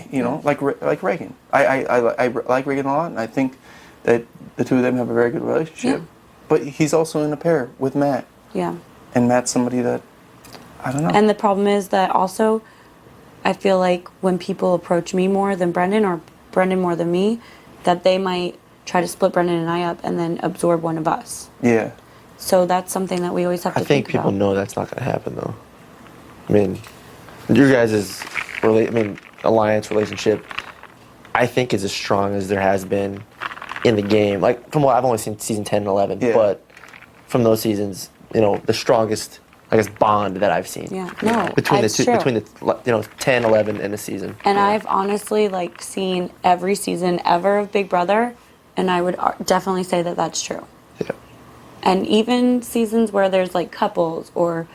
like Ragan. I like Ragan a lot, and I think that the two of them have a very good relationship. Yeah. But he's also in a pair with Matt. Yeah. And Matt's somebody that, I don't know. And the problem is that also, I feel like when people approach me more than Brendon, or Brendon more than me, that they might try to split Brendon and I up and then absorb one of us. Yeah. So that's something that we always have to think think about. people know that's not going to happen, though. I mean, your guys' alliance relationship, I think, is as strong as there has been in the game. Like, from what I've only seen season 10 and 11, but from those seasons, the strongest, I guess, bond that I've seen. Yeah, no, between it's the two, true. between the 10, 11, and the season. And I've honestly seen every season ever of Big Brother, and I would definitely say that that's true. Yeah. And even seasons where there's couples or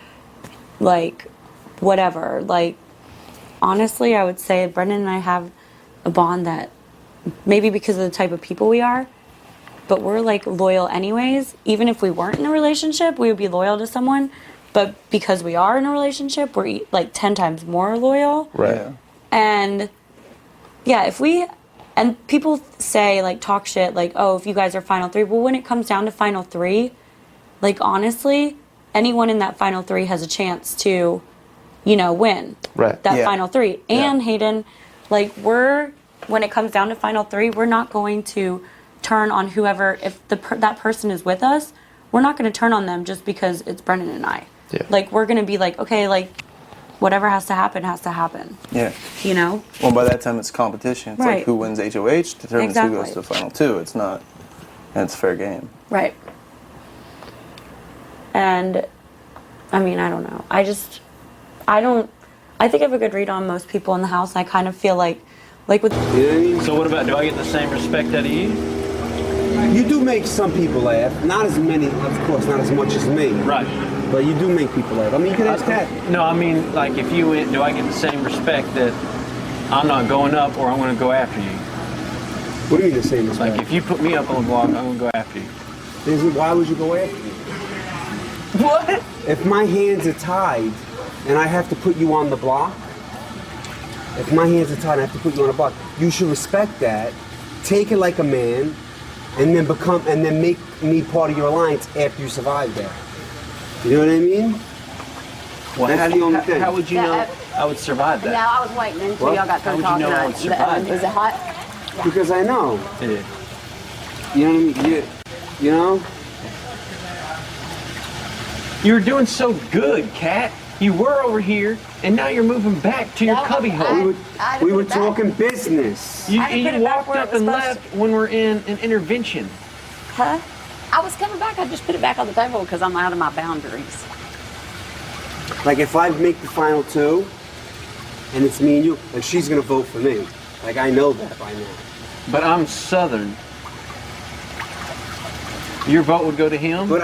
whatever, honestly, I would say Brendon and I have a bond that maybe because of the type of people we are, but we're loyal anyways. Even if we weren't in a relationship, we would be loyal to someone. But because we are in a relationship, we're 10 times more loyal. Right. Yeah. And yeah, and people say talk shit oh, if you guys are final 3, well, when it comes down to final 3, honestly, anyone in that final 3 has a chance to, win. Right. That final 3. And Hayden, when it comes down to final 3, we're not going to turn on whoever, if that person is with us, we're not going to turn on them just because it's Brendon and I. Yeah. Like, we're going to be like, okay, like, whatever has to happen, has to happen. Yeah. You know? Well, by that time, it's competition. It's Right. like who wins HOH determines Exactly. who goes to the final two. It's not, and it's fair game. Right. And, I mean, I don't know. I think I have a good read on most people in the house. I kind of feel like with... So what about, do I get the same respect out of you? You do make some people laugh. Not as many, of course, not as much as me. Right. But you do make people laugh. I mean, you can ask Kathy. No, I mean, like, if you went, do I get the same respect that I'm not going up or I'm going to go after you? What do you mean the same respect? Like, if you put me up on the block, I'm going to go after you. Why would you go after me? What? If my hands are tied and I have to put you on the block, if my hands are tied and I have to put you on the block, you should respect that, take it like a man, and then make me part of your alliance after you survive that. You know what I mean? Well, That's the only thing. How would you know I would survive that? No, I was waiting until y'all got through How would you talking. know I would survive Was it that? hot? Because I know. Yeah. You know what I mean? You know? You were doing so good, Kat. You were over here, and now you're moving back to your cubby hole. We were talking business. You walked up and left when we're in an intervention. Huh? I was coming back. I just put it back on the table because I'm out of my boundaries. Like if I make the final two, and it's me and you, like she's gonna vote for me. Like I know that by now. But I'm Southern. Your vote would go to him? But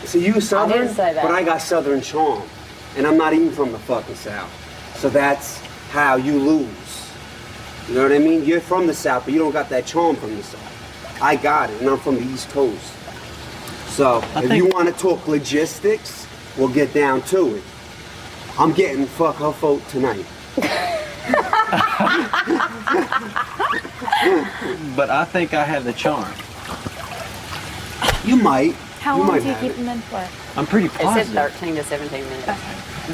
so you Southern, I didn't say that. but I got Southern charm, and I'm not even from the fucking South. So that's how you lose. You know what I mean? You're from the South, but you don't got that charm from the South. I got it, and I'm from the East Coast. So if you want to talk logistics, we'll get down to it. I'm getting fuck her vote tonight. But I think I have the charm. You might. How long do you keep them in for? I'm pretty It said positive. 13 to 17 minutes.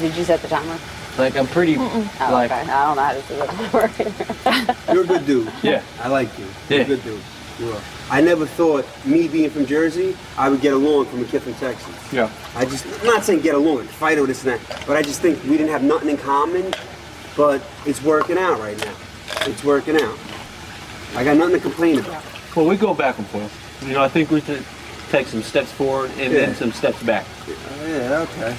Did you set the timer? Like I'm pretty Oh, like okay. I don't know how to set the timer. You're a good dude. Yeah. I like you. You're Yeah. a good dude. You are. I never thought, me being from Jersey, I would get along from a kid from Texas. Yeah. I'm not saying get along, fight or this and that, but I just think we didn't have nothing in common, but it's working out right now. It's working out. I got nothing to complain about. Well, we go back and forth. You know, I think we should take some steps forward and then some steps back. Yeah, okay.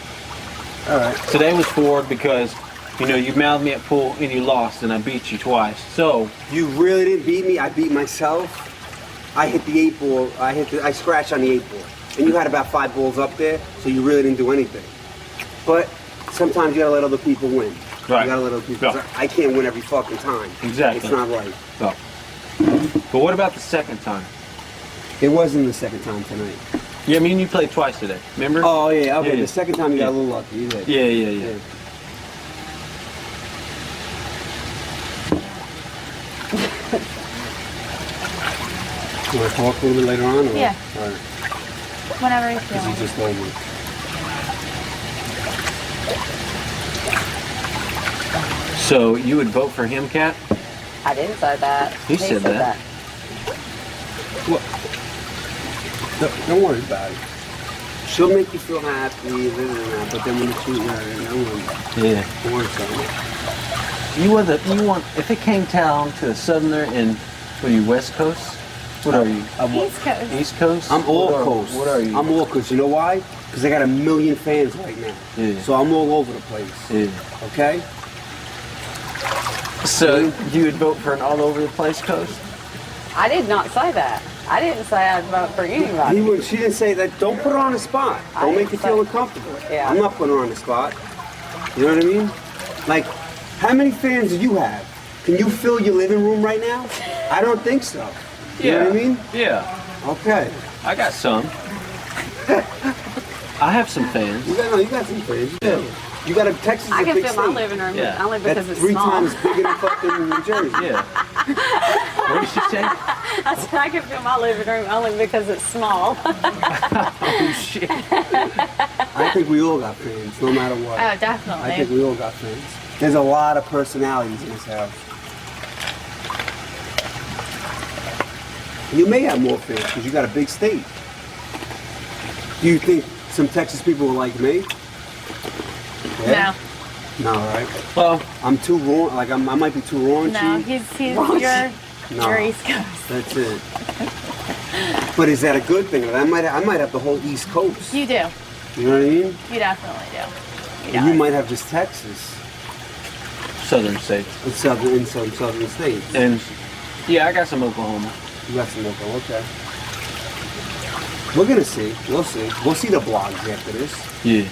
All right. Today was forward because, you know, you mouthed me at pool and you lost and I beat you twice. So You really didn't beat me. I beat myself. I hit the 8 ball. I scratched on the 8 ball. And you had about 5 balls up there, so you really didn't do anything. But sometimes you gotta let other people win. Right. You gotta let other people. Yeah. I can't win every fucking time. Exactly. It's not right. So. But what about the second time? It wasn't the second time tonight. Yeah, I mean you played twice today. Remember? Oh yeah. Okay. Yeah, yeah. The second time you got a little lucky. You did. Yeah. You want to talk a little bit later on? Or? Yeah. All right. Whenever you feel. Because you just told me. So you would vote for him, Kat? I didn't say that. He said that. What? Don't worry about it. She'll make you feel happy, but then when you shoot her, Yeah. don't worry about it. You want if it came down to a Southerner and what are you, West Coast? What are you? East Coast. East Coast? I'm all What are- coast. What are you? I'm all coast. You know why? Because I got 1 million fans right now. Yeah. So I'm all over the place. Yeah. Okay? So you would vote for an all over the place coast? I did not say that. I didn't say I'd vote for anybody. She didn't say that. Don't put her on the spot. Don't make her feel uncomfortable. Yeah. I'm not putting her on the spot. You know what I mean? Like, how many fans do you have? Can you fill your living room right now? I don't think so. You know what I mean? Yeah. Okay. I got some. I have some fans. You got some fans. You do. You got a Texas. I is a can big fill my state. living room Yeah. only because That's it's 3 small. times bigger than fucking New Jersey. Yeah. What did she say? I said I can fill my living room only because it's small. Oh shit. I think we all got fans, no matter what. Oh, definitely. I think we all got fans. There's a lot of personalities in this house. You may have more fans because you got a big state. Do you think some Texas people will like me? Yeah? No, right? Well, I'm too raw. Like I might be too raunchy. No, he's you're East Coast. That's it. But is that a good thing? I might have the whole East Coast. You do. You know what I mean? You definitely do. And you might have just Texas. Southern states. In some southern states. And yeah, I got some Oklahoma. You got some Oklahoma, okay. We're gonna see. We'll see. We'll see the blogs after this. Yeah.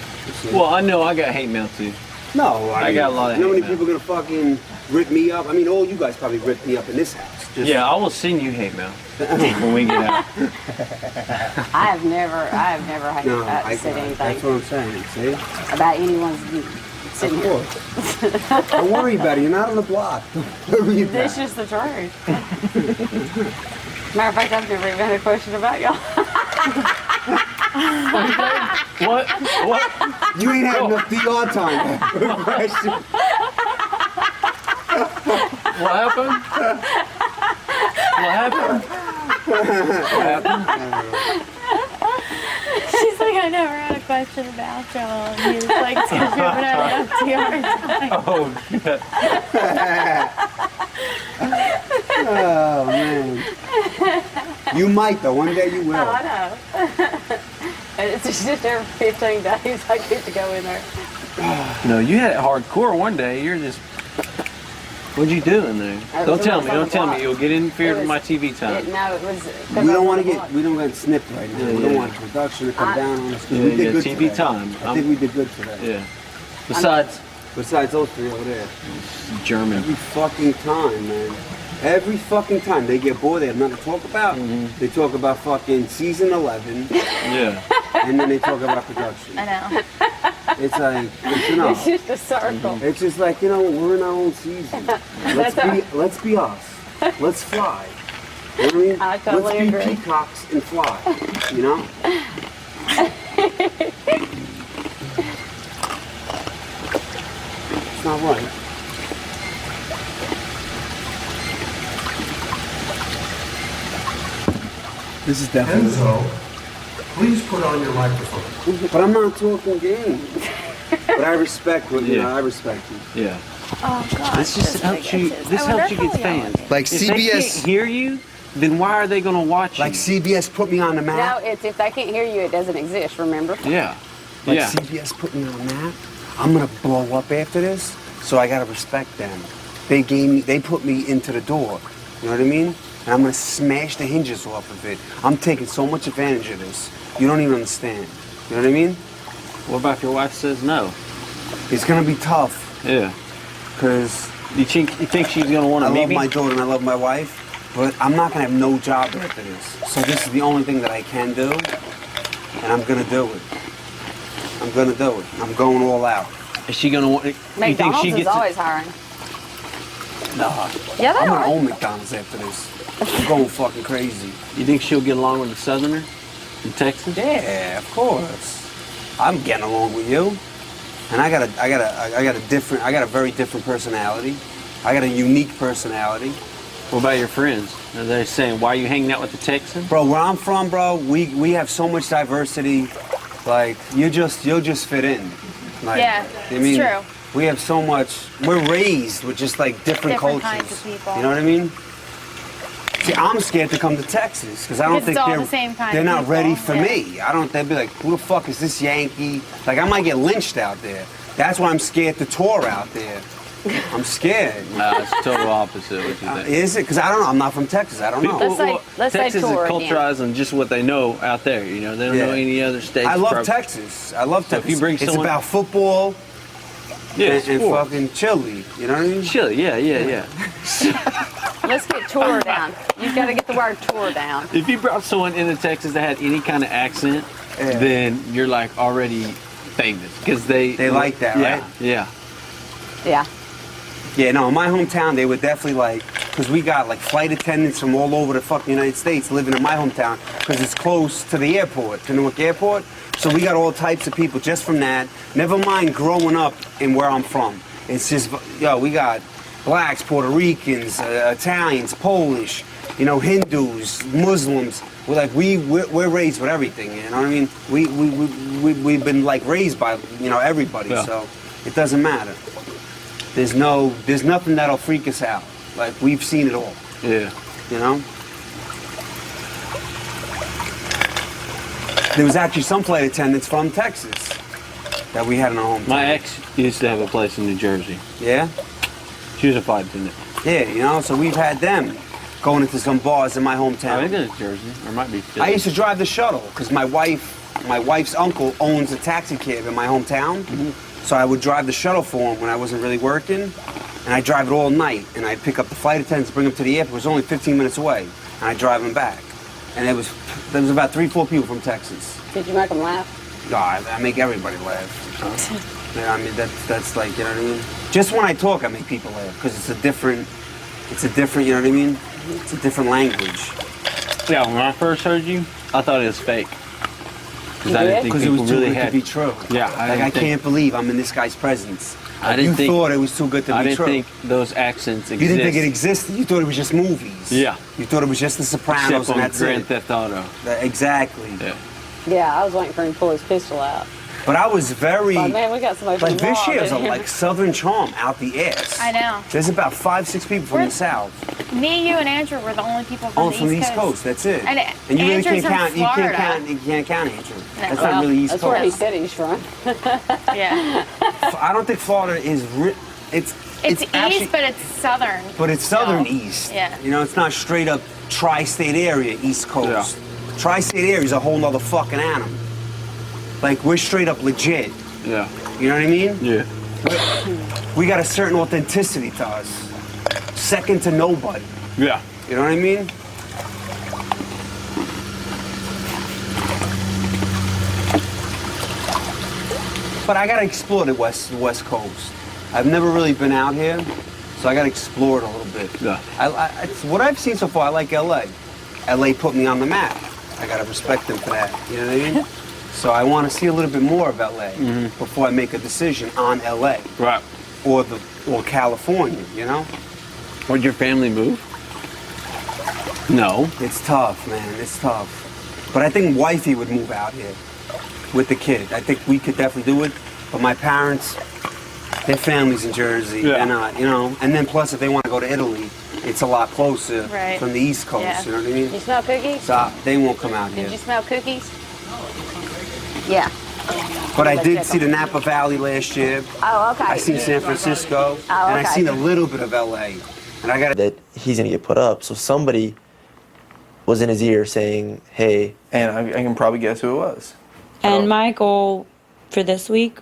Well, I know I got hate mail too. No, I got a lot of You know how hate many people are gonna fucking rip me up? I mean, all you guys probably ripped me up in this house. Yeah, I will send you hate mail when we get out. I have never said anything. That's what I'm saying. See? About anyone's sitting Of here. course. Don't worry about it. You're not on the block. Don't worry about This is the truth. Matter of fact, I've never even had a question about y'all. What? You ain't had enough DR time. Question. What happened? What happened? She's like, I never had a question about y'all. And he was like, it's because you haven't had enough TR time. Oh man. You might though. One day you will. Oh, I know. It's just every 15 days I get to go in there. No, you had it hardcore one day. You're just. What'd you do in there? Don't tell me. Don't tell me. You'll get interfered with my TV time. No, it was. We don't want to get snipped right now. We don't want production to come down on us. Yeah, We did good TV today. time. I think we did good today. Yeah. Besides those three over there. German. Every fucking time, man. Every fucking time they get bored, they have nothing to talk about. They talk about fucking season 11. Yeah. And then they talk about production. I know. It's like, It's just a circle. It's just like, we're in our own season. Let's be us. Let's fly. You know what I mean? I totally Let's be agree. peacocks and fly. You know? It's not right. This is definitely. Enzo, please put on your microphone. But I'm not talking games. But I respect what I respect you. Yeah. Oh God. This just helps you. This helps you get fans. Like If they can't CBS hear you, then why are they going to watch you? Like CBS put me on the No, map. it's if they can't hear you, it doesn't exist. Remember? Yeah. Like Yeah. CBS put me on the map. I'm gonna blow up after this, so I gotta respect them. They put me into the door. You know what I mean? And I'm gonna smash the hinges off of it. I'm taking so much advantage of this. You don't even understand. You know what I mean? What about if your wife says no? It's gonna be tough. Yeah. Cause you think she's gonna want to meet me? I love my daughter and I love my wife, but I'm not gonna have no job after this. So this is the only thing that I can do, and I'm gonna do it. I'm gonna do it. I'm going all out. Is she gonna want? You think McDonald's she is gets? always hiring. Nah. Yeah, they I'm are. gonna own McDonald's after this. I'm going fucking crazy. You think she'll get along with the Southerner in Texas? Yeah, of course. I'm getting along with you. And I got a very different personality. I got a unique personality. What about your friends? Are they saying, why are you hanging out with the Texans? Bro, where I'm from, bro, we have so much diversity. Like, you'll just fit in. Like, Yeah, I mean, it's true. We have so much, we're raised with just like different cultures. Kinds of people. You know what I mean? See, I'm scared to come to Texas because I don't Because think it's all the same kind they're of not people, ready for yeah. me. They'd be like, who the fuck is this Yankee? Like, I might get lynched out there. That's why I'm scared to tour out there. I'm scared. It's total opposite of what you think. Is it? Because I don't know. I'm not from Texas. I don't know. Let's say Texas tour is again. culturized on just what they know out there. You know, they don't know any other states. I love Texas. I love So if Texas. you bring it's someone- about football Yeah, and sports. fucking chili. You know what I mean? Chili, yeah. Let's get tour down. You've got to get the word tour down. If you brought someone into Texas that had any kind of accent, then you're like already famous because they like that, right? Yeah. Yeah. Yeah, no, in my hometown, they were definitely like, because we got like flight attendants from all over the fucking United States living in my hometown because it's close to the airport, to Newark Airport. So we got all types of people just from that. Never mind growing up in where I'm from. It's just, we got blacks, Puerto Ricans, Italians, Polish, Hindus, Muslims. We're raised with everything, you know what I mean? We've been like raised by, everybody, Yeah. so. It doesn't matter. There's nothing that'll freak us out. Like, we've seen it all. Yeah. You know? There was actually some flight attendants from Texas that we had in our hometown. My ex used to have a place in New Jersey. Yeah? She was a flight attendant. Yeah, you know, so we've had them going into some bars in my hometown. I think it's Jersey, or it might be Philly. I used to drive the shuttle because my wife's uncle owns a taxi cab in my hometown. So I would drive the shuttle for him when I wasn't really working, and I'd drive it all night. And I'd pick up the flight attendants, bring them to the airport. It was only 15 minutes away, and I'd drive them back. And there was about 3-4 people from Texas. Did you make them laugh? No, I make everybody laugh. Yeah, I mean that's like, you know what I mean. Just when I talk, I make people laugh because it's a different, you know what I mean. It's a different language. Yeah, when I first heard you, I thought it was fake. Because I didn't think it was too good to be true. Yeah, I can't believe I'm in this guy's presence. I didn't you thought it was too good to be true. I didn't think those accents existed. You didn't think it existed. You thought it was just movies. Yeah. You thought it was just The Sopranos Except and on that's Grand it. Theft Auto. Exactly. Yeah. Yeah, I was waiting for him to pull his pistol out. But I was very... Like, man, we got somebody from like, the this mob year's in a here. like Southern charm out the ass. I know. There's about 5-6 people from the South. Me, you, and Andrew were the only people from From the East Coast. That's it. And you really Andrew's can't count. from You Florida. can't count Andrew. That's Well, not really East that's Coast. where he said he's from. Yeah. I don't think Florida is. It's It's actually, east, but it's southern. but it's southern So, east. Yeah. You know, it's not straight up tri-state area East Coast. Yeah. Tri-state area is a whole nother fucking animal. Like, we're straight up legit. Yeah. You know what I mean? Yeah. We got a certain authenticity to us. Second to nobody. Yeah. You know what I mean? But I gotta explore the West Coast. I've never really been out here, so I gotta explore it a little bit. Yeah. It's what I've seen so far, I like LA. LA put me on the map. I gotta respect them for that. You know what I mean? So I want to see a little bit more of LA before I make a decision on LA. Right. Or California, you know? Would your family move? No. It's tough, man. It's tough. But I think wifey would move out here with the kid. I think we could definitely do it. But my parents, their family's in Jersey. Yeah. They're not, you know. And then plus, if they want to go to Italy, it's a lot closer Right. from the East Coast. Yeah. You know what I mean? You smell cookies? So they won't come out here. Did you smell cookies? Yeah. But I did see the Napa Valley last year. Oh, okay. I seen San Francisco, Oh, and I okay. seen a little bit of LA. And I got that he's gonna get put up. So somebody was in his ear saying, "Hey," and I can probably guess who it was. And my goal for this week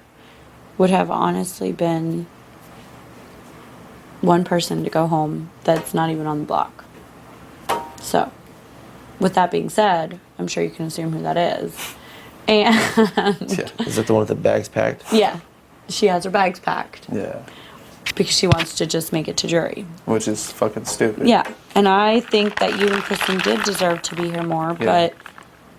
would have honestly been one person to go home that's not even on the block. So, with that being said, I'm sure you can assume who that is. And is that the one with the bags packed? yeah, she has her bags packed Yeah. because she wants to just make it to jury. Which is fucking stupid. Yeah, and I think that you and Kristen did deserve to be here more, but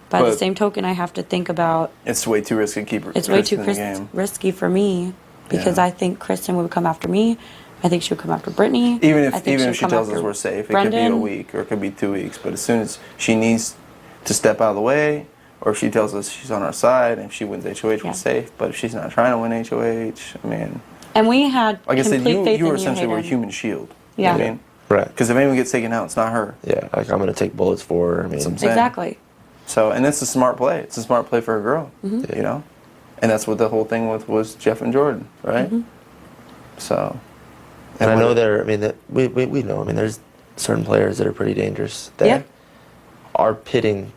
by the But- same token, I have to think about It's way too risky to keep it's way too Kristen in the game. risky for me because Yeah. I think Kristen would come after me. I think she would come after Brittany. Even I if think she come tells us after we're safe, it could be a Brendon. week or it could be 2 weeks. But as soon as she needs to step out of the way, or if she tells us she's on our side and if she wins HOH, Yeah. we're safe. But if she's not trying to win HOH, I mean, And we had like I said, complete faith you were in essentially were a Hayden. human shield. Yeah. You know what I mean? Right. Because if anyone gets taken out, it's not her. Yeah, like I'm gonna take bullets for her. I mean, That's what I'm saying. Exactly. So, and that's a smart play. It's a smart play for a girl, Mhm. you know? And that's what the whole thing with was Jeff and Jordan, right? Mhm. So. And I what- know there. I mean, that we know. I mean, there's certain players that are pretty dangerous that Yeah. are pitting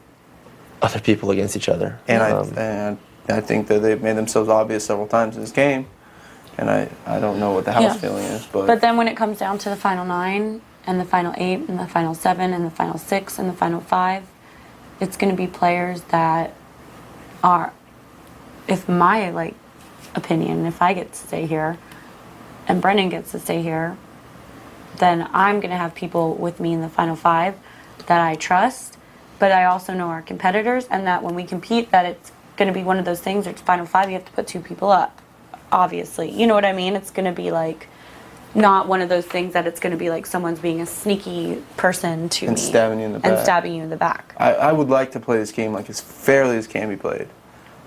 other people against each other. And I think that they've made themselves obvious several times in this game. And I don't know what the house Yeah. feeling is, but, But then when it comes down to the final 9 and the final 8 and the final 7 and the final 6 and the final 5, it's going to be players that are, if my opinion, if I get to stay here and Brendon gets to stay here, then I'm going to have people with me in the final 5 that I trust, but I also know our competitors and that when we compete that it's going to be one of those things, it's final 5, you have to put 2 people up, obviously. You know what I mean? It's going to be not one of those things that it's going to be like someone's being a sneaky person to and me. stabbing you in the back. And stabbing you in the back. I would like to play this game like as fairly as can be played.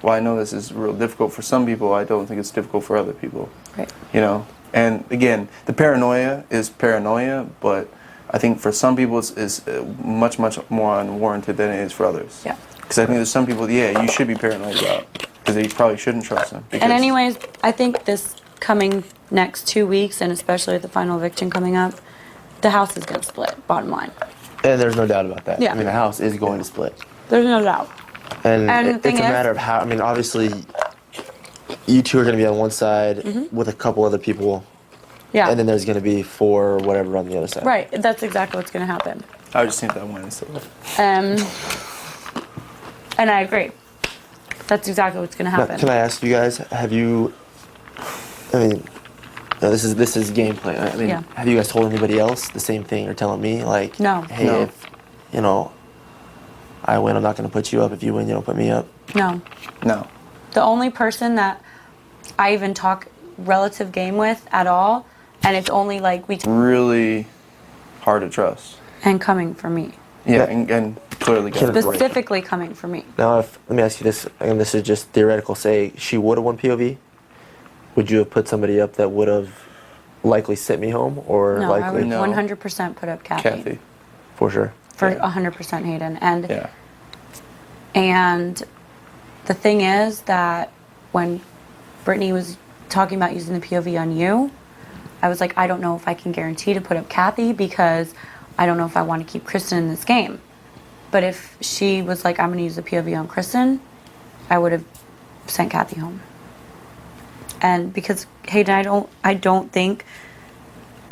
while I know this is real difficult for some people, I don't think it's difficult for other people. Right. You know, and again, the paranoia is paranoia, but I think for some people it's much more unwarranted than it is for others. Yeah. Because I think there's some people, yeah, you should be paranoid about, because you probably shouldn't trust them. And anyways, I think this coming next 2 weeks, and especially with the final eviction coming up, the house is going to split, bottom line. And there's no doubt about that. Yeah. I mean, the house is going to split. There's no doubt. And, And the it's thing a is- matter of how, I mean, obviously, you two are going to be on one side with a couple other people. Yeah. And then there's going to be 4 or whatever on the other side. Right, that's exactly what's going to happen. I would just think that one is so. And I agree. That's exactly what's going to Now, happen. can I ask you guys, have you, I mean, no, this is gameplay. I mean, Yeah. have you guys told anybody else the same thing or telling me, like, No. hey, No. if, you know, I win, I'm not going to put you up. If you win, you don't put me up. No. No. The only person that I even talk relative game with at all, and it's only like we Really hard to trust. and coming from me. Yeah, and clearly got it. Specifically coming from me. Now, let me ask you this, and this is just theoretical. Say she would have won POV, would you have put somebody up that would have likely sent me home, or No, I likely? would 100% put up Kathy. For sure. For 100% Hayden. And Yeah. and the thing is that when Brittany was talking about using the POV on you, I was like, I don't know if I can guarantee to put up Kathy because I don't know if I want to keep Kristen in this game. But if she was like, I'm going to use the POV on Kristen, I would have sent Kathy home. And because Hayden, I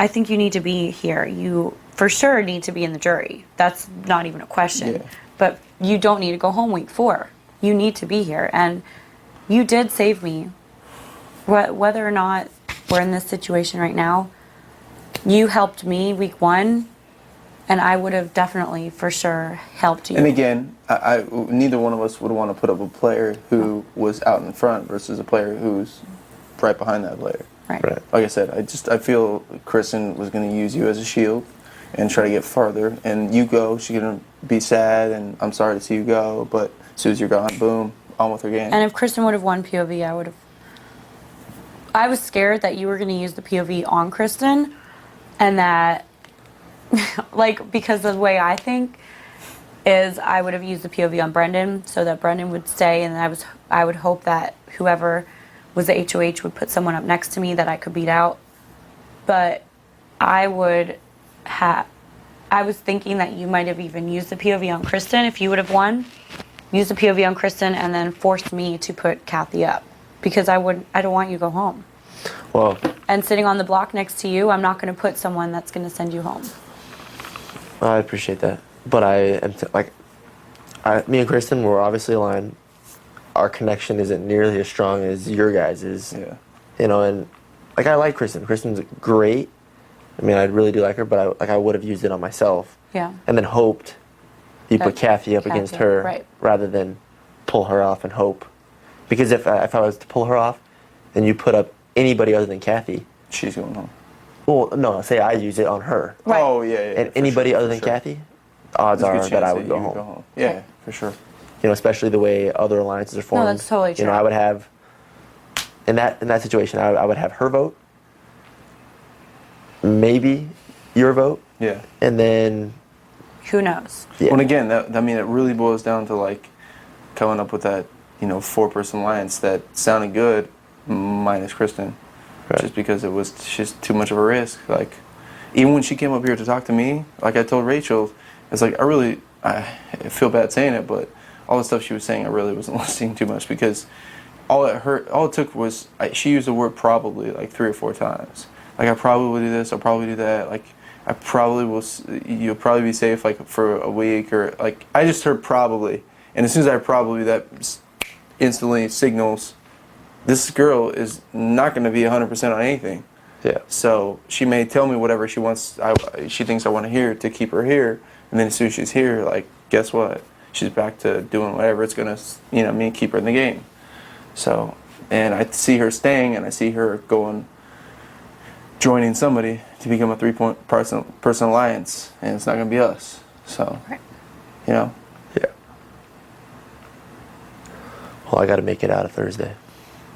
think you need to be here. You for sure need to be in the jury. That's not even a question. Yeah. But you don't need to go home week 4. You need to be here. And you did save me. Whether or not we're in this situation right now, you helped me week 1, and I would have definitely for sure helped you. And again, I neither one of us would want to put up a player who was out in front versus a player who's right behind that player. Right. Like I said, I feel Kristen was going to use you as a shield and try to get farther. And you go, she's going to be sad, and I'm sorry to see you go. But as soon as you're gone, boom, on with her game. And if Kristen would have won POV, I was scared that you were going to use the POV on Kristen, and that, like, because the way I think is I would have used the POV on Brendon so that Brendon would stay, and I would hope that whoever was the HOH would put someone up next to me that I could beat out. But I was thinking that you might have even used the POV on Kristen if you would have won. Use the POV on Kristen and then forced me to put Kathy up because I don't want you to go home. Well, And sitting on the block next to you, I'm not going to put someone that's going to send you home. I appreciate that, but me and Kristen were obviously aligned. Our connection isn't nearly as strong as your guys' is. Yeah. You know, and like I like Kristen. Kristen's great. I mean, I really do like her, but I would have used it on myself. Yeah. And then hoped you put That Kathy up against Kathy, her right. rather than pull her off and hope. Because if I was to pull her off, and you put up anybody other than Kathy, she's going home. Well, no, say I use it on her. Right. Oh, yeah. And anybody other than Kathy, odds There's a good are that I chance would that go you would home. go home. Yeah, for sure. You know, especially the way other alliances are formed. that's totally You know, true. I would have in that situation, I would have her vote, maybe your vote, Yeah. and then Who knows? yeah. Well, and again, I mean, it really boils down to like coming up with that, 4-person alliance that sounded good, minus Kristen, just because it was just too much of a risk. Like, even when she came up here to talk to me, like I told Rachel, it's like I feel bad saying it, but all the stuff she was saying, I really wasn't listening too much because all it took was she used the word probably like 3 or 4 times. Like, I probably will do this, I'll probably do that. Like, I probably will. You'll probably be safe like for a week or like. I just heard probably, and as soon as I heard probably, that instantly signals this girl is not going to be 100% on anything. Yeah. So she may tell me whatever she wants. She thinks I want to hear to keep her here, and then as soon as she's here, like, guess what? She's back to doing whatever it's gonna, me keep her in the game. So, and I see her staying, and I see her joining somebody to become a 3-person alliance, and it's not gonna be us. So, Right. Yeah. Well, Well, I got to make it out of Thursday.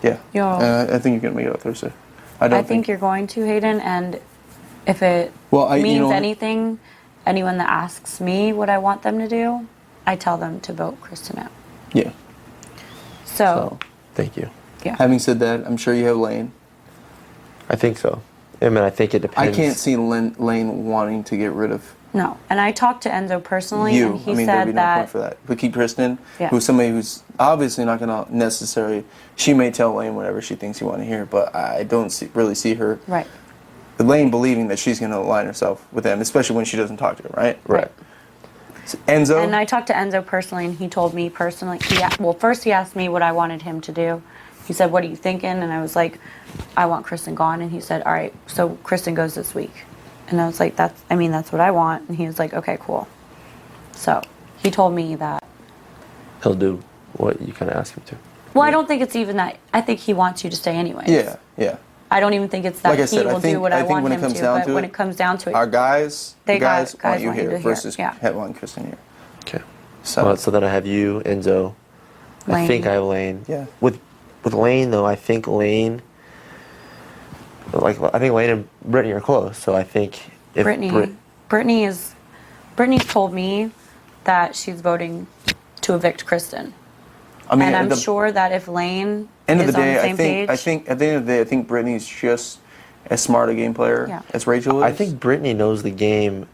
Yeah. Yo. I think you're gonna make it out Thursday. I think you're going to, Hayden, and if it you means know- anything, anyone that asks me what I want them to do, I tell them to vote Kristen out. Yeah. So Thank you. Yeah. Having said that, I'm sure you have Lane. I think so. I mean, I think it depends. I can't see Lane wanting to get rid of no, and I talked to Enzo personally, and he I mean, said there'd be no that point for that. But keep Kristen, Yeah. who's somebody who's obviously not going to necessarily. She may tell Lane whatever she thinks you want to hear, but I don't really see her. Right. Lane believing that she's going to align herself with them, especially when she doesn't talk to him, right? Right. So Enzo. And I talked to Enzo personally, and he told me personally. First he asked me what I wanted him to do. He said, "What are you thinking?" And I was like, "I want Kristen gone." And he said, "All right, so Kristen goes this week." And I was like, that's what I want." And he was like, "Okay, cool." So he told me that. He'll do what you kind of ask him to. Well, I don't think it's even that. I think he wants you to stay anyways. Yeah. I don't even think it's that Like I he said, will do what I want when him it comes to. down But to when it, it comes down to it, our guys want you want here you to versus hear, wanting Kristen here. Okay. So, So then I have you, Enzo. I Lane. think I have Lane. Yeah. With Lane though, I think Lane and Brittany are close. So I think if Brittany's told me that she's voting to evict Kristen. I mean, and I'm sure that if Lane end of is the day, on the same page, I think at the end of the day, I think Brittany's just as smart a game player Yeah. as Rachel is. I think Brittany knows the game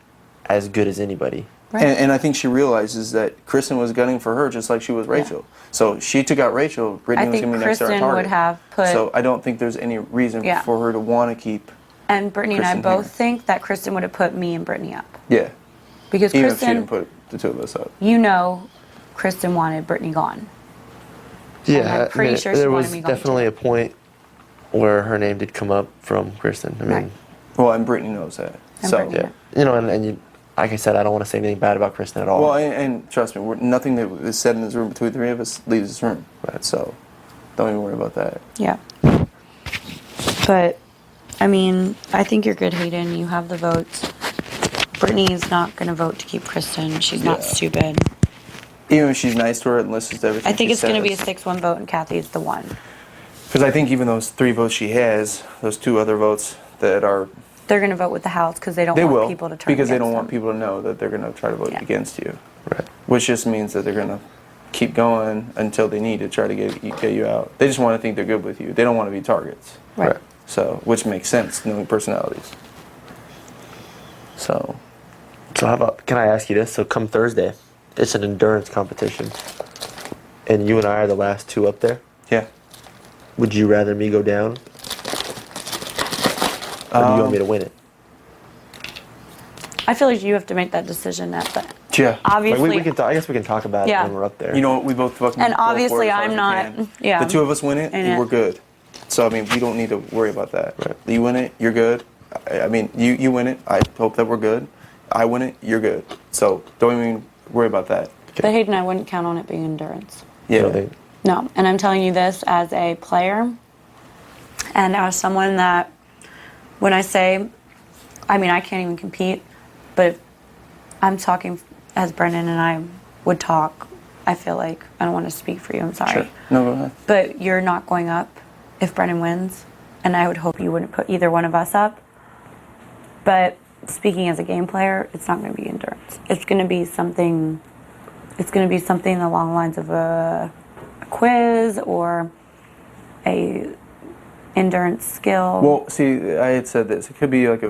as good as anybody. Right. And I think she realizes that Kristen was gunning for her just like she was Rachel. So she took out Rachel. Brittany I was think going to be next to her Kristen target. would have put. So I don't think there's any reason Yeah. for her to want to keep. And Brittany and I Kristen both here. think that Kristen would have put me and Brittany up. Yeah. Because Even if she Kristen, didn't put the two of us up. you know, Kristen wanted Brittany gone. Yeah, I'm pretty sure she there wanted was me gone, definitely a point where her name did come up from Kristen. I mean, Right. Well, and Brittany knows that. And so Brittany yeah, you know, and you, like I said, I don't want to say anything bad about Kristen at all. Well, and trust me, nothing that is said in this room between the three of us leaves this room. Right. So don't even worry about that. Yeah. But, I mean, I think you're good, Hayden. You have the votes. Brittany's not going to vote to keep Kristen. She's not stupid. Even if she's nice to her and listens to everything I think she it's going to be a says. 6-1 vote, and Kathy's the one. Because I think even those 3 votes she has, those 2 other votes that are... They're going to vote with the House because they don't want people to turn because they against don't want them. people to know that they're going to try to vote Yeah. against you. Right. Which just means that they're going to keep going until they need to try to get you out. They just want to think they're good with you. They don't want to be targets. Right. So, which makes sense, knowing personalities. So how about, can I ask you this? So come Thursday, it's an endurance competition. And you and I are the last 2 up there? Yeah. Would you rather me go down? Or do you want me to win it? I feel like you have to make that decision at the Yeah. Obviously. Like we can I guess we can talk about Yeah. it when we're up there. You know what? We both fucking And go for it obviously as hard I'm as we not- can. yeah. The 2 of us win it, In it. we're good. So I mean, we don't need to worry about that. Right. You win it, you're good. I mean, you win it. I hope that we're good. I win it, you're good. So don't even worry about that. But Hayden, I wouldn't count on it being endurance. Yeah. No, and I'm telling you this as a player and as someone that, when I say, I mean, I can't even compete, but if I'm talking as Brendon and I would talk, I feel like, I don't want to speak for you, I'm sorry. Sure. No, go ahead. But you're not going up if Brendon wins, and I would hope you wouldn't put either one of us up. But speaking as a game player, it's not going to be endurance. It's going to be something along the lines of a quiz or a endurance skill. Well, see, I had said this. It could be like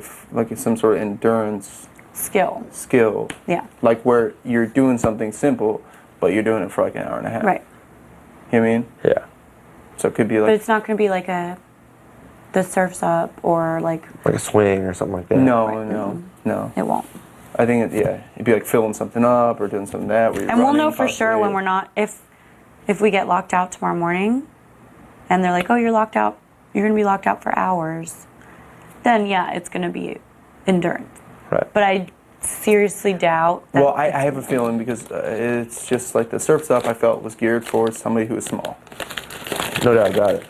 some sort of endurance skill. Yeah. Like where you're doing something simple, but you're doing it for like an hour and a half. Right. You know what I mean? Yeah. So it could be But like. it's not going to be like the surf's up or like a swing or something like that. No. It won't. I think it'd be like filling something up or doing something that. Where you're And we'll know running for sure when we're not, if we get locked out tomorrow morning and they're like, oh, you're locked out, you're going to be locked out for hours, then yeah, it's going to be endurance. Right. But I seriously doubt that. Well, I have a feeling because it's just like the surf stuff I felt was geared for somebody who was small. No doubt about it.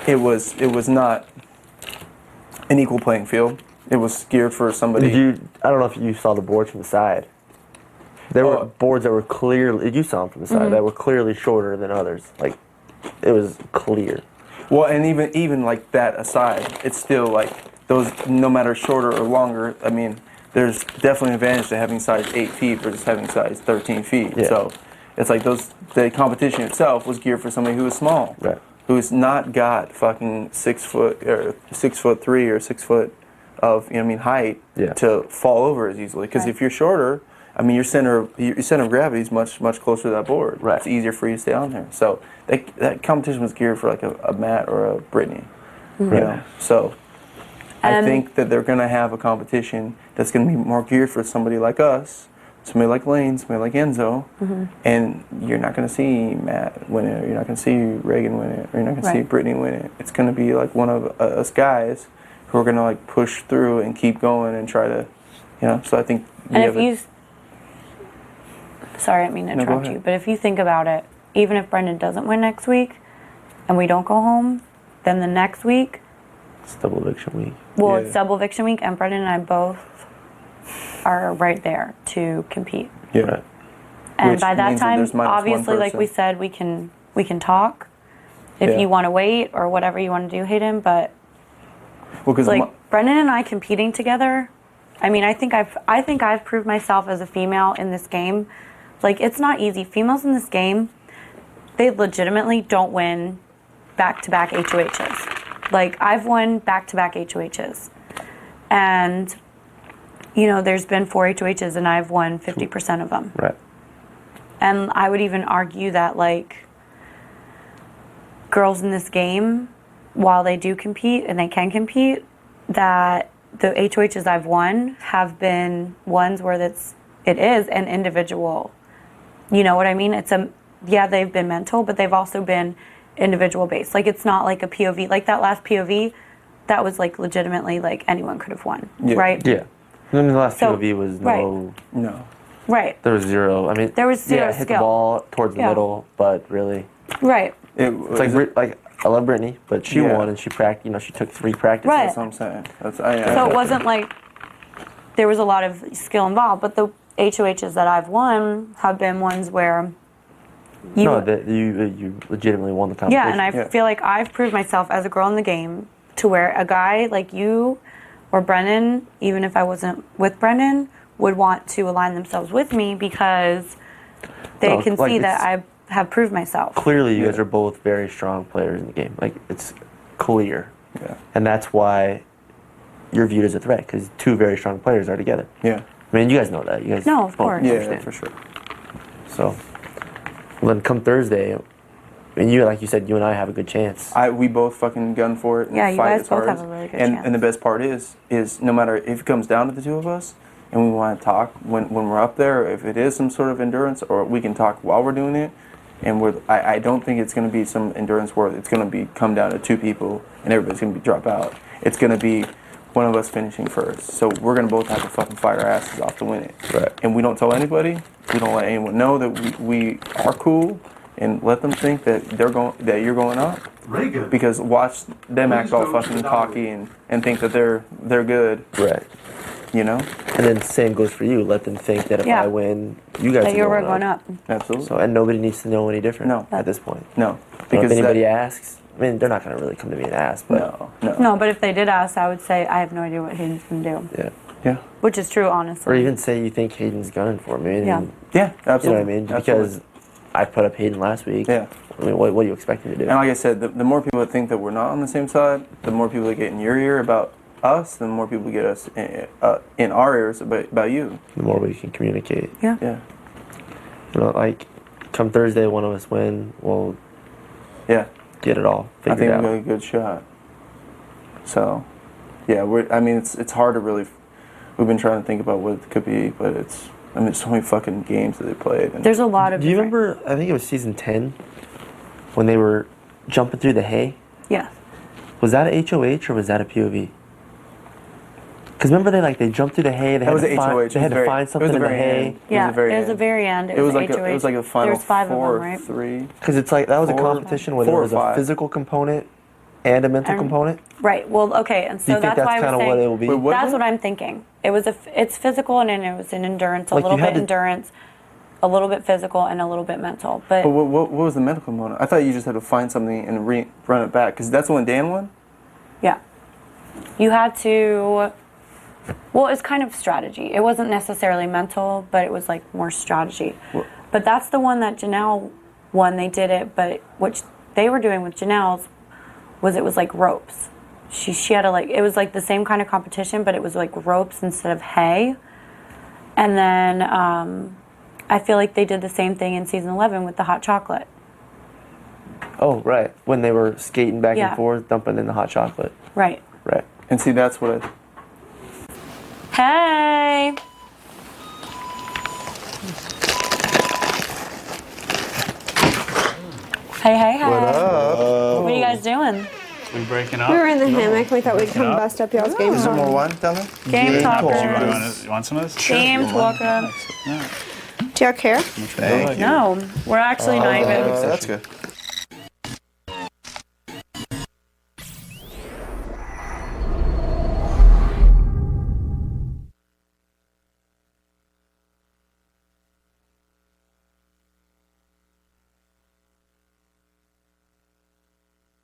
It was not an equal playing field. It was geared for somebody. I don't know if you saw the boards from the side. There were boards that were clearly, you saw them from the side, Mhm. that were clearly shorter than others. Like, it was clear. Well, and even like that aside, it's still like those, no matter shorter or longer, I mean, there's definitely an advantage to having size 8 feet versus having size 13 feet. Yeah. So it's like the competition itself was geared for somebody who was small, Right. who's not got fucking 6 foot or 6'3" or 6 foot of height to fall over as easily. Because if you're shorter, I mean, your center of gravity is much closer to that board. Right. It's easier for you to stay on there. So that competition was geared for like a Matt or a Brittany. You know, so I think that they're gonna have a competition that's gonna be more geared for somebody like us, somebody like Lane, somebody like Enzo, and you're not gonna see Matt win it, or you're not gonna see Ragan win it, or you're not gonna see Brittany win it. It's gonna be like one of us guys who are gonna like push through and keep going and try to, So I think. Sorry, I didn't mean to interrupt you, but if you think about it, even if Brendon doesn't win next week, and we don't go home, then the next week. It's double eviction week. Well, it's double eviction week, and Brendon and I both are right there to compete. Yeah. Right. And Which by that means time, that there's obviously, like we person. said, we can talk if you want to wait or whatever you want to do, Hayden. But Brendon and I competing together, I mean, I think I've proved myself as a female in this game. Like, it's not easy. Females in this game, they legitimately don't win back-to-back HOHs. Like, I've won back-to-back HOHs. And, there's been 4 HOHs, and I've won 50% of them. Right. And I would even argue that, like, girls in this game, while they do compete, and they can compete, that the HOHs I've won have been ones where it is an individual. You know what I mean? They've been mental, but they've also been individual based. Like, it's not like a POV. Like that last POV, that was like legitimately like anyone could have won, right? Yeah. And then the last POV was no. Right. There was zero. I mean, there was zero hit skill. the ball towards the middle, but really. Right. It's like I love Brittany, but she won and she practiced. She took 3 practices. Right. That's what I'm saying. So it wasn't like there was a lot of skill involved, but the HOHs that I've won have been ones where you legitimately won the competition. Yeah, and I feel like I've proved myself as a girl in the game to where a guy like you or Brendon, even if I wasn't with Brendon, would want to align themselves with me because they can see that I have proved myself. Clearly, you guys are both very strong players in the game. Like, it's clear. Yeah. And that's why you're viewed as a threat, because 2 very strong players are together. Yeah. I mean, you guys know that. You guys No, of course. understand. For sure. So, then come Thursday, and like you said, you and I have a good chance. We both fucking gun for it and Yeah, you fight guys as both hard have as- a really good and, chance. And the best part is no matter if it comes down to the 2 of us and we want to talk when we're up there, if it is some sort of endurance, or we can talk while we're doing it, and I don't think it's going to be some endurance where it's going to come down to 2 people and everybody's going to be drop out. It's going to be one of us finishing first. So we're going to both have to fucking fight our asses off to win it. Right. And we don't tell anybody. We don't let anyone know that we are cool, and let them think that you're going up. Ragan. Because watch them act all fucking cocky and think that they're good. Right. And then same goes for you. Let them think that if I win, you guys are going up. Absolutely. So, and nobody needs to know any different. No. At this point. No. Because if anybody asks, I mean, they're not going to really come to me and ask. But No, but if they did ask, I would say I have no idea what Hayden's going to do. Yeah. Yeah. Which is true, honestly. Or even say you think Hayden's gunning for me. Yeah. Yeah, absolutely. You know what I mean? Because I put up Hayden last week. Yeah. I mean, what do you expect me to do? And like I said, the more people that think that we're not on the same side, the more people that get in your ear about us, the more people get us in our ears about you. The more we can communicate. Yeah. Yeah. Like, come Thursday, one of us win. We'll get it all I figured think out. we got a good shot. So, yeah, it's hard to really. We've been trying to think about what it could be, but there's so many fucking games that they played. And There's a lot of. Do you remember? I think it was season 10 when they were jumping through the hay. Yeah. Was that a HOH or was that a POV? Because remember they jumped through the hay. They That had was to a find, HOH. They had to find something in the hay. End. Yeah, it was the very end. It was like HOH. it was like a final There's 5 4 of them, or right? 3. Because it's like that was a 4, competition where 4 there or was a 5. physical component and a mental component. Right. Well, okay, and so Do you think that's why I that's was kind of saying what it will be? Wait, that's what I'm thinking. It was it's physical and then it was an endurance, a Like, little you had bit to- endurance. a little bit physical and a little bit mental. But But what was the medical component? I thought you just had to find something and run it back, because that's the one Dan won? yeah, you had to. Well, it's kind of strategy. It wasn't necessarily mental, but it was like more strategy. But that's the one that Janelle won. They did it, but what they were doing with Janelle's was it was like ropes. She had to like, it was like the same kind of competition, but it was like ropes instead of hay. And then I feel like they did the same thing in season 11 with the hot chocolate. Oh, right. When they were skating back Yeah. and forth, dumping in the hot chocolate. Right. Right. And see, that's what I... Hey. Hey. What up? What are you guys doing? We breaking We were in the hammock. We thought we'd come up? bust up y'all's game Is there talk. more wine down there? Game talkers. You want some of this? Game talker. Do y'all care? Thank you. No, we're actually not even. That's good.